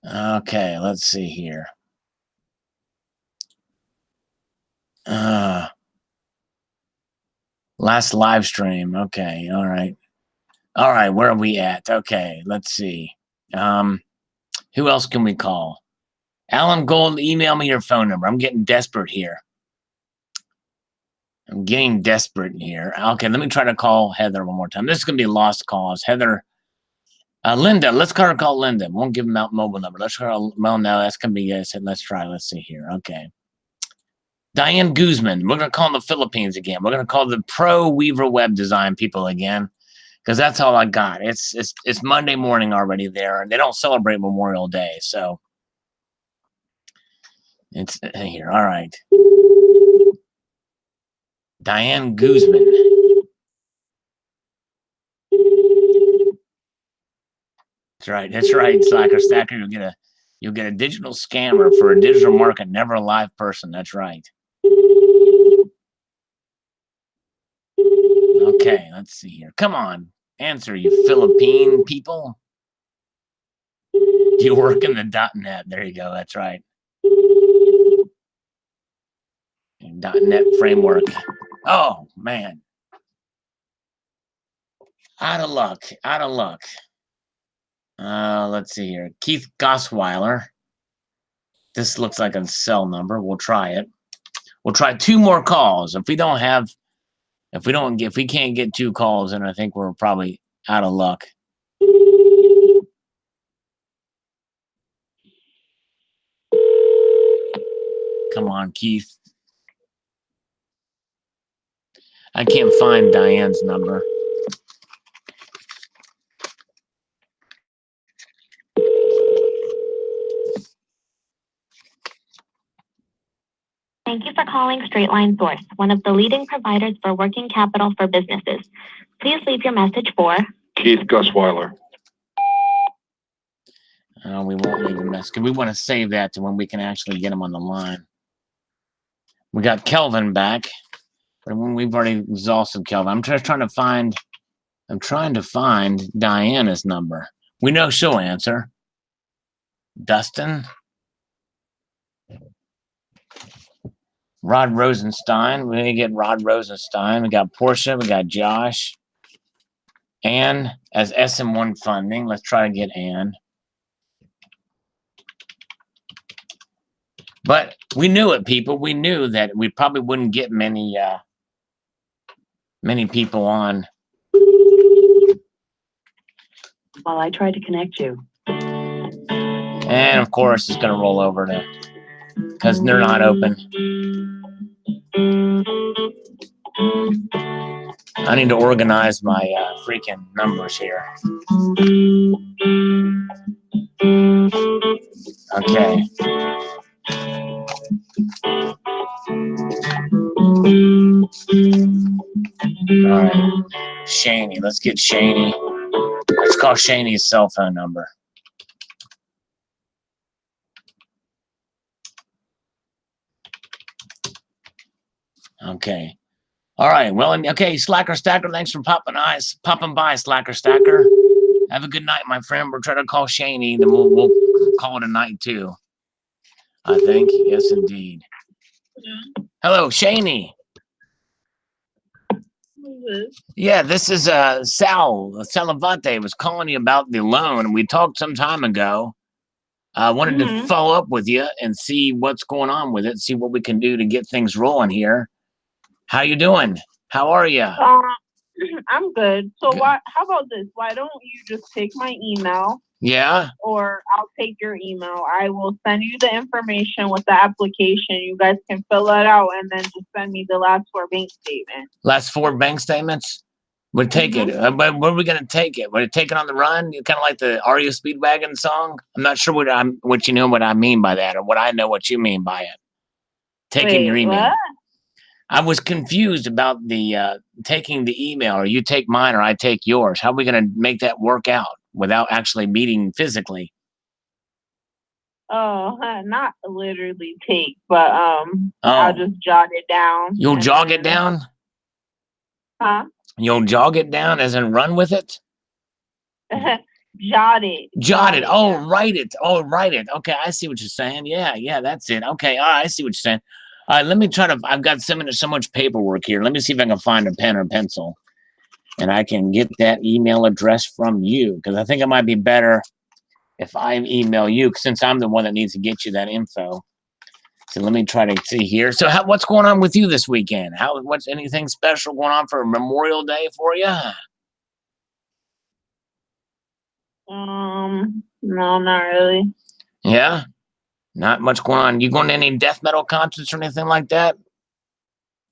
Okay, let's see here. Last live stream. Okay, all right. All right, where are we at? Okay, let's see. Who else can we call? Alan Gold, email me your phone number. I'm getting desperate here. Okay, let me try to call Heather one more time. This is going to be a lost cause. Heather, Linda, let's call Linda. Won't give them out mobile number. Let's call, well, no, that's going to be, yes. Let's try. Let's see here. Okay. Diane Guzman. We're going to call the Philippines again. We're going to call the Pro Weaver Web Design people again, because that's all I got. It's Monday morning already there, and they don't celebrate Memorial Day, so it's here. All right. Diane Guzman. That's right, Slacker Stacker. You'll get a digital scammer for a digital market, never a live person. That's right. Okay, let's see here. Come on, answer, you Philippine people. Do you work in the .net? There you go. That's right. .net framework. Oh man, out of luck. Let's see here. Keith Gosweiler. This looks like a cell number. We'll try it. We'll try 2 more calls. If we can't get 2 calls, then I think we're probably out of luck. Come on, Keith. I can't find Diane's number. Thank you for calling Straight Line Source, one of the leading providers for working capital for businesses. Please leave your message for Keith Gusweiler. We won't leave a message because we want to save that to when we can actually get him on the line. We got Kelvin back, but when we've already exhausted Kelvin. I'm trying to find Diana's number. We know she'll answer. Dustin. Rod Rosenstein. We get Rod Rosenstein. We got Portia. We got Josh. Ann as SM1 funding. Let's try to get Ann. But we knew it, people. We knew that we probably wouldn't get many people on. While I tried to connect you. And of course, it's going to roll over to because they're not open. I need to organize my freaking numbers here. Okay. All right. Shaney. Let's get Shaney. Let's call Shaney's cell phone number. Okay. All right. Well, okay, Slacker Stacker, thanks for popping by, Slacker Stacker. Have a good night, my friend. We're trying to call Shaney, then we'll call it a night too. I think. Yes, indeed. Hello, Shaney. Yeah, this is Salivate was calling you about the loan. We talked some time ago. I wanted to follow up with you and see what's going on with it, see what we can do to get things rolling here. How you doing? How are you? I'm good. So how about this? Why don't you just take my email? Yeah. Or I'll take your email. I will send you the information with the application. You guys can fill it out and then just send me the last 4 bank statements. Last 4 bank statements? We'll take it. But where are we going to take it? Would it take it on the run? You kind of like the Are You Speedwagon song? I'm not sure what you know what I mean by that, or what I know what you mean by it. Taking your email. What? I was confused about the taking the email, or you take mine or I take yours. How are we going to make that work out without actually meeting physically? Oh, not literally take, but I'll just jot it down. You'll jog it down? Huh? You'll jog it down as in run with it? Jot it. Jot it. Oh, yeah. Write it. Oh, write it. Okay, I see what you're saying. Yeah, that's it. Okay, all right, I see what you're saying. All right, let me try to, I've got so much paperwork here. Let me see if I can find a pen or pencil and I can get that email address from you, because I think it might be better if I email you, since I'm the one that needs to get you that info. So let me try to see here. So what's going on with you this weekend? What's anything special going on for Memorial Day for you? No, not really. Yeah? Not much going on. You going to any death metal concerts or anything like that?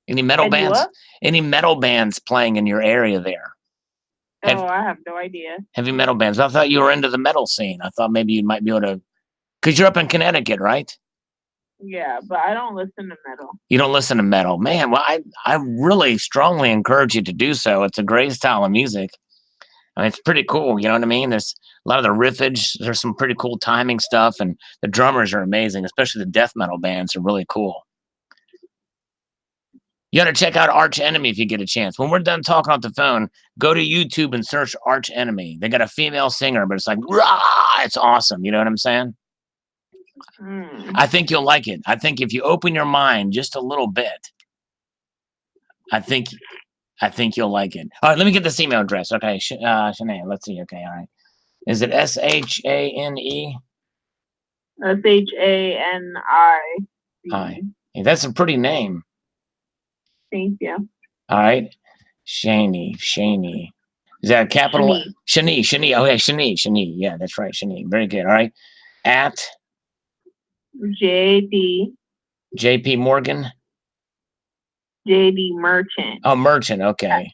Any metal bands? What? Any metal bands playing in your area there? I have no idea. Heavy metal bands. I thought you were into the metal scene. I thought maybe you might be able to, because you're up in Connecticut, right? Yeah, but I don't listen to metal. You don't listen to metal? Man, well, I really strongly encourage you to do so. It's a great style of music. I mean, it's pretty cool, you know what I mean? There's a lot of the riffage. There's some pretty cool timing stuff, and the drummers are amazing, especially the death metal bands are really cool. You got to check out Arch Enemy if you get a chance. When we're done talking off the phone, go to YouTube and search Arch Enemy. They got a female singer, but it's like, rah! It's awesome. You know what I'm saying? I think you'll like it. I think if you open your mind just a little bit, I think you'll like it. All right, let me get this email address. Okay, Shanae, let's see. Okay, all right. Is it SHANE? SHANI. Hi. Hey, that's a pretty name. Thank you. All right. Shaney. Is that a capital? Shani. Oh, yeah, Shani. Yeah, that's right. Shani. Very good. All right. At JP Morgan. JD Merchant. Oh, Merchant. Okay.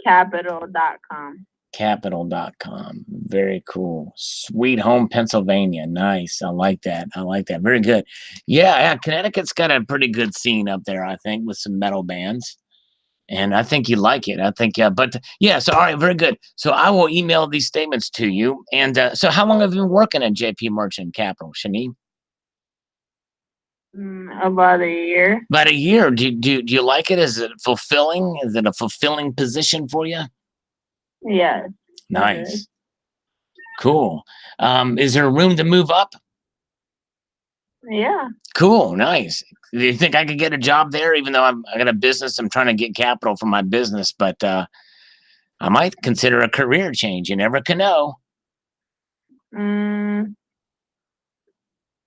Capital.com. Capital.com. Very cool. Sweet Home, Pennsylvania. Nice. I like that. Very good. Yeah, Connecticut's got a pretty good scene up there, I think, with some metal bands. And I think you like it. I think, so all right, very good. So I will email these statements to you. And so how long have you been working at JP Merchant Capital, Shani? About a year. About a year. Do you like it? Is it fulfilling? Is it a fulfilling position for you? Yes. Nice. Cool. Is there room to move up? Yeah. Cool. Nice. Do you think I could get a job there, even though I got a business? I'm trying to get capital for my business, but I might consider a career change. You never can know.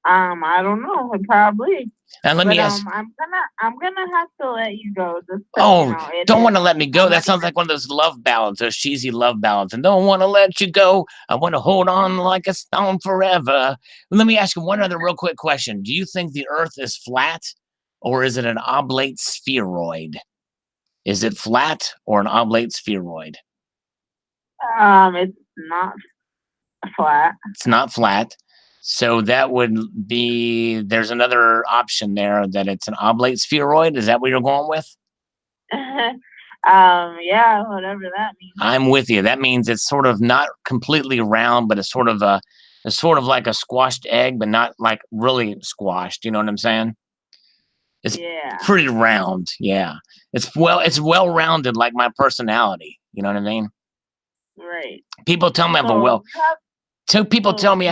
I don't know. Probably. And let me ask. I'm gonna have to let you go. Don't want to let me go. That sounds like one of those love ballads, those cheesy love ballads. And don't want to let you go. I want to hold on like a stone forever. Let me ask you one other real quick question. Do you think the Earth is flat, or is it an oblate spheroid? Is it flat or an oblate spheroid? It's not flat. It's not flat. So that would be, there's another option there that it's an oblate spheroid. Is that what you're going with? Yeah, whatever that means. I'm with you. That means it's sort of not completely round, but it's sort of like a squashed egg, but not like really squashed. You know what I'm saying? It's Yeah. pretty round. Yeah. It's well-rounded like my personality. You know what I mean? Right. People tell me I have people tell me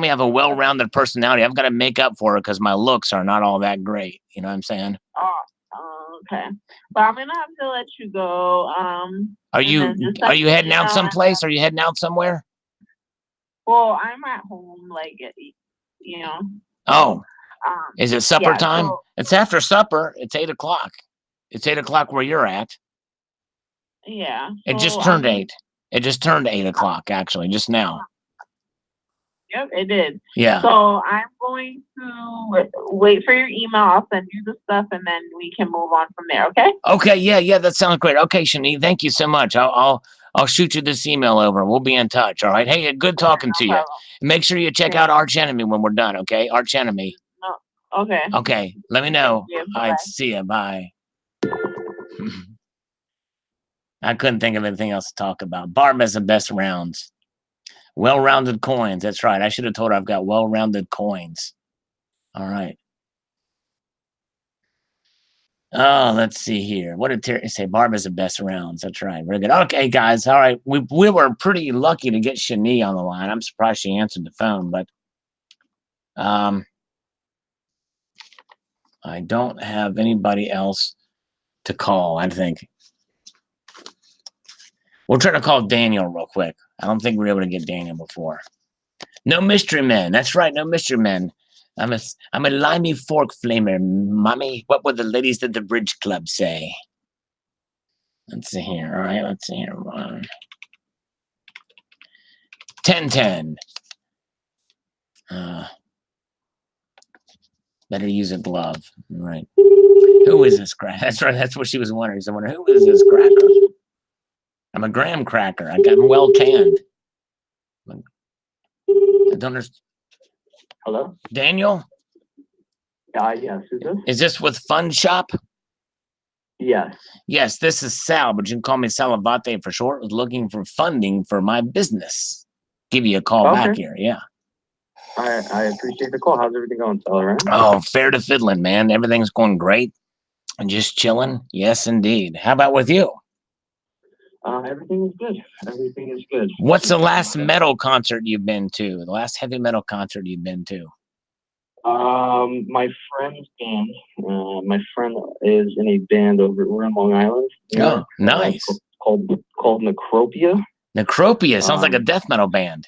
I have a well-rounded personality. I've got to make up for it because my looks are not all that great. You know what I'm saying? Oh, okay. But I'm gonna have to let you go. Are you heading out someplace? Are you heading out somewhere? Well, I'm at home, like, you know. Oh, is it supper time? So, It's after supper. It's 8 o'clock. It's 8 o'clock where you're at. yeah. It just turned 8. It just turned 8 o'clock, actually, just now. Yep, it did. Yeah. So I'm going to wait for your email. I'll send you the stuff, and then we can move on from there. Okay? Okay. Yeah. That sounds great. Okay, Shani, thank you so much. I'll shoot you this email over. We'll be in touch. All right. Hey, good talking to you. Make sure you check out Arch Enemy when we're done. Okay, Arch Enemy. No. Okay. Okay. Let me know. All right. See ya. Bye. I couldn't think of anything else to talk about. Barb has the best rounds. Well-rounded coins. That's right. I should have told her I've got well-rounded coins. All right. Oh, let's see here. What did Terry say? Barb has the best rounds. That's right. Very good. Okay, guys. All right. We were pretty lucky to get Shani on the line. I'm surprised she answered the phone, but I don't have anybody else to call, I think. We'll try to call Daniel real quick. I don't think we were able to get Daniel before. No mystery men. That's right. No mystery men. I'm a limey fork flamer, mommy. What would the ladies at the bridge club say? Let's see here. All right. Let's see here. 10-10. Better use a glove. All right. Who is this cracker? That's right. That's what she was wondering. So I wonder, who is this cracker? I'm a graham cracker. I got well tanned. I don't understand. Hello? Daniel? Yes. Who's this? Is this with Fun Shop? Yes. Yes, this is Sal, but you can call me Salivate for short. Was looking for funding for my business. Give you a call back here. Yeah. I appreciate the call. How's everything going, Sal? Right? Oh, fair to fiddling, man. Everything's going great. And just chilling. Yes, indeed. How about with you? Everything is good. Everything is good. What's the last metal concert you've been to? The last heavy metal concert you've been to? My friend's band. My friend is in a band we're in Long Island. Oh, nice. Called Necropia. Necropia sounds like a death metal band.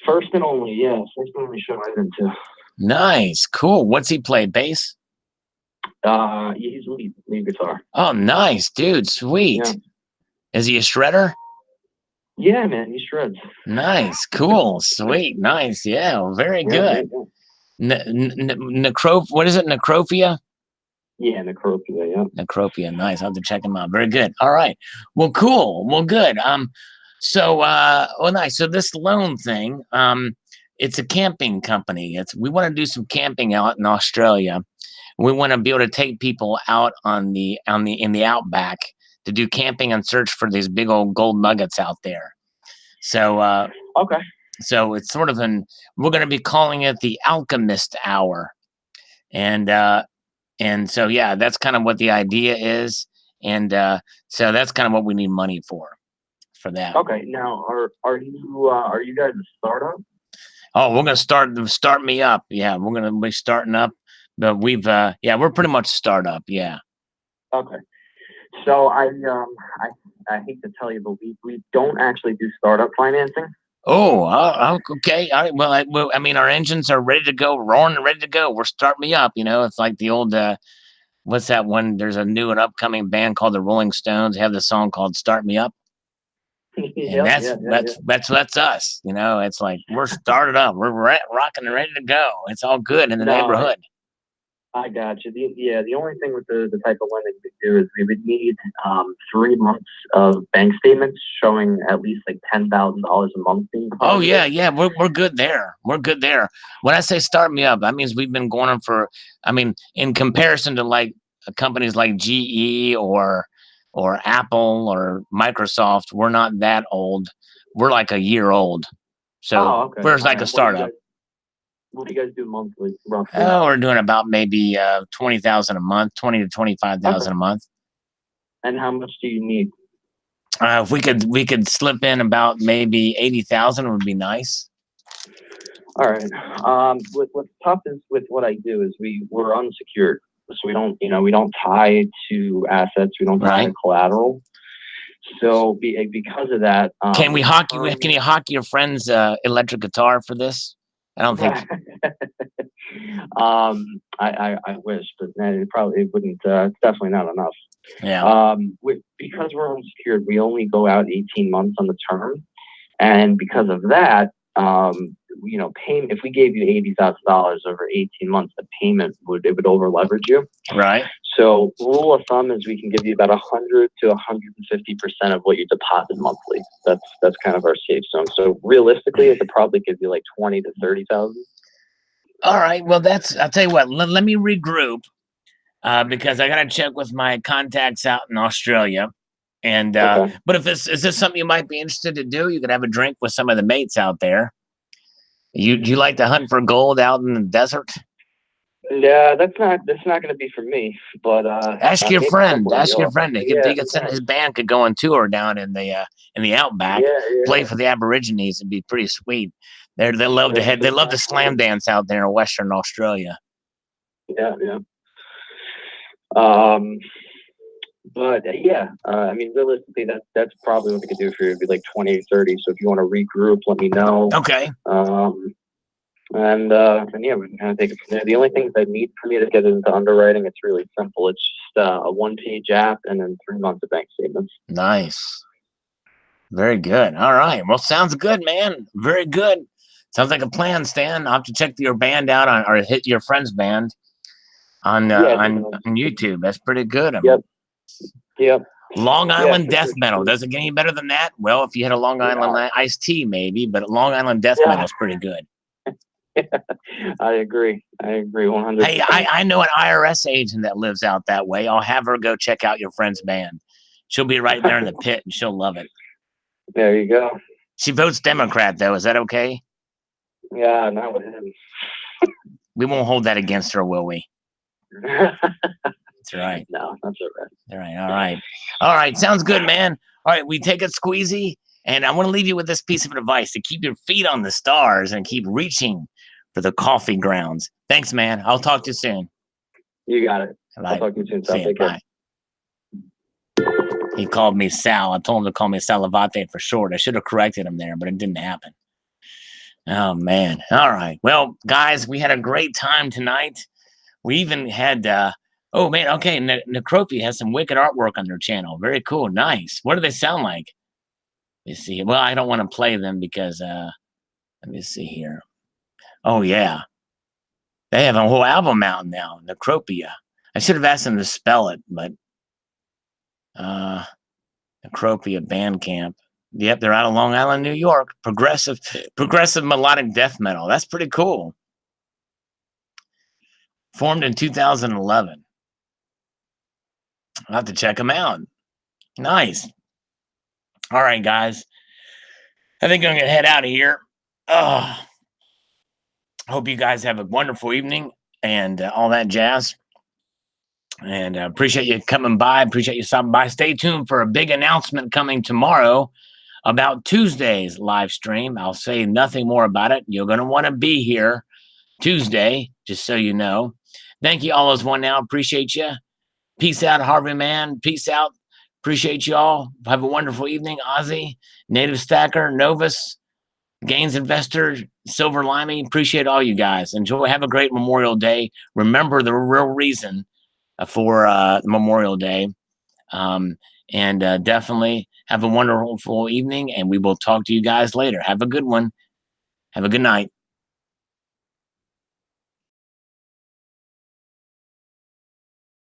First and only, yeah. First and only show I've been to. Nice, cool. What's he play? Bass? He's lead guitar. Oh, nice, dude. Sweet. Yeah. Is he a shredder? Yeah, man, he shreds. Nice, cool, sweet, nice. Yeah, well, very good. What is it? Necropia? Yeah, Necropia, yeah. Necropia, nice. I'll have to check him out. Very good. All right. Well, cool. Well, good. Nice. So this loan thing, it's a camping company. We want to do some camping out in Australia. We want to be able to take people out in the outback to do camping and search for these big old gold nuggets out there. So okay. So it's sort of we're going to be calling it the Alchemist Hour. And so, yeah, that's kind of what the idea is. And so that's kind of what we need money for that. Okay. Now, are you guys a startup? Oh, we're going to start me up. Yeah, we're going to be starting up. But we're pretty much startup. Yeah. Okay. So I hate to tell you, but we don't actually do startup financing. Oh, okay. All right. Well, I mean, our engines are ready to go, roaring and ready to go. We're Start Me Up. You know, it's like the old, what's that one? There's a new and upcoming band called the Rolling Stones. They have the song called Start Me Up. And that's us. You know, it's like we're started up. We're rocking and ready to go. It's all good in the neighborhood. I got you. The only thing with the type of lending we do is we would need 3 months of bank statements showing at least like $10,000 a month. Oh yeah, we're good there. We're good there. When I say Start Me Up, that means we've been going on for. I mean, in comparison to like companies like GE or Apple or Microsoft, we're not that old. We're like a year old, so we're like a startup. What do you guys do monthly, roughly? Oh, we're doing about maybe 20,000 a month, 20 to 25,000 a month. And how much do you need? If we could slip in about maybe 80,000 would be nice. All right. What's tough is with what I do is we're unsecured, so we don't tie to assets, we don't tie to collateral. So because of that, can you hock your friend's electric guitar for this? I don't think. I wish, but it wouldn't. It's definitely not enough. Yeah. Because we're unsecured, we only go out 18 months on the term, and because of that, payment. If we gave you $80,000 over 18 months, the payment would over leverage you. Right. So rule of thumb is we can give you about 100 to 150% of what you deposit monthly. That's kind of our safe zone. So realistically, it could probably give you like 20 to 30,000. All right. Well, I'll tell you what. Let me regroup because I got to check with my contacts out in Australia. And but if is this something you might be interested to do? You could have a drink with some of the mates out there. You like to hunt for gold out in the desert? Yeah, that's not going to be for me. But ask your friend. Ask your friend. They could send his band could go on tour down in the outback, play for the Aborigines. It'd be pretty sweet. They love to slam dance out there in Western Australia. Yeah. But I mean, realistically, that's probably what we could do for you. It'd be like 20 or 30. So if you want to regroup, let me know. Okay. And we can kind of take it from there. The only things I need from you to get into underwriting, it's really simple. It's just a 1-page app and then 3 months of bank statements. Nice. Very good. All right. Well, sounds good, man. Very good. Sounds like a plan, Stan. I'll have to check your band out or hit your friend's band on YouTube. That's pretty good. Yep. Long Island Death Metal. Does it get any better than that? Well, if you had a Long Island iced tea, maybe, but Long Island Death Metal is pretty good. I agree 100%. Hey, I know an IRS agent that lives out that way. I'll have her go check out your friend's band. She'll be right there in the pit, and she'll love it. There you go. She votes Democrat, though. Is that okay? Yeah, not with him. We won't hold that against her, will we? That's right. No, that's all right. All right. All right. Sounds good, man. All right. We take it squeezy. And I want to leave you with this piece of advice to keep your feet on the stars and keep reaching for the coffee grounds. Thanks, man. I'll talk to you soon. You got it. Bye. I'll talk to you soon. See you. Bye. He called me Sal. I told him to call me Salivate for short. I should have corrected him there, but it didn't happen. Oh, man. All right. Well, guys, we had a great time tonight. We even had, oh, man. Okay. Necropia has some wicked artwork on their channel. Very cool. Nice. What do they sound like? Let me see. Well, I don't want to play them because, let me see here. Oh, yeah. They have a whole album out now, Necropia. I should have asked them to spell it, but Necropia Bandcamp. Yep, they're out of Long Island, New York. Progressive melodic death metal. That's pretty cool. Formed in 2011. I'll have to check them out. Nice. All right, guys. I think I'm going to head out of here. Hope you guys have a wonderful evening and all that jazz. And appreciate you coming by. Appreciate you stopping by. Stay tuned for a big announcement coming tomorrow about Tuesday's live stream. I'll say nothing more about it. You're going to want to be here Tuesday, just so you know. Thank you all as one now. Appreciate you. Peace out, Harvey, man. Peace out. Appreciate you all. Have a wonderful evening. Ozzy, Native Stacker, Novus, Gains Investor, Silver Limey. Appreciate all you guys. Enjoy. Have a great Memorial Day. Remember the real reason for Memorial Day. And definitely have a wonderful evening. And we will talk to you guys later. Have a good one. Have a good night.